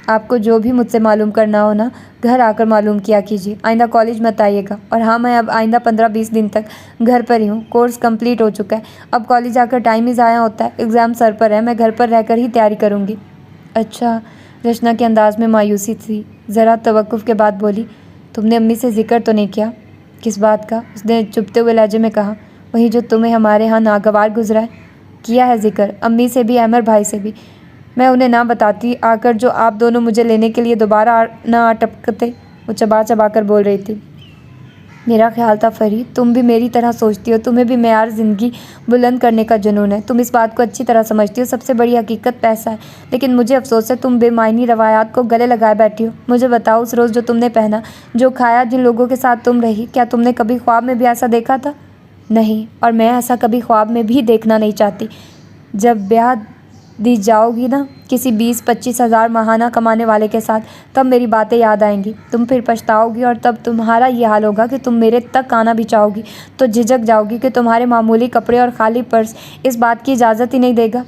आपको जो भी मुझसे मालूम करना हो ना, घर आकर मालूम किया कीजिए। आइंदा कॉलेज मत आइएगा। और हाँ, मैं अब आइंदा 15-20 दिन तक घर पर ही हूँ। कोर्स कंप्लीट हो चुका है। अब कॉलेज आकर टाइम ही ज़ाया होता है। एग्ज़ाम सर पर है, मैं घर पर रहकर ही तैयारी करूँगी। अच्छा। रचना के अंदाज में मायूसी थी। ज़रा तवक्कुफ़ के बाद बोली, तुमने अम्मी से जिक्र तो नहीं किया? किस बात का? उसने चुभते हुए लहजे में कहा, वही जो तुम्हें हमारे यहाँ नागवार गुजरा है। किया है जिक्र, अम्मी से भी, अहमर भाई से भी। मैं उन्हें ना बताती आकर जो आप दोनों मुझे लेने के लिए दोबारा ना आ टपकते। वो चबा चबा कर बोल रही थी। मेरा ख्याल था फरीद, तुम भी मेरी तरह सोचती हो। तुम्हें भी मेयार ज़िंदगी बुलंद करने का जुनून है। तुम इस बात को अच्छी तरह समझती हो। सबसे बड़ी हकीकत पैसा है। लेकिन मुझे अफसोस है, तुम बेमायनी रवायात को गले लगाए बैठी हो। मुझे बताओ, उस रोज़ जो तुमने पहना, जो खाया, जिन लोगों के साथ तुम रही, क्या तुमने कभी ख्वाब में भी ऐसा देखा था? नहीं, और मैं ऐसा कभी ख्वाब में भी देखना नहीं चाहती। जब ब्याह दी जाओगी ना किसी 20-25 हज़ार माहाना कमाने वाले के साथ, तब मेरी बातें याद आएंगी। तुम फिर पछताओगी और तब तुम्हारा ये हाल होगा कि तुम मेरे तक आना भी चाहोगी तो झिझक जाओगी कि तुम्हारे मामूली कपड़े और खाली पर्स इस बात की इजाज़त ही नहीं देगा।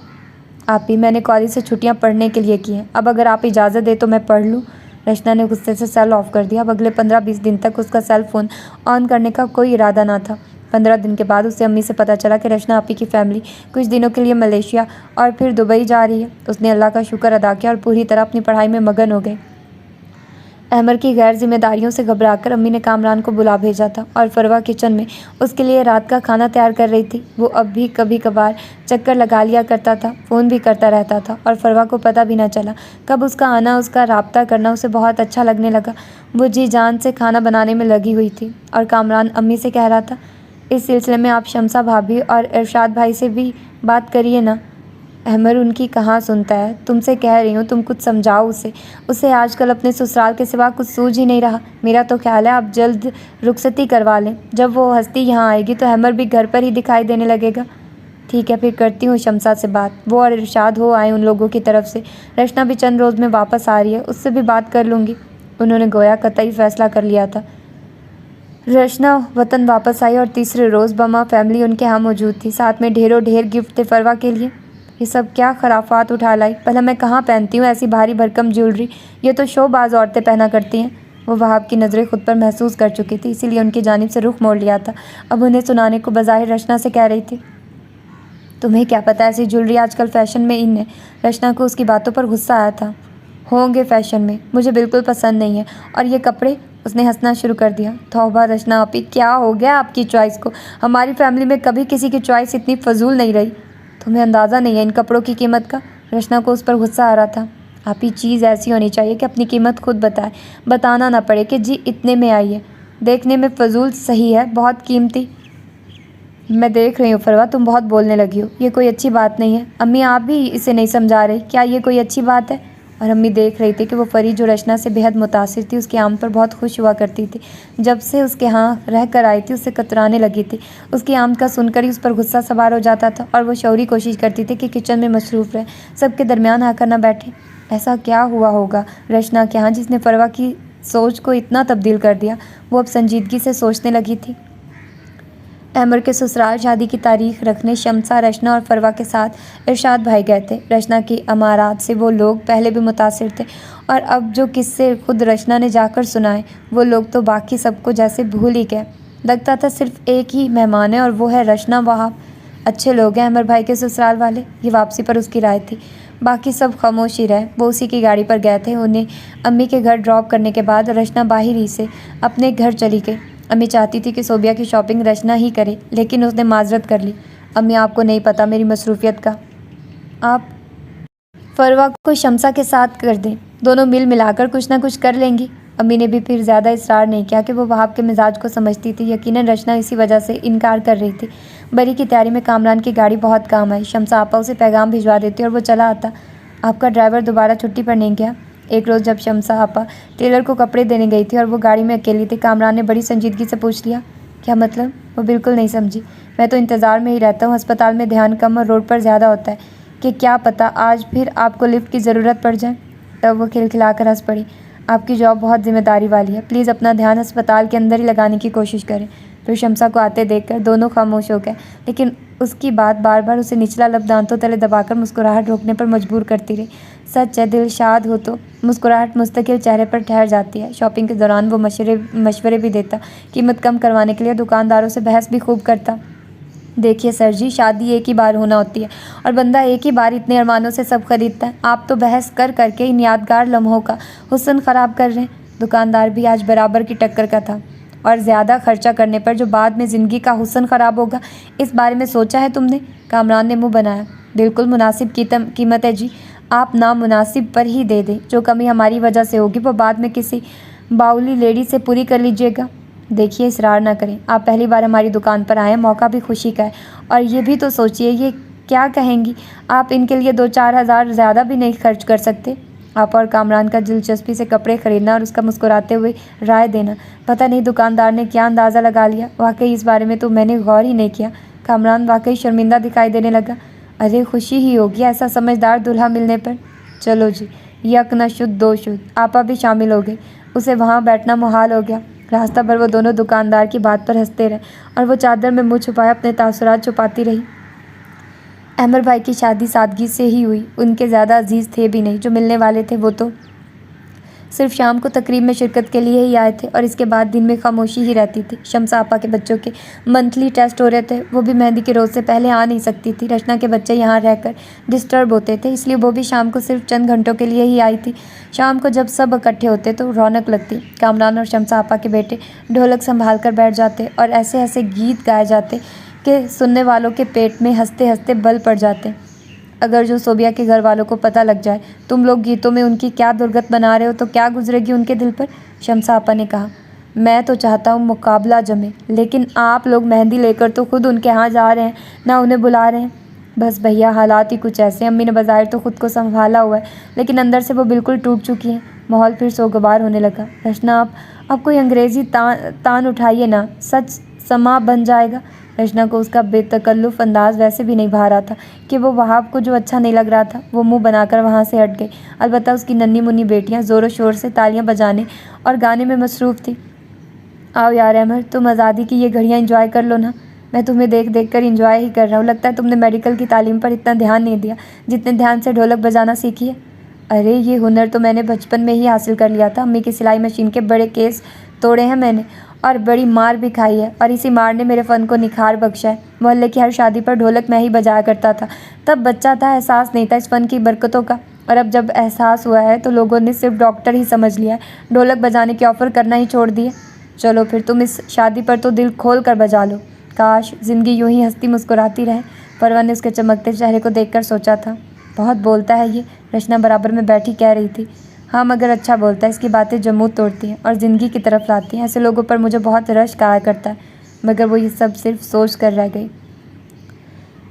आप ही, मैंने कॉलेज से छुट्टियां पढ़ने के लिए की हैं। अब अगर आप इजाज़त दे तो मैं पढ़ लूँ। रचना ने गुस्से से सेल ऑफ कर दिया। अब अगले 15-20 दिन तक उसका सेल फ़ोन ऑन करने का कोई इरादा ना था। 15 दिन के बाद उसे अम्मी से पता चला कि रचना आपी की फैमिली कुछ दिनों के लिए मलेशिया और फिर दुबई जा रही है। उसने अल्लाह का शुक्र अदा किया और पूरी तरह अपनी पढ़ाई में मगन हो गए। अहमर की गैर जिम्मेदारियों से घबराकर अम्मी ने कामरान को बुला भेजा था और फरवा किचन में उसके लिए रात का खाना तैयार कर रही थी। वो अब भी कभी कभार चक्कर लगा लिया करता था, फ़ोन भी करता रहता था और फरवा को पता भी ना चला कब उसका आना, उसका राब्ता करना उसे बहुत अच्छा लगने लगा। वो जी जान से खाना बनाने में लगी हुई थी और कामरान अम्मी से कह रहा था, इस सिलसिले में आप शमसा भाभी और इरशाद भाई से भी बात करिए ना। अहमर उनकी कहाँ सुनता है, तुमसे कह रही हूँ, तुम कुछ समझाओ उसे आजकल अपने ससुराल के सिवा कुछ सूझ ही नहीं रहा। मेरा तो ख्याल है आप जल्द रुखसती करवा लें। जब वो हस्ती यहाँ आएगी तो अहमर भी घर पर ही दिखाई देने लगेगा। ठीक है, फिर करती हूँ शमसा से बात। वो और इरशाद हो आए उन लोगों की तरफ से। रचना भी चंद रोज़ में वापस आ रही है, उससे भी बात कर लूँगी। उन्होंने गोया कतई फैसला कर लिया था। रचना वतन वापस आई और तीसरे रोज़ बमा फैमिली उनके यहाँ मौजूद थी। साथ में ढेरों ढेर गिफ्ट थे फरवा के लिए। ये सब क्या खराफात उठा लाई। भला मैं कहाँ पहनती हूँ ऐसी भारी भरकम ज्वेलरी। ये तो शोबाज औरतें पहना करती हैं। वो वहाब की नज़रें खुद पर महसूस कर चुकी थी, इसीलिए उनकी जानिब से रुख मोड़ लिया था। अब उन्हें सुनाने को बज़ाहिर रचना से कह रही थी, तुम्हें क्या पता, ऐसी ज्वेलरी आजकल फ़ैशन में इन है। रचना को उसकी बातों पर गुस्सा आया था। होंगे फ़ैशन में, मुझे बिल्कुल पसंद नहीं है। और ये कपड़े, उसने हंसना शुरू कर दिया। तौबा रचना आपी, क्या हो गया आपकी चॉइस को? हमारी फैमिली में कभी किसी की चॉइस इतनी फजूल नहीं रही। तुम्हें अंदाज़ा नहीं है इन कपड़ों की कीमत का। रचना को उस पर गुस्सा आ रहा था। आपी, चीज़ ऐसी होनी चाहिए कि अपनी कीमत खुद बताए, बताना ना पड़े कि जी इतने में आई है। देखने में फजूल सही है, बहुत कीमती। मैं देख रही हूँ फरवा, तुम बहुत बोलने लगी हो। ये कोई अच्छी बात नहीं है। अम्मी, आप भी इसे नहीं समझा रही। क्या ये कोई अच्छी बात है? और अम्मी देख रही थी कि वो परी जो रचना से बेहद मुतासिर थी, उसकी आमद पर बहुत खुश हुआ करती थी। जब से उसके यहाँ रह कर आई थी, उससे कतराने लगी थी। उसकी आमद का सुनकर ही उस पर गुस्सा सवार हो जाता था और वो शौरी कोशिश करती थी कि किचन में मसरूफ़ रहे, सबके दरमियान आकर ना बैठे। ऐसा क्या हुआ होगा रचना के यहाँ जिसने फरवा की सोच को इतना तब्दील कर दिया? वो अब संजीदगी से सोचने लगी थी। अहमर के ससुराल शादी की तारीख रखने शमसा, रचना और फरवा के साथ इरशाद भाई गए थे। रचना की अमारात से वो लोग पहले भी मुतासिर थे और अब जो किस्से खुद रचना ने जाकर सुनाए, वो लोग तो बाकी सबको जैसे भूल ही गए। लगता था सिर्फ एक ही मेहमान है और वो है रचना वहाब। अच्छे लोग हैं अहमर भाई के ससुराल वाले, ये वापसी पर उसकी राय थी। बाकी सब खामोश ही रहे। वो उसी की गाड़ी पर गए थे। उन्हें अम्मी के घर ड्रॉप करने के बाद रचना बाहर ही से अपने घर चली गई। अम्मी चाहती थी कि सोबिया की शॉपिंग रचना ही करे, लेकिन उसने माजरत कर ली। अम्मी, आपको नहीं पता मेरी मसरूफियत का। आप फरवा को शमसा के साथ कर दें, दोनों मिल मिलाकर कुछ ना कुछ कर लेंगी। अम्मी ने भी फिर ज़्यादा इसरार नहीं किया कि वो वहाब के मिजाज को समझती थी। यकीनन रचना इसी वजह से इनकार कर रही थी। बरी की तैयारी में कामरान की गाड़ी बहुत काम आई। शमसा आपा उसे पैगाम भिजवा देती और वो चला आता। आपका ड्राइवर दोबारा छुट्टी पर नहीं गया? एक रोज़ जब शमसा आपा टेलर को कपड़े देने गई थी और वो गाड़ी में अकेली थी, कामरान ने बड़ी संजीदगी से पूछ लिया, क्या मतलब? वो बिल्कुल नहीं समझी। मैं तो इंतज़ार में ही रहता हूँ, अस्पताल में ध्यान कम और रोड पर ज़्यादा होता है कि क्या पता आज फिर आपको लिफ्ट की ज़रूरत पड़ जाए। तब वो खिलखिलाकर हंस पड़ी। आपकी जॉब बहुत जिम्मेदारी वाली है, प्लीज़ अपना ध्यान अस्पताल के अंदर ही लगाने की कोशिश करें। फिर शम्सा को आते देखकर दोनों खामोश हो गए, लेकिन उसकी बात बार बार उसे निचला लब दांतों तले दबाकर मुस्कुराहट रोकने पर मजबूर करती रही। सच है, दिल शाद हो तो मुस्कुराहट मुस्तकिल चेहरे पर ठहर जाती है। शॉपिंग के दौरान वो मशवरे भी देता, कीमत कम करवाने के लिए दुकानदारों से बहस भी खूब करता। देखिए सर जी, शादी एक ही बार होना होती है और बंदा एक ही बार इतने अरमानों से सब खरीदता है। आप तो बहस कर करके इन यादगार लम्हों का हुस्न ख़राब कर रहे हैं। दुकानदार भी आज बराबर की टक्कर का था। और ज़्यादा खर्चा करने पर जो बाद में ज़िंदगी का हुस्न ख़राब होगा, इस बारे में सोचा है तुमने? कामरान ने मुंह बनाया। बिल्कुल मुनासिब कीमत है जी, आप नामुनासिब पर ही दे दें। जो कमी हमारी वजह से होगी वो बाद में किसी बाउली लेडी से पूरी कर लीजिएगा। देखिए, इसरार ना करें, आप पहली बार हमारी दुकान पर आए, मौका भी खुशी का है। और ये भी तो सोचिए ये क्या कहेंगी, आप इनके लिए 2-4 हज़ार ज़्यादा भी नहीं खर्च कर सकते? आप और कामरान का दिलचस्पी से कपड़े खरीदना और उसका मुस्कुराते हुए राय देना, पता नहीं दुकानदार ने क्या अंदाज़ा लगा लिया। वाकई इस बारे में तो मैंने गौर ही नहीं किया। कामरान वाकई शर्मिंदा दिखाई देने लगा। अरे खुशी ही होगी ऐसा समझदार दूल्हा मिलने पर। चलो जी, यक न शुद्ध दो शुद्ध, आपा भी शामिल हो गई। उसे वहाँ बैठना मुहाल हो गया। रास्ता भर वो दोनों दुकानदार की बात पर हंसते रहे और वो चादर में मुँह छुपाए अपने तासुरात छुपाती रही। अहमर भाई की शादी सादगी से ही हुई। उनके ज़्यादा अजीज़ थे भी नहीं, जो मिलने वाले थे वो तो सिर्फ शाम को तकरीब में शिरकत के लिए ही आए थे और इसके बाद दिन में खामोशी ही रहती थी। शम्सा आपा के बच्चों के मंथली टेस्ट हो रहे थे, वो भी मेहंदी के रोज़ से पहले आ नहीं सकती थी। रचना के बच्चे यहाँ रहकर डिस्टर्ब होते थे, इसलिए वो भी शाम को सिर्फ चंद घंटों के लिए ही आई थी। शाम को जब सब इकट्ठे होते तो रौनक लगती। कामरान और शम्सा आपा के बेटे ढोलक संभाल कर बैठ जाते और ऐसे ऐसे गीत गाए जाते कि सुनने वालों के पेट में हंसते हंसते बल पड़ जाते। अगर जो सोबिया के घर वालों को पता लग जाए तुम लोग गीतों में उनकी क्या दुर्गत बना रहे हो तो क्या गुजरेगी उनके दिल पर? शम्सा आपा ने कहा। मैं तो चाहता हूँ मुकाबला जमे, लेकिन आप लोग मेहंदी लेकर तो खुद उनके यहाँ जा रहे हैं, ना उन्हें बुला रहे हैं। बस भैया, हालात ही कुछ ऐसे। अम्मी ने बज़ाहिर तो खुद को संभाला हुआ है, लेकिन अंदर से वो बिल्कुल टूट चुकी हैं। माहौल फिर सोगवार होने लगा। रचना, आप कोई अंग्रेज़ी तान उठाइए ना, सच समा बन जाएगा। रचना को उसका बेतकल्लुफ़ अंदाज़ वैसे भी नहीं भा रहा था कि वो वहाब को जो अच्छा नहीं लग रहा था। वो मुंह बनाकर वहाँ से हट गई। अलबत्ता उसकी नन्ही मुन्नी बेटियाँ ज़ोरों शोर से तालियाँ बजाने और गाने में मसरूफ़ थी। आओ यार अहमर, तुम आज़ादी की ये घड़ियाँ एंजॉय कर लो ना। मैं तुम्हें देख देख कर इंजॉय ही कर रहा हूँ। लगता है तुमने मेडिकल की तालीम पर इतना ध्यान नहीं दिया जितने ध्यान से ढोलक बजाना सीखी है। अरे ये हुनर तो मैंने बचपन में ही हासिल कर लिया था। अम्मी की सिलाई मशीन के बड़े केस तोड़े हैं मैंने और बड़ी मार भी खाई है, और इसी मार ने मेरे फ़न को निखार बख्शा है। मोहल्ले की हर शादी पर ढोलक मैं ही बजाया करता था। तब बच्चा था, एहसास नहीं था इस फ़न की बरकतों का, और अब जब एहसास हुआ है तो लोगों ने सिर्फ डॉक्टर ही समझ लिया है, ढोलक बजाने के ऑफ़र करना ही छोड़ दिए। चलो फिर तुम इस शादी पर तो दिल खोल कर बजा लो। काश ज़िंदगी यूँ ही हंसती मुस्कुराती रहे। परवा ने उसके चमकते चेहरे को देखकर सोचा था। बहुत बोलता है ये, रचना बराबर में बैठी कह रही थी। हाँ, मगर अच्छा बोलता है, इसकी बातें जमूद तोड़ती हैं और ज़िंदगी की तरफ लाती हैं। ऐसे लोगों पर मुझे बहुत रश्क आया करता है। मगर वो ये सब सिर्फ सोच कर रह गई।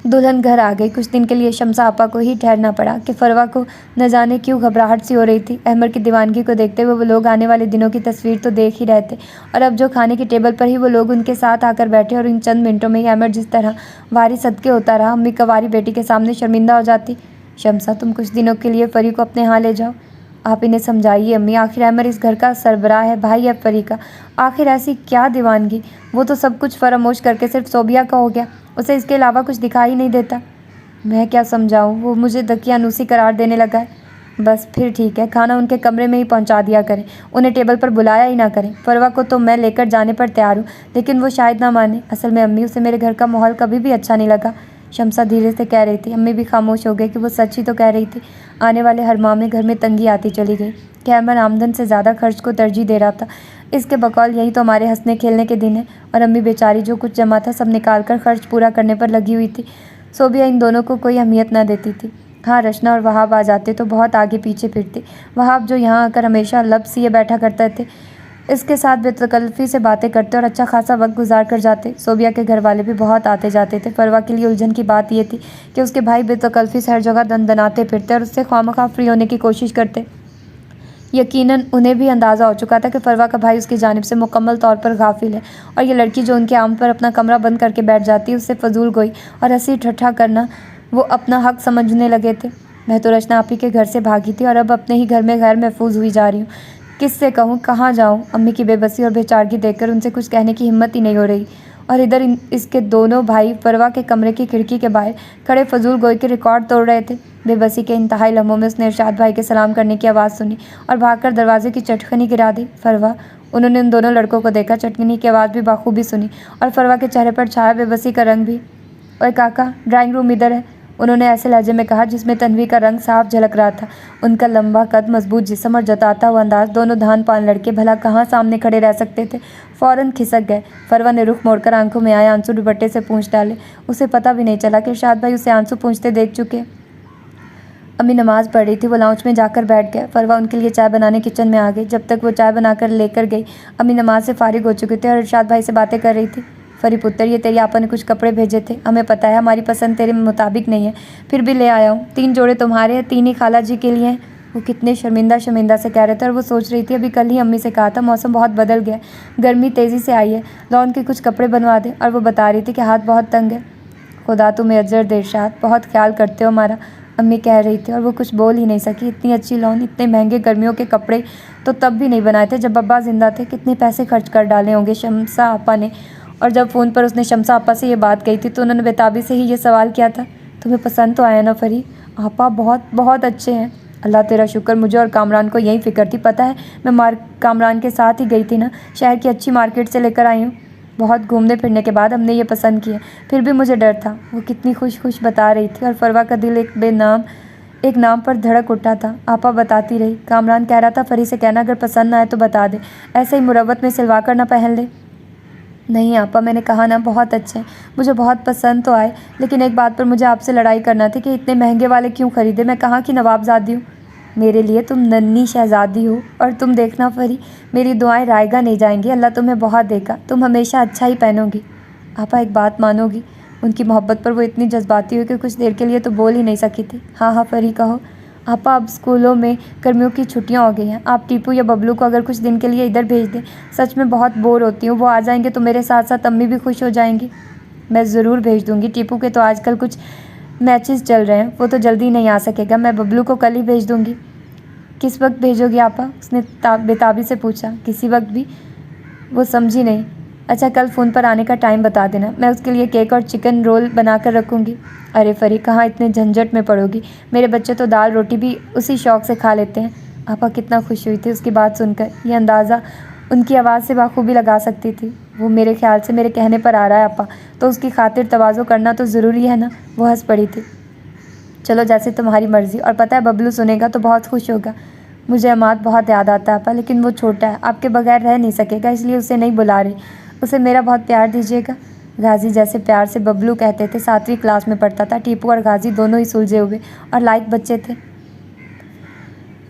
दुल्हन घर आ गई। कुछ दिन के लिए शम्सा आपा को ही ठहरना पड़ा कि फरवा को न जाने क्यों घबराहट सी हो रही थी। अहमर की दीवानगी को देखते हुए वो लोग आने वाले दिनों की तस्वीर तो देख ही रहे थे, और अब जो खाने की टेबल पर ही वो लोग उनके साथ आकर बैठे, और इन चंद मिनटों में ही अहमर जिस तरह वारी सदके होता रहा, अम्मी कवारी बेटी के सामने शर्मिंदा हो जाती। शम्सा, तुम कुछ दिनों के लिए परी को अपने यहाँ ले जाओ। आप इन्हें समझाइए अम्मी, आखिर अहमर इस घर का सरबराह है, भाई है परी का। आखिर ऐसी क्या दीवानगी, वो तो सब कुछ फरामोश करके सिर्फ सोबिया का हो गया, उसे इसके अलावा कुछ दिखाई नहीं देता। मैं क्या समझाऊँ, वो मुझे दकियानूसी करार देने लगा है। बस फिर ठीक है, खाना उनके कमरे में ही पहुंचा दिया करें, उन्हें टेबल पर बुलाया ही ना करें। फरवा को तो मैं लेकर जाने पर तैयार हूँ, लेकिन वो शायद ना माने। असल में अम्मी, उसे मेरे घर का माहौल कभी भी अच्छा नहीं लगा। शम्सा धीरे से कह रही थी। अम्मी भी खामोश हो गई कि वो सच ही तो कह रही थी। आने वाले हर माह में घर में तंगी आती चली गई कि अहमद आमदन से ज़्यादा खर्च को तरजीह दे रहा था। इसके बकौल यही तो हमारे हंसने खेलने के दिन है, और अम्मी बेचारी जो कुछ जमा था सब निकाल कर खर्च पूरा करने पर लगी हुई थी। सोबिया इन दोनों को कोई अहमियत न देती थी। हाँ, रचना और वहाब आ जाते तो बहुत आगे पीछे फिरते। वहाब जो यहाँ आकर हमेशा लब सिए बैठा करते थे, इसके साथ बेतकल्फ़ी से बातें करते और अच्छा खासा वक्त गुजार कर जाते। सोबिया के घर वाले भी बहुत आते जाते थे। फरवा के लिए उलझन की बात यह थी कि उसके भाई बेतकल्फ़ी से हर जगह दनदनाते फिरते और उससे ख्वामख्वाह फ्री होने की कोशिश करते। यकीनन उन्हें भी अंदाज़ा हो चुका था कि फरवा का भाई उसकी जानिब से मुकम्मल तौर पर गाफिल है और ये लड़की जो उनके आम पर अपना कमरा बंद करके बैठ जाती है, उससे फजूल गोई और हंसी ठट्ठा करना वो अपना हक समझने लगे थे। मैं तो रचना आपी के घर से भागी थी और अब अपने ही घर में गैर महफूज हुई जा रही हूँ। किससे कहूँ, कहाँ जाऊँ? अम्मी की बेबसी और बेचारगी देखकर उनसे कुछ कहने की हिम्मत ही नहीं हो रही। और इधर इसके दोनों भाई फरवा के कमरे की खिड़की के बाहर खड़े फजूल गोई के रिकॉर्ड तोड़ रहे थे। बेबसी के इंतहाई लम्हों में उसने इरशाद भाई के सलाम करने की आवाज़ सुनी और भागकर दरवाजे की चटखनी गिरा दी। फरवा, उन्होंने उन दोनों लड़कों को देखा। चटखनी की आवाज़ भी बाखूबी सुनी और फरवा के चेहरे पर छाया बेबसी का रंग भी। ओए काका, ड्राइंग रूम इधर है, उन्होंने ऐसे लहजे में कहा जिसमें तन्वी का रंग साफ झलक रहा था। उनका लंबा कद, मजबूत जिस्म और जताता हुआ अंदाज, दोनों धान पान लड़के भला कहाँ सामने खड़े रह सकते थे। फ़ौरन खिसक गए। फरवा ने रुख मोड़कर आंखों में आए आंसू दुपट्टे से पूंछ डाले। उसे पता भी नहीं चला कि इरशाद भाई उसे आंसू पूंछते देख चुके। अम्मी नमाज़ पढ़ रही थी, वो लाउंज में जाकर बैठ गए। फरवा उनके लिए चाय बनाने किचन में आ गई। जब तक वो चाय बनाकर लेकर गई, अम्मी नमाज से फारिग हो चुके थे और इरशाद भाई से बातें कर रही थी। फरी पुत्र, ये तेरी आपा ने कुछ कपड़े भेजे थे, हमें पता है हमारी पसंद तेरे मुताबिक नहीं है, फिर भी ले आया हूँ। 3 जोड़े तुम्हारे हैं, 3 ही खाला जी के लिए हैं। वो कितने शर्मिंदा से कह रहे थे और वो सोच रही थी अभी कल ही अम्मी से कहा था मौसम बहुत बदल गया, गर्मी तेज़ी से आई है, लॉन के कुछ कपड़े बनवा दे। और वो बता रही थी कि हाथ बहुत तंग है। खुदा तुम्हें अजर दे इरशाद, बहुत ख्याल करते हो हमारा, अम्मी कह रही थी और वो कुछ बोल ही नहीं सकी। इतनी अच्छी लॉन, इतने महंगे गर्मियों के कपड़े तो तब भी नहीं बनाए थे जब अब्बा जिंदा थे। कितने पैसे खर्च कर डाले होंगे शमसा आपा ने। और जब फ़ोन पर उसने शमसा आपा से ये बात कही थी तो उन्होंने बेताबी से ही ये सवाल किया था, तुम्हें पसंद तो आया ना फरी? आपा बहुत बहुत अच्छे हैं। अल्लाह तेरा शुक्र, मुझे और कामरान को यही फ़िक्र थी। पता है मैं कामरान के साथ ही गई थी ना, शहर की अच्छी मार्केट से लेकर आई हूँ। बहुत घूमने फिरने के बाद हमने ये पसंद किया, फिर भी मुझे डर था। वो कितनी खुश बता रही थी और फरवा का दिल एक नाम पर धड़क उठा था। आपा बताती रही। कामरान कह रहा था फरी से कहना अगर पसंद ना आए तो बता दे, ऐसे ही मुरव्वत में सिलवा कर ना पहन ले। नहीं आपा, मैंने कहा ना बहुत अच्छे हैं, मुझे बहुत पसंद तो आए, लेकिन एक बात पर मुझे आपसे लड़ाई करना थी कि इतने महंगे वाले क्यों खरीदे। मैं कहाँ की नवाबजादी हूँ, मेरे लिए तुम नन्ही शहजादी हो। और तुम देखना फरी, मेरी दुआएं रायगा नहीं जाएंगी, अल्लाह तुम्हें बहुत देगा, तुम हमेशा अच्छा ही पहनोगी। आपा एक बात मानोगी? उनकी मोहब्बत पर वो इतनी जज्बाती हुई कि कुछ देर के लिए तो बोल ही नहीं सकी थी। हाँ हाँ फरी कहो। आपा अब स्कूलों में गर्मियों की छुट्टियां हो गई हैं, आप टीपू या बबलू को अगर कुछ दिन के लिए इधर भेज दें, सच में बहुत बोर होती हूँ। वो आ जाएंगे तो मेरे साथ साथ अम्मी भी खुश हो जाएंगी। मैं ज़रूर भेज दूँगी। टीपू के तो आजकल कुछ मैचेस चल रहे हैं, वो तो जल्दी नहीं आ सकेगा। मैं बबलू को कल ही भेज दूँगी। किस वक्त भेजोगी आपा? उसने बेताबी से पूछा। किसी वक्त भी? वो समझी नहीं। अच्छा, कल फ़ोन पर आने का टाइम बता देना, मैं उसके लिए केक और चिकन रोल बना कर रखूँगी। अरे फरी, कहाँ इतने झंझट में पड़ोगी, मेरे बच्चे तो दाल रोटी भी उसी शौक़ से खा लेते हैं। आपा कितना खुश हुई थी उसकी बात सुनकर, ये अंदाज़ा उनकी आवाज़ से बाखूबी लगा सकती थी। वो मेरे ख्याल से मेरे कहने पर आ रहा है आपा, तो उसकी खातिर तवाज़ो करना तो ज़रूरी है ना। वो हंस पड़ी थी। चलो जैसे तुम्हारी मर्ज़ी। और पता है बबलू सुनेगा तो बहुत खुश होगा। मुझे अमाद बहुत याद आता है आपा, लेकिन वो छोटा है, आपके बगैर रह नहीं सकेगा, इसलिए उसे नहीं बुला रही। उसे मेरा बहुत प्यार दीजिएगा। गाजी जैसे प्यार से बबलू कहते थे, 7वीं क्लास में पढ़ता था। टीपू और गाजी दोनों ही सुलझे हुए और लायक बच्चे थे।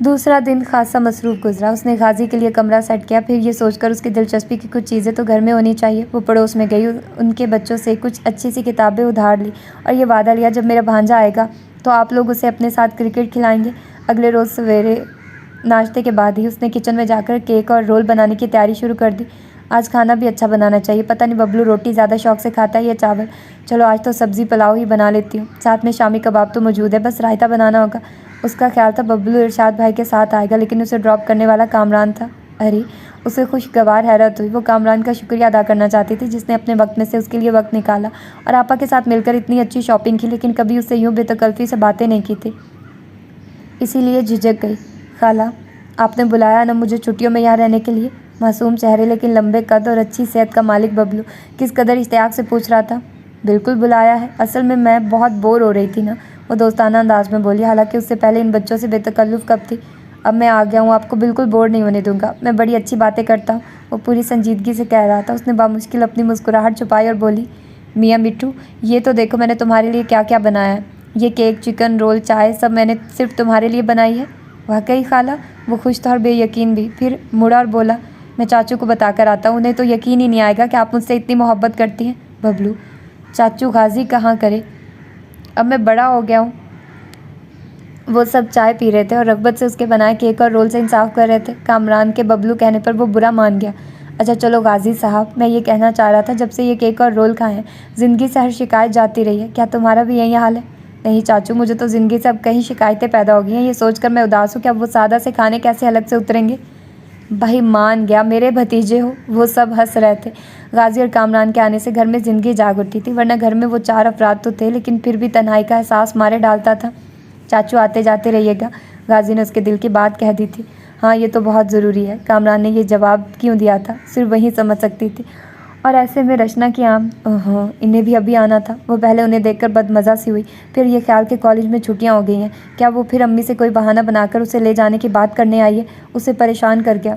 दूसरा दिन खासा मसरूफ़ गुजरा। उसने गाजी के लिए कमरा सेट किया, फिर ये सोचकर उसकी दिलचस्पी की कुछ चीज़ें तो घर में होनी चाहिए। वो पड़ोस में गई, उनके बच्चों से कुछ अच्छी सी किताबें उधार ली और ये वादा लिया जब मेरा भांजा आएगा तो आप लोग उसे अपने साथ क्रिकेट खिलाएंगे। अगले रोज़ सवेरे नाश्ते के बाद ही उसने किचन में जाकर केक और रोल बनाने की तैयारी शुरू कर दी। आज खाना भी अच्छा बनाना चाहिए, पता नहीं बबलू रोटी ज़्यादा शौक से खाता है या चावल। चलो आज तो सब्ज़ी पुलाव ही बना लेती हूँ, साथ में शामी कबाब तो मौजूद है, बस रायता बनाना होगा। उसका ख्याल था बबलू इरशाद भाई के साथ आएगा, लेकिन उसे ड्रॉप करने वाला कामरान था। अरे, उसे खुशगवार हैरत हुई। वो कामरान का शुक्रिया अदा करना चाहती थी जिसने अपने वक्त में से उसके लिए वक्त निकाला और आपा के साथ मिलकर इतनी अच्छी शॉपिंग की, लेकिन कभी उससे यूँ बेतकल्फ़ी से बातें नहीं की थी, इसीलिए झिझक गई। खाला, आपने बुलाया ना मुझे छुट्टियों में यहाँ रहने के लिए? मासूम चेहरे लेकिन लंबे कद और अच्छी सेहत का मालिक बबलू किस कदर इश्तियाक से पूछ रहा था। बिल्कुल बुलाया है, असल में मैं बहुत बोर हो रही थी ना, वो दोस्ताना अंदाज में बोली। हालांकि उससे पहले इन बच्चों से बेतकल्लुफ़ कब थी। अब मैं आ गया हूँ, आपको बिल्कुल बोर नहीं होने दूंगा, मैं बड़ी अच्छी बातें करता हूँ, वो पूरी संजीदगी से कह रहा था। उसने बामुश्किल अपनी मुस्कुराहट छुपाई और बोली, मियाँ मिट्टू, ये तो देखो मैंने तुम्हारे लिए क्या क्या बनाया है। ये केक, चिकन रोल, चाय सब मैंने सिर्फ तुम्हारे लिए बनाई है। वाकई खाला? वो खुश था और बेयकीन भी। फिर मुड़ा और बोला, मैं चाचू को बताकर आता हूँ, उन्हें तो यकीन ही नहीं आएगा कि आप मुझसे इतनी मोहब्बत करती हैं। बबलू, चाचू गाजी कहाँ करे, अब मैं बड़ा हो गया हूँ, वो सब चाय पी रहे थे और रग़बत से उसके बनाए केक और रोल से इंसाफ कर रहे थे। कामरान के बबलू कहने पर वो बुरा मान गया। अच्छा चलो गाजी साहब, मैं ये कहना चाह रहा था, जब से ये केक और रोल खाए हैं ज़िंदगी से हर शिकायत जाती रही है। क्या तुम्हारा भी यही हाल है? नहीं चाचू, मुझे तो ज़िंदगी से अब कई शिकायतें पैदा हो गई हैं। ये सोचकर मैं उदास हूँ कि अब वो सादा से खाने कैसे अलग से उतरेंगे। भाई मान गया, मेरे भतीजे हो। वो सब हंस रहे थे। गाजी और कामरान के आने से घर में ज़िंदगी जाग उठी थी, वरना घर में वो 4 अफराद तो थे, लेकिन फिर भी तन्हाई का एहसास मारे डालता था। चाचू आते जाते रहिएगा, गाजी ने उसके दिल की बात कह दी थी। हाँ ये तो बहुत ज़रूरी है। कामरान ने ये जवाब क्यों दिया था सिर्फ वही समझ सकती थी। और ऐसे में रचना की आम, ओहो, इन्हें भी अभी आना था। वो पहले उन्हें देखकर बदमज़ा सी हुई, फिर ये ख्याल कि कॉलेज में छुट्टियां हो गई हैं, क्या वो फिर अम्मी से कोई बहाना बनाकर उसे ले जाने की बात करने आई है। उसे परेशान कर गया।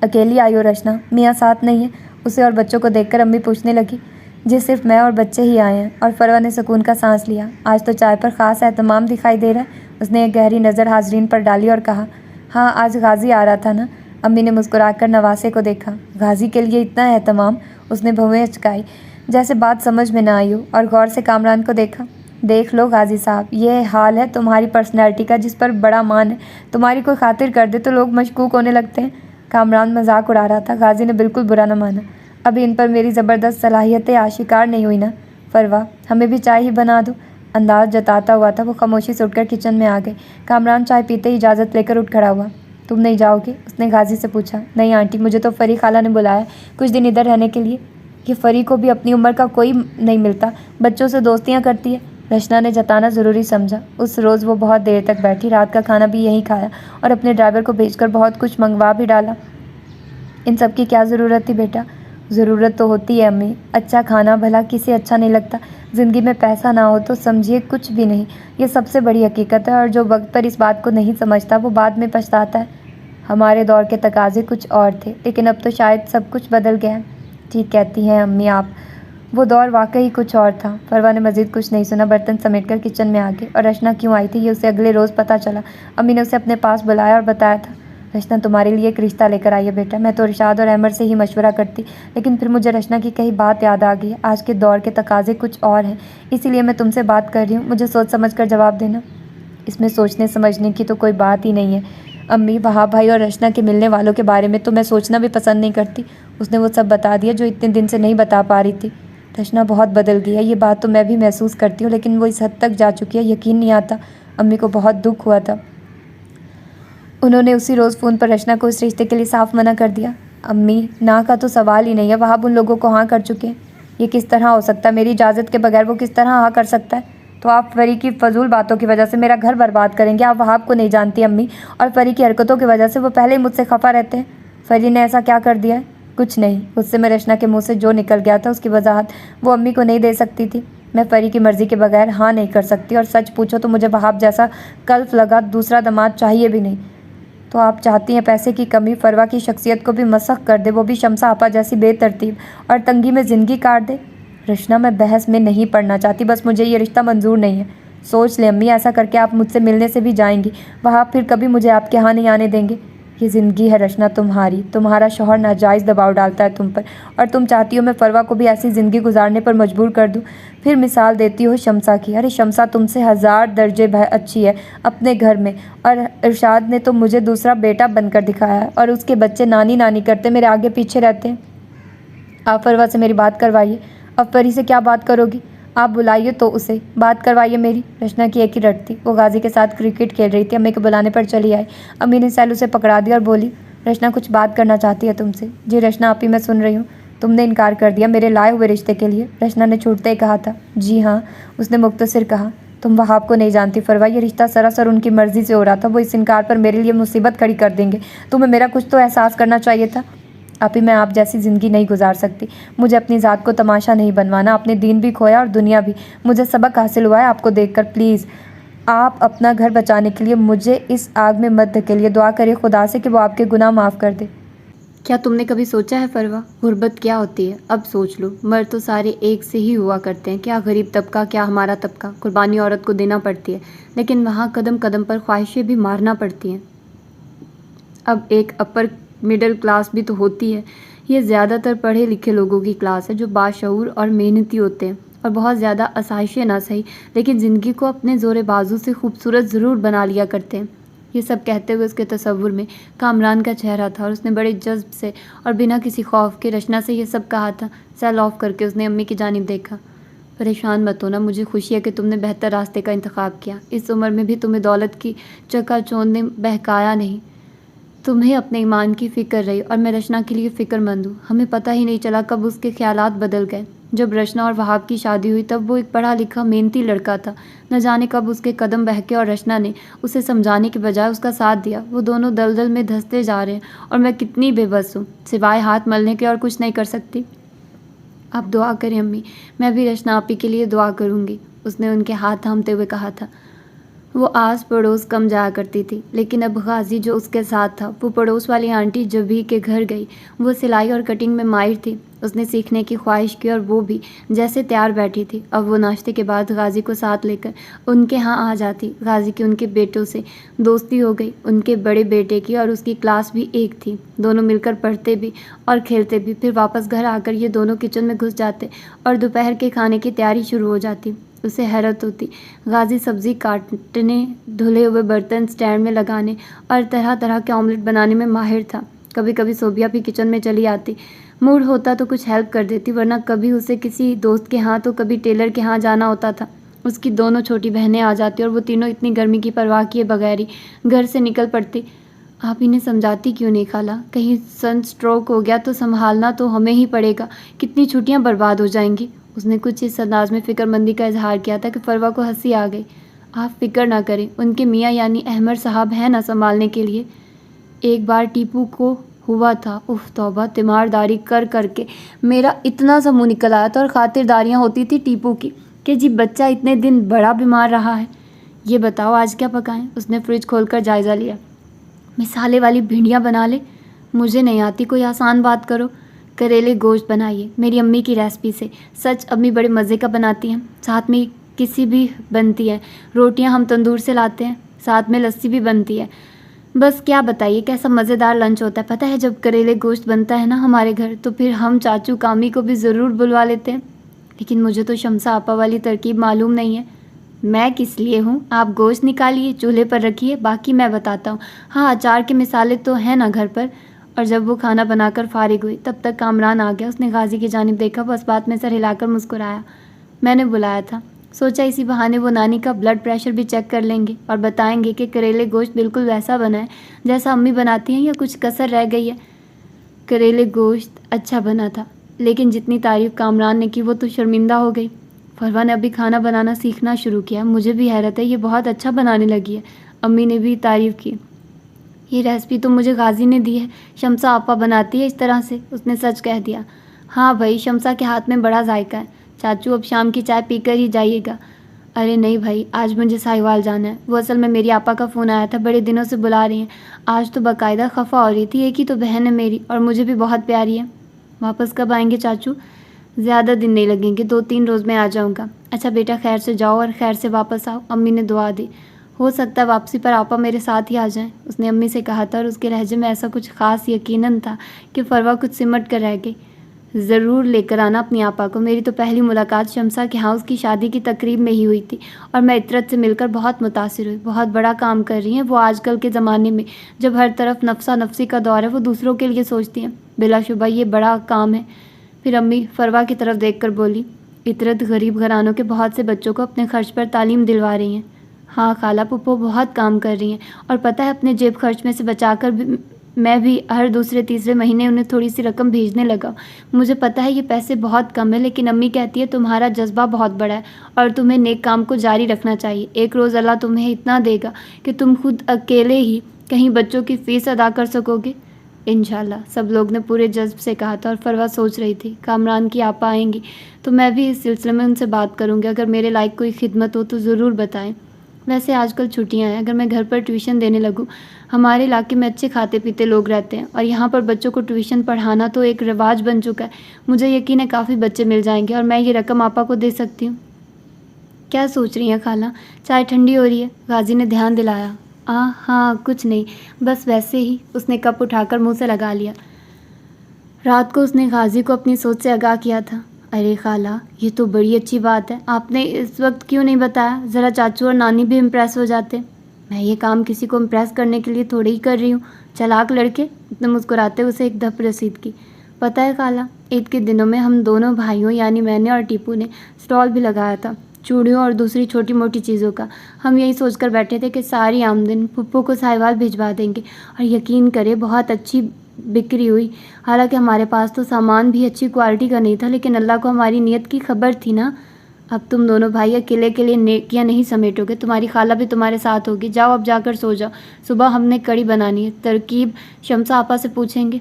अकेली आई हो रचना? मियाँ साथ नहीं है? उसे और बच्चों को देखकर अम्मी पूछने लगी। जी सिर्फ मैं और बच्चे ही आए हैं। और फरवा ने सुकून का सांस लिया। आज तो चाय पर ख़ास एहतमाम दिखाई दे रहा है। उसने एक गहरी नज़र हाजरीन पर डाली और कहा, हाँ आज गाजी आ रहा था ना। अम्मी ने मुस्कुराकर नवासे को देखा। गाजी के लिए इतना एहतमाम? उसने भवें अचकाई, जैसे बात समझ में ना आई हो, और गौर से कामरान को देखा। देख लो गाजी साहब, ये हाल है तुम्हारी पर्सनैलिटी का, जिस पर बड़ा मान है। तुम्हारी कोई खातिर कर दे तो लोग मशकूक होने लगते हैं। कामरान मजाक उड़ा रहा था। गाजी ने बिल्कुल बुरा न माना। अभी इन पर मेरी ज़बरदस्त सलाहियतें आशिकार नहीं हुई ना। फरवा, हमें भी चाय ही बना दो। अंदाज जताता हुआ था वो खामोशी से उठकर किचन में आ गए। कामरान चाय पीते ही इजाज़त लेकर उठ खड़ा हुआ। तुम नहीं जाओगे? उसने गाजी से पूछा। नहीं आंटी, मुझे तो फरी खाला ने बुलाया कुछ दिन इधर रहने के लिए। ये फरी को भी अपनी उम्र का कोई नहीं मिलता, बच्चों से दोस्तियाँ करती है। रचना ने जताना ज़रूरी समझा। उस रोज़ वो बहुत देर तक बैठी, रात का खाना भी यहीं खाया और अपने ड्राइवर को भेजकर बहुत कुछ मंगवा भी डाला। इन सब की क्या ज़रूरत थी बेटा? ज़रूरत तो होती है अम्मी। अच्छा खाना भला किसे अच्छा नहीं लगता। ज़िंदगी में पैसा ना हो तो समझिए कुछ भी नहीं, ये सबसे बड़ी हकीकत है। और जो वक्त पर इस बात को नहीं समझता वो बाद में पछताता है। हमारे दौर के तकाजे कुछ और थे, लेकिन अब तो शायद सब कुछ बदल गया है। ठीक कहती हैं अम्मी आप, वो दौर वाकई कुछ और था। फरवा ने मज़ीद कुछ नहीं सुना, बर्तन समेटकर किचन में आ गई। और रचना क्यों आई थी ये उसे अगले रोज़ पता चला। अम्मी ने उसे अपने पास बुलाया और बताया था, रचना तुम्हारे लिए एक रिश्ता लेकर आई है बेटा। मैं तो इरशाद और अहमद से ही मशवरा करती, लेकिन फिर मुझे रचना की कई बात याद आ गई। आज के दौर के तकाजे कुछ और हैं, इसीलिए मैं तुमसे बात कर रही हूँ। मुझे सोच समझ कर जवाब देना। इसमें सोचने समझने की तो कोई बात ही नहीं है अम्मी। वहाब भाई और रचना के मिलने वालों के बारे में तो मैं सोचना भी पसंद नहीं करती। उसने वो सब बता दिया जो इतने दिन से नहीं बता पा रही थी। रचना बहुत बदल गई है, ये बात तो मैं भी महसूस करती हूँ, लेकिन वो इस हद तक जा चुकी है यकीन नहीं आता। अम्मी को बहुत दुख हुआ था। उन्होंने उसी रोज़ फ़ोन पर रचना को इस रिश्ते के लिए साफ मना कर दिया। अम्मी, ना का तो सवाल ही नहीं है। वहाब उन लोगों को हाँ कर चुके हैं। ये किस तरह हो सकता है? मेरी इजाज़त के बगैर वो किस तरह हाँ कर सकता है? तो आप फरी की फजूल बातों की वजह से मेरा घर बर्बाद करेंगे। आप वहाब को नहीं जानती अम्मी, और फरी की हरकतों की वजह से वो पहले ही मुझसे खफा रहते हैं। फरी ने ऐसा क्या कर दिया है? कुछ नहीं। उससे मैं रचना के मुँह से जो निकल गया था उसकी वजाहत वो अम्मी को नहीं दे सकती थी। मैं फरी की मर्ज़ी के बगैर हाँ नहीं कर सकती, और सच पूछो तो मुझे वहाब जैसा कल्फ लगा दूसरा दामाद चाहिए भी नहीं। तो आप चाहती हैं पैसे की कमी फरवा की शख्सियत को भी मसख कर दे, वो भी शमसा आपा जैसी बेतरतीब, और तंगी में ज़िंदगी काट दे। रचना, मैं बहस में नहीं पड़ना चाहती, बस मुझे ये रिश्ता मंजूर नहीं है। सोच ले अम्मी, ऐसा करके आप मुझसे मिलने से भी जाएंगी। वहाँ फिर कभी मुझे आपके यहाँ नहीं आने देंगे। ये ज़िंदगी है रचना तुम्हारी। तुम्हारा शौहर नाजायज़ दबाव डालता है तुम पर, और तुम चाहती हो मैं फरवा को भी ऐसी ज़िंदगी गुजारने पर मजबूर कर दूँ। फिर मिसाल देती हो शमसा की। अरे शमसा तुमसे 1000 दर्जे अच्छी है अपने घर में, और इरशाद ने तो मुझे दूसरा बेटा बनकर दिखाया है, और उसके बच्चे नानी नानी करते मेरे आगे पीछे रहते हैं। आप फरवा से मेरी बात करवाइए। अब फरी से क्या बात करोगी? आप बुलाइए तो उसे, बात करवाइए मेरी। रचना की एक ही रट थी। वो गाजी के साथ क्रिकेट खेल रही थी। अम्मी के बुलाने पर चली आई। अम्मी ने सैलू से पकड़ा दिया और बोली, रचना कुछ बात करना चाहती है तुमसे। जी रचना आपी, मैं सुन रही हूँ। तुमने इनकार कर दिया मेरे लाए हुए रिश्ते के लिए? रचना ने छूटते ही कहा था। जी हाँ, उसने मुख्तसर कहा। तुम वहाब को नहीं जानती फरवा, ये रिश्ता सरासर उनकी मर्जी से हो रहा था। वो इस इनकार पर मेरे लिए मुसीबत खड़ी कर देंगे। तुम्हें मेरा कुछ तो एहसास करना चाहिए था। अभी मैं आप जैसी ज़िंदगी नहीं गुजार सकती। मुझे अपनी ज़ात को तमाशा नहीं बनवाना। अपने दीन भी खोया और दुनिया भी। मुझे सबक हासिल हुआ है आपको देखकर। प्लीज़ आप अपना घर बचाने के लिए मुझे इस आग में मत धकेलिए। दुआ करिए खुदा से कि वो आपके गुनाह माफ़ कर दे। क्या तुमने कभी सोचा है फरवा, गुर्बत क्या होती है? अब सोच लो, मर्द तो सारे एक से ही हुआ करते हैं। क्या गरीब तबका, क्या हमारा तबका। कुर्बानी औरत को देना पड़ती है, लेकिन वहाँ कदम कदम पर ख्वाहिशें भी मारना पड़ती हैं। अब एक अपर मिडिल क्लास भी तो होती है। ये ज़्यादातर पढ़े लिखे लोगों की क्लास है जो बाशऊर और मेहनती होते हैं। और बहुत ज़्यादा असहाय ना सही, लेकिन ज़िंदगी को अपने ज़ोरे बाजू से खूबसूरत ज़रूर बना लिया करते हैं। ये सब कहते हुए उसके तसव्वुर में कामरान का चेहरा था और उसने बड़े जज्ब से और बिना किसी खौफ के रचना से ये सब कहा था। सेल ऑफ करके उसने अम्मी की जानिब देखा। परेशान मत होना, मुझे खुशी है कि तुमने बेहतर रास्ते का इंतखाब किया। इस उम्र में भी तुम्हें दौलत की चकाचौंध ने बहकाया नहीं। तुम्हें अपने ईमान की फ़िक्र रही और मैं रचना के लिए फ़िक्रमंद हूँ। हमें पता ही नहीं चला कब उसके ख़्यालात बदल गए। जब रचना और वहाब की शादी हुई तब वो एक पढ़ा लिखा मेहनती लड़का था। न जाने कब उसके कदम बहके और रचना ने उसे समझाने के बजाय उसका साथ दिया। वो दोनों दलदल में धंसते जा रहे हैं और मैं कितनी बेबस हूँ, सिवाय हाथ मलने के और कुछ नहीं कर सकती। आप दुआ करें अम्मी, मैं भी रचना आपी के लिए दुआ करूँगी, उसने उनके हाथ थामते हुए कहा था। वो आस पड़ोस कम जाया करती थी, लेकिन अब गाजी जो उसके साथ था, वो पड़ोस वाली आंटी जबी के घर गई। वो सिलाई और कटिंग में माहिर थी। उसने सीखने की ख्वाहिश की और वो भी जैसे तैयार बैठी थी। अब वो नाश्ते के बाद गाजी को साथ लेकर उनके यहाँ आ जाती। गाजी की उनके बेटों से दोस्ती हो गई। उनके बड़े बेटे की और उसकी क्लास भी एक थी। दोनों मिलकर पढ़ते भी और खेलते भी। फिर वापस घर आकर ये दोनों किचन में घुस जाते और दोपहर के खाने की तैयारी शुरू हो जाती। उसे हैरत होती। गाजी सब्ज़ी काटने, धुले हुए बर्तन स्टैंड में लगाने और तरह तरह के ऑमलेट बनाने में माहिर था। कभी कभी सोबिया भी किचन में चली आती। मूड होता तो कुछ हेल्प कर देती, वरना कभी उसे किसी दोस्त के यहाँ तो कभी टेलर के यहाँ जाना होता था। उसकी दोनों छोटी बहनें आ जाती और वो तीनों इतनी गर्मी की परवाह किए बगैर ही घर से निकल पड़ती। आप इन्हें समझाती क्यों नहीं खाला? कहीं सन स्ट्रोक हो गया तो संभालना तो हमें ही पड़ेगा। कितनी छुट्टियाँ बर्बाद हो जाएंगी। उसने कुछ इस अंदाज में फ़िक्रमंदी का इजहार किया था कि फरवा को हंसी आ गई। आप फिक्र ना करें, उनके मियाँ यानी अहमद साहब हैं ना संभालने के लिए। एक बार टीपू को हुआ था, उफ तौबा, तीमारदारी कर करके मेरा इतना सा मुँह निकल आया था और खातिरदारियाँ होती थी टीपू की कि जी बच्चा इतने दिन बड़ा बीमार रहा है। ये बताओ आज क्या पकाएं? उसने फ्रिज खोलकर जायज़ा लिया। मिसाले वाली भिंडियाँ बना ले। मुझे नहीं आती, कोई आसान बात करो। करेले गोश्त बनाइए मेरी अम्मी की रेसिपी से। सच अम्मी बड़े मज़े का बनाती हैं। साथ में किसी भी बनती है। रोटियां हम तंदूर से लाते हैं, साथ में लस्सी भी बनती है। बस क्या बताइए कैसा मज़ेदार लंच होता है। पता है जब करेले गोश्त बनता है ना हमारे घर, तो फिर हम चाचू कामी को भी ज़रूर बुलवा लेते हैं। लेकिन मुझे तो शमसा आपा वाली तरकीब मालूम नहीं है। मैं किस लिए हूँ? आप गोश्त निकालिए, चूल्हे पर रखिए, बाकी मैं बताता हूँ। हाँ, अचार के मिसाले तो हैं ना घर पर। और जब वो खाना बनाकर फारिग हुई तब तक कामरान आ गया। उसने गाजी की जानिब देखा, बस बात में सर हिलाकर मुस्कुराया। मैंने बुलाया था, सोचा इसी बहाने वो नानी का ब्लड प्रेशर भी चेक कर लेंगे और बताएंगे कि करेले गोश्त बिल्कुल वैसा बना है जैसा अम्मी बनाती हैं या कुछ कसर रह गई है। करेले गोश्त अच्छा बना था, लेकिन जितनी तारीफ़ कामरान ने की वो तो शर्मिंदा हो गई। फरवा ने अभी खाना बनाना सीखना शुरू किया। मुझे भी हैरत है, ये बहुत अच्छा बनाने लगी है। अम्मी ने भी तारीफ़ की। ये रेसिपी तो मुझे गाजी ने दी है, शमसा आपा बनाती है इस तरह से, उसने सच कह दिया। हाँ भाई, शमसा के हाथ में बड़ा जायका है। चाचू अब शाम की चाय पीकर ही जाइएगा। अरे नहीं भाई, आज मुझे साहिवाल जाना है। वो असल में मेरी आपा का फ़ोन आया था, बड़े दिनों से बुला रही हैं। आज तो बाकायदा खफा हो रही थी। एक ही तो बहन है मेरी और मुझे भी बहुत प्यारी है। वापस कब आएंगे चाचू? ज़्यादा दिन नहीं लगेंगे, 2-3 रोज़ में आ जाऊँगा। अच्छा बेटा, खैर से जाओ और खैर से वापस आओ। अम्मी ने दुआ दी। हो सकता है वापसी पर आपा मेरे साथ ही आ जाएं, उसने अम्मी से कहा था और उसके लहजे में ऐसा कुछ ख़ास यकीनन था कि फरवा कुछ सिमट कर रह गई। ज़रूर लेकर आना अपनी आपा को। मेरी तो पहली मुलाकात शमसा के यहाँ उसकी शादी की तकरीब में ही हुई थी और मैं इतरत से मिलकर बहुत मुतासिर हुई। बहुत बड़ा काम कर रही हैं वो आजकल के ज़माने में, जब हर तरफ नफसा नफसी का दौर है। वो दूसरों के लिए सोचती हैं। बिलाशुबा ये बड़ा काम है। फिर अम्मी फरवा की तरफ देखकर बोली, इतरत गरीब घरानों के बहुत से बच्चों को अपने खर्च पर तालीम दिलवा रही हैं। हाँ खाला, पुप्पो बहुत काम कर रही हैं और पता है अपने जेब खर्च में से बचाकर मैं भी हर दूसरे तीसरे महीने उन्हें थोड़ी सी रकम भेजने लगा। मुझे पता है ये पैसे बहुत कम है, लेकिन अम्मी कहती है तुम्हारा जज्बा बहुत बड़ा है और तुम्हें नेक काम को जारी रखना चाहिए। एक रोज़ अल्लाह तुम्हें इतना देगा कि तुम खुद अकेले ही कहीं बच्चों की फ़ीस अदा कर सकोगे इंशाल्लाह, सब लोग ने पूरे जज्ब से कहा था। और फरवा सोच रही थी, कामरान की आपा आएंगी तो मैं भी इस सिलसिले में उनसे बात करूँगी। अगर मेरे लायक कोई खिदमत हो तो ज़रूर बताएं। वैसे आजकल छुट्टियां हैं, अगर मैं घर पर ट्यूशन देने लगूं, हमारे इलाके में अच्छे खाते पीते लोग रहते हैं और यहाँ पर बच्चों को ट्यूशन पढ़ाना तो एक रिवाज बन चुका है। मुझे यकीन है काफ़ी बच्चे मिल जाएंगे और मैं ये रकम आपा को दे सकती हूँ। क्या सोच रही हैं खाला? चाय ठंडी हो रही है, गाजी ने ध्यान दिलाया। हाँ कुछ नहीं, बस वैसे ही, उसने कप उठाकर मुँह से लगा लिया। रात को उसने गाजी को अपनी सोच से आगाह किया था। अरे खाला, ये तो बड़ी अच्छी बात है, आपने इस वक्त क्यों नहीं बताया? ज़रा चाचू और नानी भी इम्प्रेस हो जाते। मैं ये काम किसी को इम्प्रेस करने के लिए थोड़ी ही कर रही हूँ। चालाक लड़के, उसने मुस्कुराते उसे एक धप रसीद की। पता है खाला, ईद के दिनों में हम दोनों भाइयों यानी मैंने और टीपू ने स्टॉल भी लगाया था, चूड़ियों और दूसरी छोटी मोटी चीज़ों का। हम यही सोचकर बैठे थे कि सारी आमदनी पप्पू को साहिवाल भिजवा देंगे, और यकीन करे बहुत अच्छी बिक्री हुई। हालांकि हमारे पास तो सामान भी अच्छी क्वालिटी का नहीं था, लेकिन अल्लाह को हमारी नीयत की खबर थी ना। अब तुम दोनों भाई अकेले के लिए नेकियां नहीं समेटोगे, तुम्हारी खाला भी तुम्हारे साथ होगी। जाओ अब जाकर सो जाओ, सुबह हमने कड़ी बनानी है। तरकीब शमसा आपा से पूछेंगे।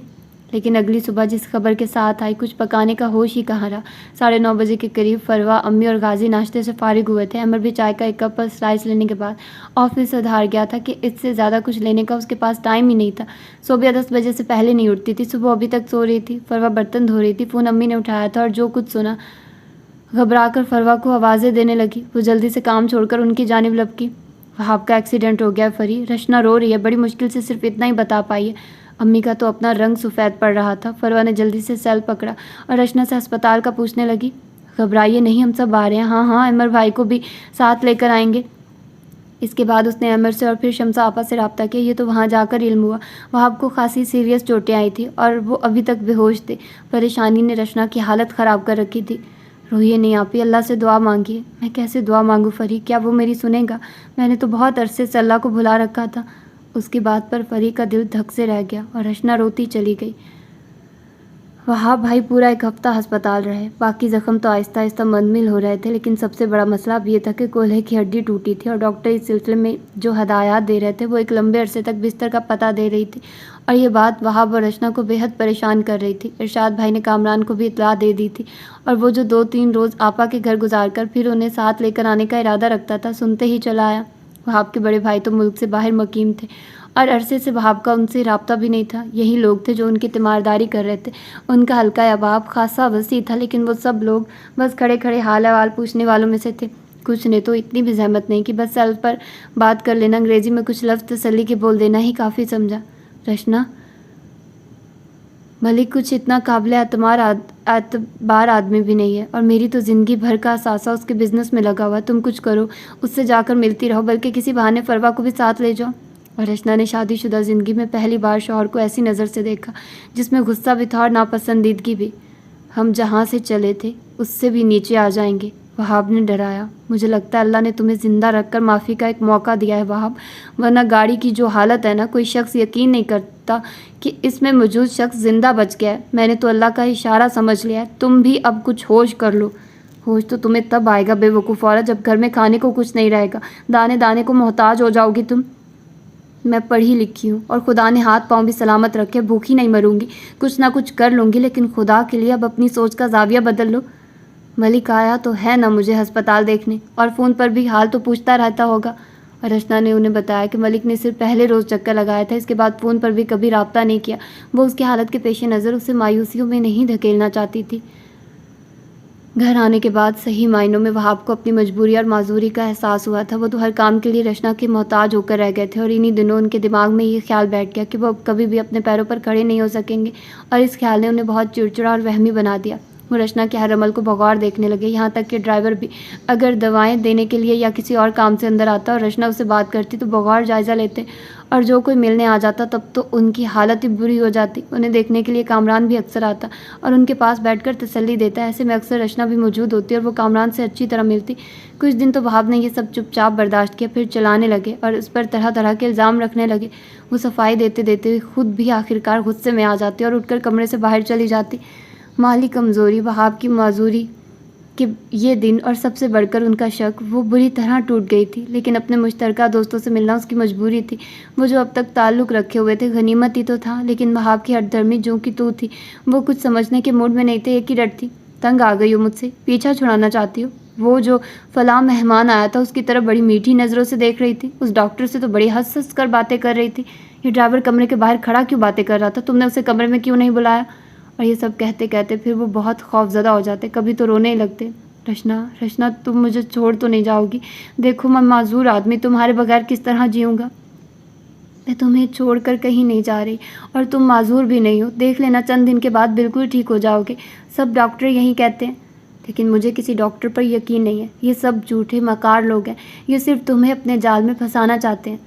लेकिन अगली सुबह जिस खबर के साथ आई, कुछ पकाने का होश ही कहाँ रहा। 9:30 बजे के करीब फरवा, अम्मी और गाजी नाश्ते से फारिग हुए थे। अमर भी चाय का एक कप और स्लाइस लेने के बाद ऑफिस से धार गया था कि इससे ज़्यादा कुछ लेने का उसके पास टाइम ही नहीं था। सुबह 10 बजे से पहले नहीं उठती थी, सुबह अभी तक सो रही थी। फरवा बर्तन धो रही थी, फ़ोन अम्मी ने उठाया था और जो कुछ सुना, घबराकर फरवा को आवाज़ें देने लगी। वो जल्दी से काम छोड़कर उनकी जानिब लपकी। वहाब का एक्सीडेंट हो गया फरी, रचना रो रही है, बड़ी मुश्किल से सिर्फ इतना ही बता पाई है। अम्मी का तो अपना रंग सफ़ेद पड़ रहा था। फरवा ने जल्दी से सेल पकड़ा और रचना से अस्पताल का पूछने लगी। घबराइए नहीं, हम सब आ रहे हैं। हाँ हाँ, अमर भाई को भी साथ लेकर आएंगे। इसके बाद उसने अमर से और फिर शमसा आपा से रब्ता किया। ये तो वहाँ जाकर इल्म हुआ, वहाब को खासी सीरियस चोटें आई थी और वो अभी तक बेहोश थे। परेशानी ने रचना की हालत ख़राब कर रखी थी। रोइए नहीं आपी, अल्लाह से दुआ मांगिए। मैं कैसे दुआ मांगूँ फरी, क्या वो मेरी सुनेगा? मैंने तो बहुत अरसे से अल्लाह को भुला रखा था। उसकी बात पर फरी का दिल धक से रह गया और रचना रोती चली गई। वहाब भाई पूरा एक हफ्ता अस्पताल रहे। बाकी ज़ख्म तो आहिस्ता आहिस्ता मंदमिल हो रहे थे, लेकिन सबसे बड़ा मसला अब ये था कि कोल्हे की हड्डी टूटी थी और डॉक्टर इस सिलसिले में जो हदायत दे रहे थे वो एक लंबे अरसे तक बिस्तर का पता दे रही थी, और ये बात वहाब और रचना को बेहद परेशान कर रही थी। इरशाद भाई ने कामरान को भी इतला दे दी थी, और वो जो 2-3 रोज़ आपा के घर गुजार कर फिर उन्हें साथ लेकर आने का इरादा रखता था, सुनते ही चला आया। वहाब के बड़े भाई तो मुल्क से बाहर मुकीम थे और अरसे से वहाब का उनसे रब्ता भी नहीं था। यही लोग थे जो उनकी तीमारदारी कर रहे थे। उनका हल्का अहबाब खासा वसी था, लेकिन वो सब लोग बस खड़े खड़े हाल अहवाल पूछने वालों में से थे। कुछ ने तो इतनी भी जहमत नहीं कि बस सेल पर बात कर लेना, अंग्रेज़ी में कुछ लफ्ज़ तसल्ली के बोल देना ही काफ़ी समझा। रचना, मलिक कुछ इतना काबिल एतबार आदमी भी नहीं है, और मेरी तो ज़िंदगी भर का असासा उसके बिज़नेस में लगा हुआ। तुम कुछ करो, उससे जाकर मिलती रहो, बल्कि किसी बहाने फरवा को भी साथ ले जाओ। और रचना ने शादीशुदा ज़िंदगी में पहली बार शौहर को ऐसी नज़र से देखा जिसमें गुस्सा भी था और नापसंदीदगी भी। हम जहाँ से चले थे उससे भी नीचे आ जाएंगे, वहाब ने डराया। मुझे लगता है अल्लाह ने तुम्हें ज़िंदा रखकर माफ़ी का एक मौका दिया है वहाब, वरना गाड़ी की जो हालत है ना, कोई शख्स यकीन नहीं करता कि इसमें मौजूद शख्स ज़िंदा बच गया है। मैंने तो अल्लाह का इशारा समझ लिया है। तुम भी अब कुछ होश कर लो। होश तो तुम्हें तब आएगा बेवकूफ़ औरत, जब घर में खाने को कुछ नहीं रहेगा, दाने दाने को मोहताज हो जाओगी तुम। मैं पढ़ी लिखी हूँ और खुदा ने हाथ पाँव भी सलामत रखे, भूखी नहीं मरूंगी, कुछ ना कुछ कर लूँगी, लेकिन खुदा के लिए अब अपनी सोच का जाविया बदल लो। मलिक आया तो है ना मुझे अस्पताल देखने, और फ़ोन पर भी हाल तो पूछता रहता होगा। और रचना ने उन्हें बताया कि मलिक ने सिर्फ पहले रोज़ चक्कर लगाया था, इसके बाद फ़ोन पर भी कभी रब्ता नहीं किया। वो उसकी हालत के पेश नज़र उसे मायूसियों में नहीं धकेलना चाहती थी। घर आने के बाद सही मायनों में वहाब को अपनी मजबूरी और माजूरी का एहसास हुआ था। वो तो हर काम के लिए रचना के मोहताज होकर रह गए थे, और इन्हीं दिनों उनके दिमाग में ये ख्याल बैठ गया कि वो अब कभी भी अपने पैरों पर खड़े नहीं हो सकेंगे, और इस ख्याल ने उन्हें बहुत चिड़चिड़ा और वहमी बना दिया। वो रचना के हर अमल को बगौर देखने लगे, यहाँ तक कि ड्राइवर भी अगर दवाएं देने के लिए या किसी और काम से अंदर आता और रचना उससे बात करती तो बगौर जायज़ा लेते, और जो कोई मिलने आ जाता तब तो उनकी हालत ही बुरी हो जाती। उन्हें देखने के लिए कामरान भी अक्सर आता और उनके पास बैठकर तसल्ली देता। ऐसे में अक्सर रचना भी मौजूद होती और वो कामरान से अच्छी तरह मिलती। कुछ दिन तो वहाब ने ये सब चुपचाप बर्दाश्त किया, फिर चलाने लगे और उस पर तरह तरह के इल्ज़ाम रखने लगे। वो सफाई देते देते खुद भी आखिरकार गुस्से में आ जाती और उठकर कमरे से बाहर चली जाती। माली कमज़ोरी, वहाब की माजूरी कि ये दिन और सबसे बढ़कर उनका शक, वो बुरी तरह टूट गई थी। लेकिन अपने मुश्तरका दोस्तों से मिलना उसकी मजबूरी थी। वो जो अब तक ताल्लुक़ रखे हुए थे गनीमत ही तो था, लेकिन वहाब की हठधर्मी जो कि तू थी, वो कुछ समझने के मूड में नहीं थे। एक ही डर थी, तंग आ गई हो मुझसे, पीछा छुड़ाना चाहती हो। वो जो फलां मेहमान आया था उसकी तरफ बड़ी मीठी नज़रों से देख रही थी, उस डॉक्टर से तो बड़ी हंस हंस कर बातें कर रही थी। ये ड्राइवर कमरे के बाहर खड़ा क्यों बातें कर रहा था? तुमने उसे कमरे में क्यों नहीं बुलाया? और ये सब कहते कहते फिर वो बहुत खौफजदा हो जाते, कभी तो रोने ही लगते। रचना, रचना, तुम मुझे छोड़ तो नहीं जाओगी? देखो मैं माजूर आदमी, तुम्हारे बगैर किस तरह जीऊँगा? मैं तुम्हें छोड़कर कहीं नहीं जा रही, और तुम माजूर भी नहीं हो। देख लेना, चंद दिन के बाद बिल्कुल ठीक हो जाओगे। सब डॉक्टर यही कहते हैं। लेकिन मुझे किसी डॉक्टर पर यकीन नहीं है। ये सब झूठे मकार लोग हैं। ये सिर्फ तुम्हें अपने जाल में फंसाना चाहते हैं।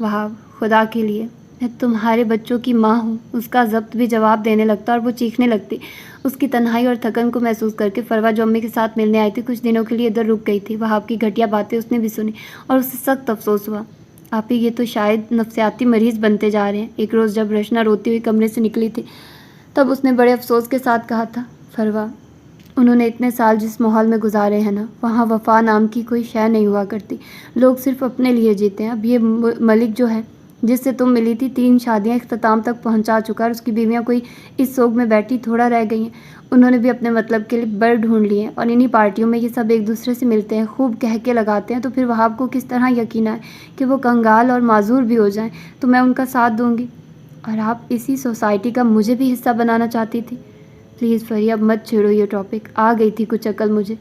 वहाब, खुदा के लिए, मैं तुम्हारे बच्चों की माँ हूँ। उसका ज़ब्त भी जवाब देने लगता और वो चीखने लगती। उसकी तन्हाई और थकन को महसूस करके फरवा जो अम्मी के साथ मिलने आई थी, कुछ दिनों के लिए इधर रुक गई थी। वहाब की घटिया बातें उसने भी सुनी और उसे सख्त अफसोस हुआ। आप ही, ये तो शायद नफ्सियाती मरीज़ बनते जा रहे हैं। एक रोज़ जब रचना रोती हुई कमरे से निकली थी, तब उसने बड़े अफसोस के साथ कहा था, फरवा, उन्होंने इतने साल जिस माहौल में गुजारे हैं ना, वहाँ वफ़ा नाम की कोई शय नहीं हुआ करती। लोग सिर्फ अपने लिए जीते हैं। अब ये मलिक जो है, जिससे तुम मिली थी, 3 शादियाँ इख्तिताम तक पहुँचा चुका है और उसकी बीवियाँ कोई इस सोग में बैठी थोड़ा रह गई हैं। उन्होंने भी अपने मतलब के लिए बर ढूंढ लिए हैं और इन्हीं पार्टियों में ये सब एक दूसरे से मिलते हैं, खूब कह के लगाते हैं। तो फिर वहाब को किस तरह यकीन आए कि वो कंगाल और माजूर भी हो जाएं, तो मैं उनका साथ दूंगी। और आप इसी सोसाइटी का मुझे भी हिस्सा बनाना चाहती थी। प्लीज़ फरी, अब मत छेड़ो ये टॉपिक। आ गई थी कुछ अकल मुझे,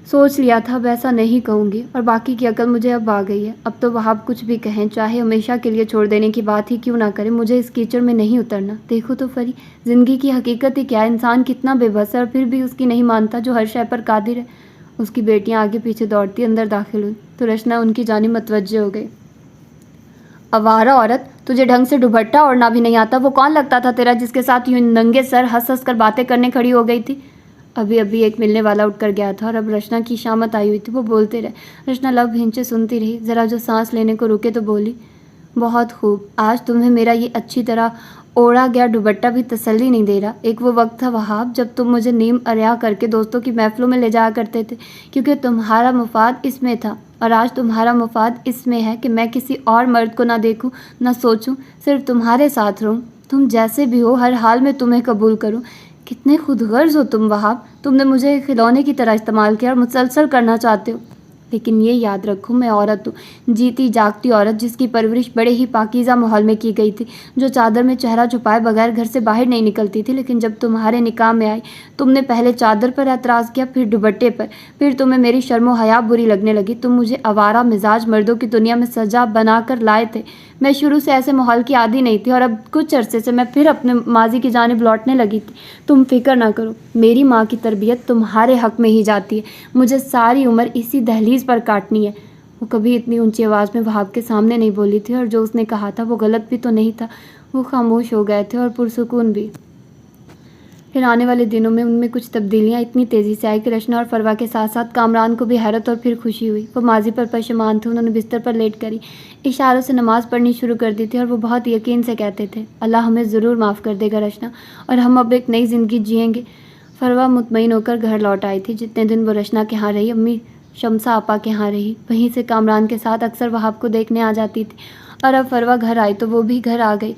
सोच लिया था अब ऐसा नहीं कहूँगी, और बाकी की अकल मुझे अब आ गई है। अब तो वहाब कुछ भी कहें, चाहे हमेशा के लिए छोड़ देने की बात ही क्यों ना करें, मुझे इस कीचड़ में नहीं उतरना। देखो तो फरी, ज़िंदगी की हकीकत ही क्या है। इंसान कितना बेबस है और फिर भी उसकी नहीं मानता, जो हर शय पर कादिर है। उसकी बेटियाँ आगे पीछे दौड़ती अंदर दाखिल हुई तो रचना उनकी जानिब मतवज्जह हो गई। अवारा औरत, तुझे ढंग से दुपट्टा ओढ़ना भी नहीं आता। वो कौन लगता था तेरा, जिसके साथ यूं नंगे सर हंस हंस कर बातें करने खड़ी हो गई थी? अभी अभी एक मिलने वाला उठकर गया था और अब रचना की शामत आई हुई थी। वो बोलते रहे। रचना लब हिंचे सुनती रही। ज़रा जो सांस लेने को रुके तो बोली, बहुत खूब, आज तुम्हें मेरा ये अच्छी तरह ओढ़ा गया दुपट्टा भी तसल्ली नहीं दे रहा। एक वो वक्त था वहाब, जब तुम मुझे नीम अरिया करके दोस्तों की महफिलों में ले जाया करते थे, क्योंकि तुम्हारा मुफाद इसमें था। और आज तुम्हारा मुफाद इसमें है कि मैं किसी और मर्द को ना देखूं, ना सोचूं, सिर्फ तुम्हारे साथ रहूं। तुम जैसे भी हो, हर हाल में तुम्हें कबूल करूं। कितने खुदगर्ज हो तुम वहाब। तुमने मुझे खिलौने की तरह इस्तेमाल किया और मुसलसल करना चाहते हो। लेकिन ये याद रखो, मैं औरत हूँ, जीती जागती औरत, जिसकी परवरिश बड़े ही पाकीज़ा माहौल में की गई थी, जो चादर में चेहरा छुपाए बगैर घर से बाहर नहीं निकलती थी। लेकिन जब तुम्हारे निकाह में आई, तुमने पहले चादर पर एतराज़ किया, फिर दुपट्टे पर, फिर तुम्हें मेरी शर्मो हया बुरी लगने लगी। तुम मुझे आवारा मिजाज मर्दों की दुनिया में सजा बना कर लाए थे। मैं शुरू से ऐसे माहौल की आदी नहीं थी और अब कुछ अरसे से मैं फिर अपने माजी की जानिब लौटने लगी थी। तुम फिक्र ना करो, मेरी माँ की तरबियत तुम्हारे हक़ में ही जाती है। मुझे सारी उम्र इसी दहलीज पर काटनी है। वो कभी इतनी ऊंची आवाज़ में वहाब के सामने नहीं बोली थी और जो उसने कहा था वो गलत भी तो नहीं था। वो खामोश हो गए थे और पुरसुकून भी। फिर आने वाले दिनों में उनमें कुछ तब्दीलियाँ इतनी तेज़ी से आई कि रचना और फरवा के साथ साथ कामरान को भी हैरत और फिर खुशी हुई। वो माजी पर पशेमान थे। उन्होंने बिस्तर पर लेट कर इशारों से नमाज़ पढ़नी शुरू कर दी थी और वो बहुत यकीन से कहते थे, अल्लाह हमें ज़रूर माफ़ कर देगा रचना, और हम अब एक नई ज़िंदगी जिएंगे। फरवा मुतमईन होकर घर लौट आई थी। जितने दिन वो रचना के यहाँ रही, अम्मी शमसा आपा के यहाँ रही। वहीं से कामरान के साथ अक्सर वहाब को देखने आ जाती थी। और अब फरवा घर आई तो वो भी घर आ गई।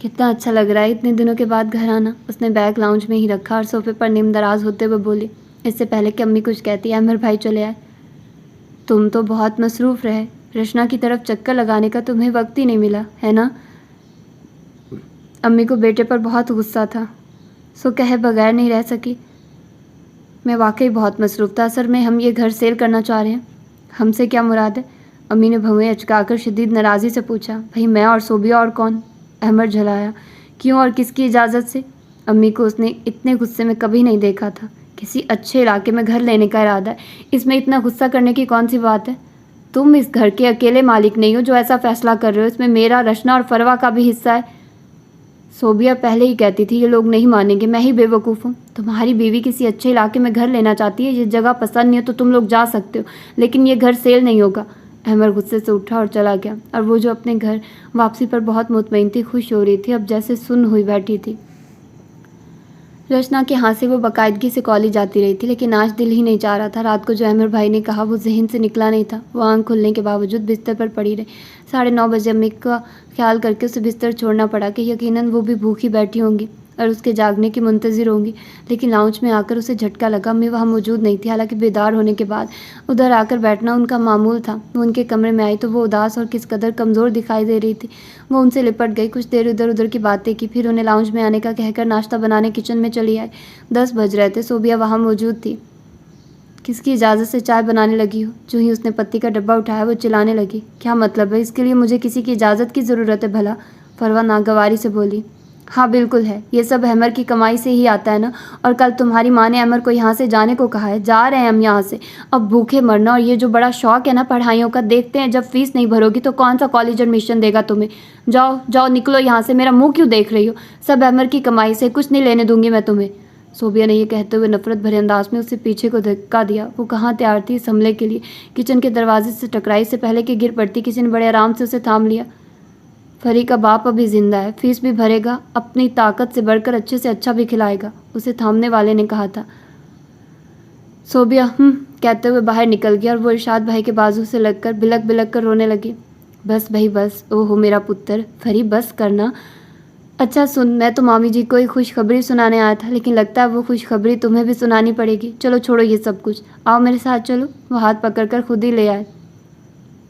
कितना अच्छा लग रहा है इतने दिनों के बाद घर आना। उसने बैग लाउंज में ही रखा और सोफे पर निम दराज होते हुए बोली, इससे पहले कि अम्मी कुछ कहती, अमर भाई चले आए। तुम तो बहुत मसरूफ़ रहे। रचना की तरफ चक्कर लगाने का तुम्हें वक्त ही नहीं मिला, है ना? अम्मी को बेटे पर बहुत गुस्सा था, सो कहे बगैर नहीं रह सकी। मैं वाकई बहुत मसरूफ़ था। असल में हम ये घर सेल करना चाह रहे हैं। हमसे क्या मुराद है? अम्मी ने भवें अचकाकर शदीद नाराज़ी से पूछा। भाई मैं और सोबिया और कौन? अहमद झलाया। क्यों और किसकी इजाज़त से? अम्मी को उसने इतने गुस्से में कभी नहीं देखा था। किसी अच्छे इलाके में घर लेने का इरादा है, इसमें इतना गुस्सा करने की कौन सी बात है? तुम इस घर के अकेले मालिक नहीं हो जो ऐसा फैसला कर रहे हो। इसमें मेरा, रचना और फरवा का भी हिस्सा है। सोबिया पहले ही कहती थी ये लोग नहीं मानेंगे, मैं ही बेवकूफ़ हूँ। तुम्हारी बीवी किसी अच्छे इलाके में घर लेना चाहती है। ये जगह पसंद नहीं है तो तुम लोग जा सकते हो, लेकिन ये घर सेल नहीं होगा। अहमद गुस्से से उठा और चला गया। और वो जो अपने घर वापसी पर बहुत मुतमईन थी, खुश हो रही थी, अब जैसे सुन्न हुई बैठी थी। रचना के हाथ से वो बाकायदगी से कॉलेज जाती रही थी, लेकिन आज दिल ही नहीं चाह रहा था। रात को जो अहमद भाई ने कहा वो जहन से निकला नहीं था। वो आंख खुलने के बावजूद बिस्तर पर पड़ी रही। 9:30 बजे अम्मी का ख्याल करके उसे बिस्तर छोड़ना पड़ा कि यकीनन वो भी भूखी बैठी होंगी और उसके जागने की मुंतज़िर होंगी। लेकिन लाउंज में आकर उसे झटका लगा, अम्मी वहाँ मौजूद नहीं थी। हालांकि बेदार होने के बाद उधर आकर बैठना उनका मामूल था। वो उनके कमरे में आई तो वो उदास और किस कदर कमज़ोर दिखाई दे रही थी। वो उनसे लिपट गई, कुछ देर इधर उधर की बातें की, फिर उन्हें लाउंज में आने का कहकर नाश्ता बनाने किचन में चली आई। 10 बज रहे थे। सोबिया वहाँ मौजूद थी। किसकी इजाज़त से चाय बनाने लगी हो? जो ही उसने पत्ती का डब्बा उठाया वो चिल्लाने लगी, क्या मतलब है? इसके लिए मुझे किसी की इजाज़त की ज़रूरत है भला? फरवा नागवारी से बोली। हाँ बिल्कुल है, ये सब अहमर की कमाई से ही आता है ना। और कल तुम्हारी माँ ने अमर को यहाँ से जाने को कहा है, जा रहे हैं हम यहाँ से। अब भूखे मरना और ये जो बड़ा शौक है ना पढ़ाइयों का, देखते हैं जब फीस नहीं भरोगी तो कौन सा कॉलेज एडमिशन देगा तुम्हें। जाओ जाओ निकलो यहाँ से, मेरा मुंह क्यों देख रही हो। सब अहमर की कमाई से, कुछ नहीं लेने दूंगी मैं तुम्हें। सोबिया ने ये कहते हुए नफरत भरे अंदाज में उससे पीछे को धक्का दिया। वो कहाँ तैयार थी इस हमले के लिए। किचन के दरवाजे से टकराई से पहले कि गिर पड़ती, किसी ने बड़े आराम से उसे थाम लिया। फरी का बाप अभी जिंदा है, फीस भी भरेगा, अपनी ताकत से बढ़कर अच्छे से अच्छा भी खिलाएगा, उसे थामने वाले ने कहा था। सोबिया कहते हुए बाहर निकल गया और वो इरशाद भाई के बाजू से लगकर बिलक बिलक कर रोने लगी। बस भाई बस, ओहो मेरा पुत्र, फरी बस करना। अच्छा सुन, मैं तो मामी जी को एक खुशखबरी सुनाने आया था, लेकिन लगता है वो खुशखबरी तुम्हें भी सुनानी पड़ेगी। चलो छोड़ो ये सब कुछ, आओ मेरे साथ चलो। वो हाथ पकड़कर खुद ही ले आए।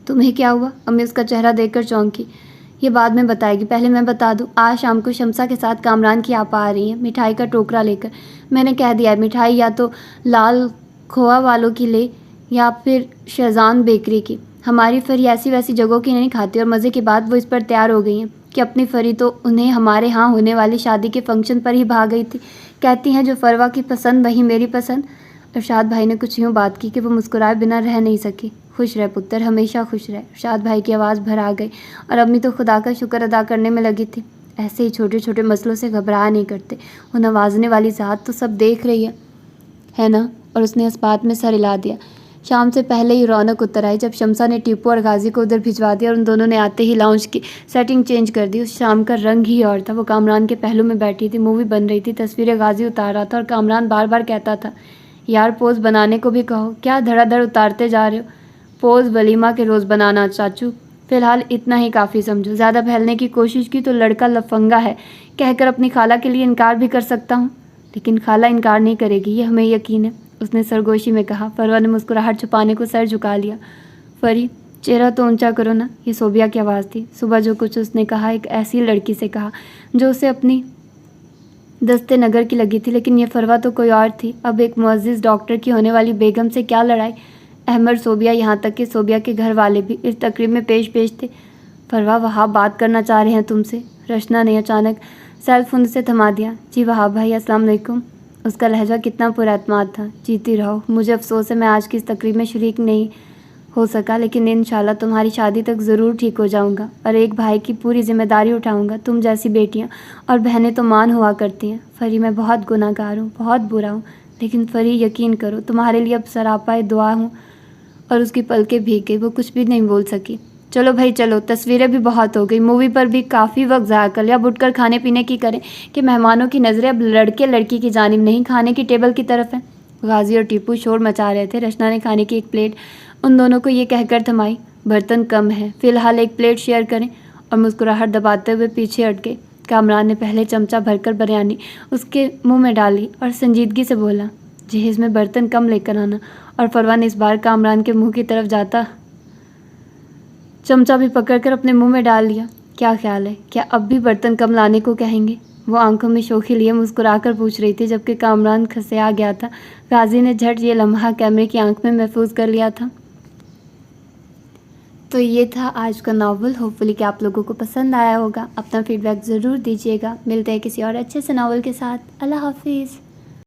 तुम्हें क्या हुआ? अम्मी उसका चेहरा देखकर चौंकी। ये बाद में बताएगी, पहले मैं बता दूं, आज शाम को शमसा के साथ कामरान की आपा आ रही है मिठाई का टोकरा लेकर। मैंने कह दिया है मिठाई या तो लाल खोआ वालों की ले या फिर शहजान बेकरी की। हमारी फरी ऐसी वैसी जगहों की नहीं खाती। और मज़े की बात, वो इस पर तैयार हो गई हैं कि अपनी फरी तो उन्हें हमारे यहाँ होने वाली शादी के फंक्शन पर ही भाग गई थी। कहती हैं जो फरवा की पसंद वही मेरी पसंद। इरशाद भाई ने कुछ यूँ बात की कि वो मुस्कुराए बिना रह नहीं सकी। खुश रह पुत्र, हमेशा खुश रह। इरशाद भाई की आवाज़ भर आ गई और अम्मी तो खुदा का शुक्र अदा करने में लगी थी। ऐसे ही छोटे छोटे मसलों से घबराया नहीं करते। वो नवाजने वाली ज़ात तो सब देख रही है ना। और उसने इस बात में सर हिला दिया। शाम से पहले ही रौनक उतर आई जब शमसा ने टीपू और गाजी को उधर भिजवा दिया और उन दोनों ने आते ही लाउंज की सेटिंग चेंज कर दी। उस शाम का रंग ही और था। वो कामरान के पहलू में बैठी थी, मूवी बन रही थी, तस्वीरें गाजी उतार रहा था और कामरान बार बार कहता था, यार पोज बनाने को भी कहो, क्या धड़ाधड़ उतारते जा रहे हो। पोज वलीमा के रोज़ बनाना चाचू, फ़िलहाल इतना ही काफ़ी समझो। ज़्यादा फैलने की कोशिश की तो लड़का लफंगा है कहकर अपनी खाला के लिए इनकार भी कर सकता हूँ, लेकिन खाला इनकार नहीं करेगी, ये हमें यकीन है, उसने सरगोशी में कहा। फरवा ने मुस्कुराहट छुपाने को सर झुका लिया। फरी चेहरा तो ऊंचा करो ना, ये सोबिया की आवाज़ थी। सुबह जो कुछ उसने कहा एक ऐसी लड़की से कहा जो उसे अपनी दस्ते नगर की लगी थी, लेकिन ये फरवा तो कोई और थी। अब एक मुअज़्ज़िज़ डॉक्टर की होने वाली बेगम से क्या लड़ाई। अहमद, सोबिया, यहाँ तक कि सोबिया के घर वाले भी इस तकरीब में पेश थे। फरवा, वहाब बात करना चाह रहे हैं तुमसे। रशना ने अचानक सेलफोन से थमा दिया। जी वहाब भाई, अस्सलाम वालेकुम। उसका लहजा कितना पुरएतमाद था। जीती रहो। मुझे अफसोस है मैं आज की इस तकरीब में शरीक नहीं हो सका, लेकिन इंशाल्लाह तुम्हारी शादी तक ज़रूर ठीक हो जाऊंगा और एक भाई की पूरी जिम्मेदारी उठाऊंगा। तुम जैसी बेटियां और बहनें तो मान हुआ करती हैं। फरी, मैं बहुत गुनाहगार हूँ, बहुत बुरा हूँ, लेकिन फरी यकीन करो तुम्हारे लिए अब सरापाए दुआ हूँ। और उसकी पलकें भीग गई, वो कुछ भी नहीं बोल सकी। चलो भाई चलो, तस्वीरें भी बहुत हो गई, मूवी पर भी काफ़ी वक्त ज़ाया कर लिया, अब उठकर खाने पीने की करें कि मेहमानों की नज़रें अब लड़के लड़की की जानिब नहीं, खाने की टेबल की तरफ है। गाजी और टीपू शोर मचा रहे थे। रचना ने खाने की एक प्लेट उन दोनों को ये कहकर थमाई, बर्तन कम है, फ़िलहाल एक प्लेट शेयर करें। और मुस्कुराहट दबाते हुए पीछे हट गए। कामरान ने पहले चमचा भरकर बिरयानी उसके मुंह में डाली और संजीदगी से बोला, जहेज़ में बर्तन कम लेकर आना। और फरवा ने इस बार कामरान के मुंह की तरफ जाता चमचा भी पकड़कर अपने मुंह में डाल लिया। क्या ख्याल है, क्या अब भी बर्तन कम लाने को कहेंगे? वो आंखों में शोखी लिए मुस्कुराकर पूछ रही थी, जबकि कामरान खसिया गया था। गाजी ने झट ये लम्हा कैमरे की आंख में महफूज कर लिया था। तो ये था आज का नावल। होपफुली कि आप लोगों को पसंद आया होगा। अपना फीडबैक ज़रूर दीजिएगा। मिलते हैं किसी और अच्छे से नावल के साथ। अल्लाह हाफिज़।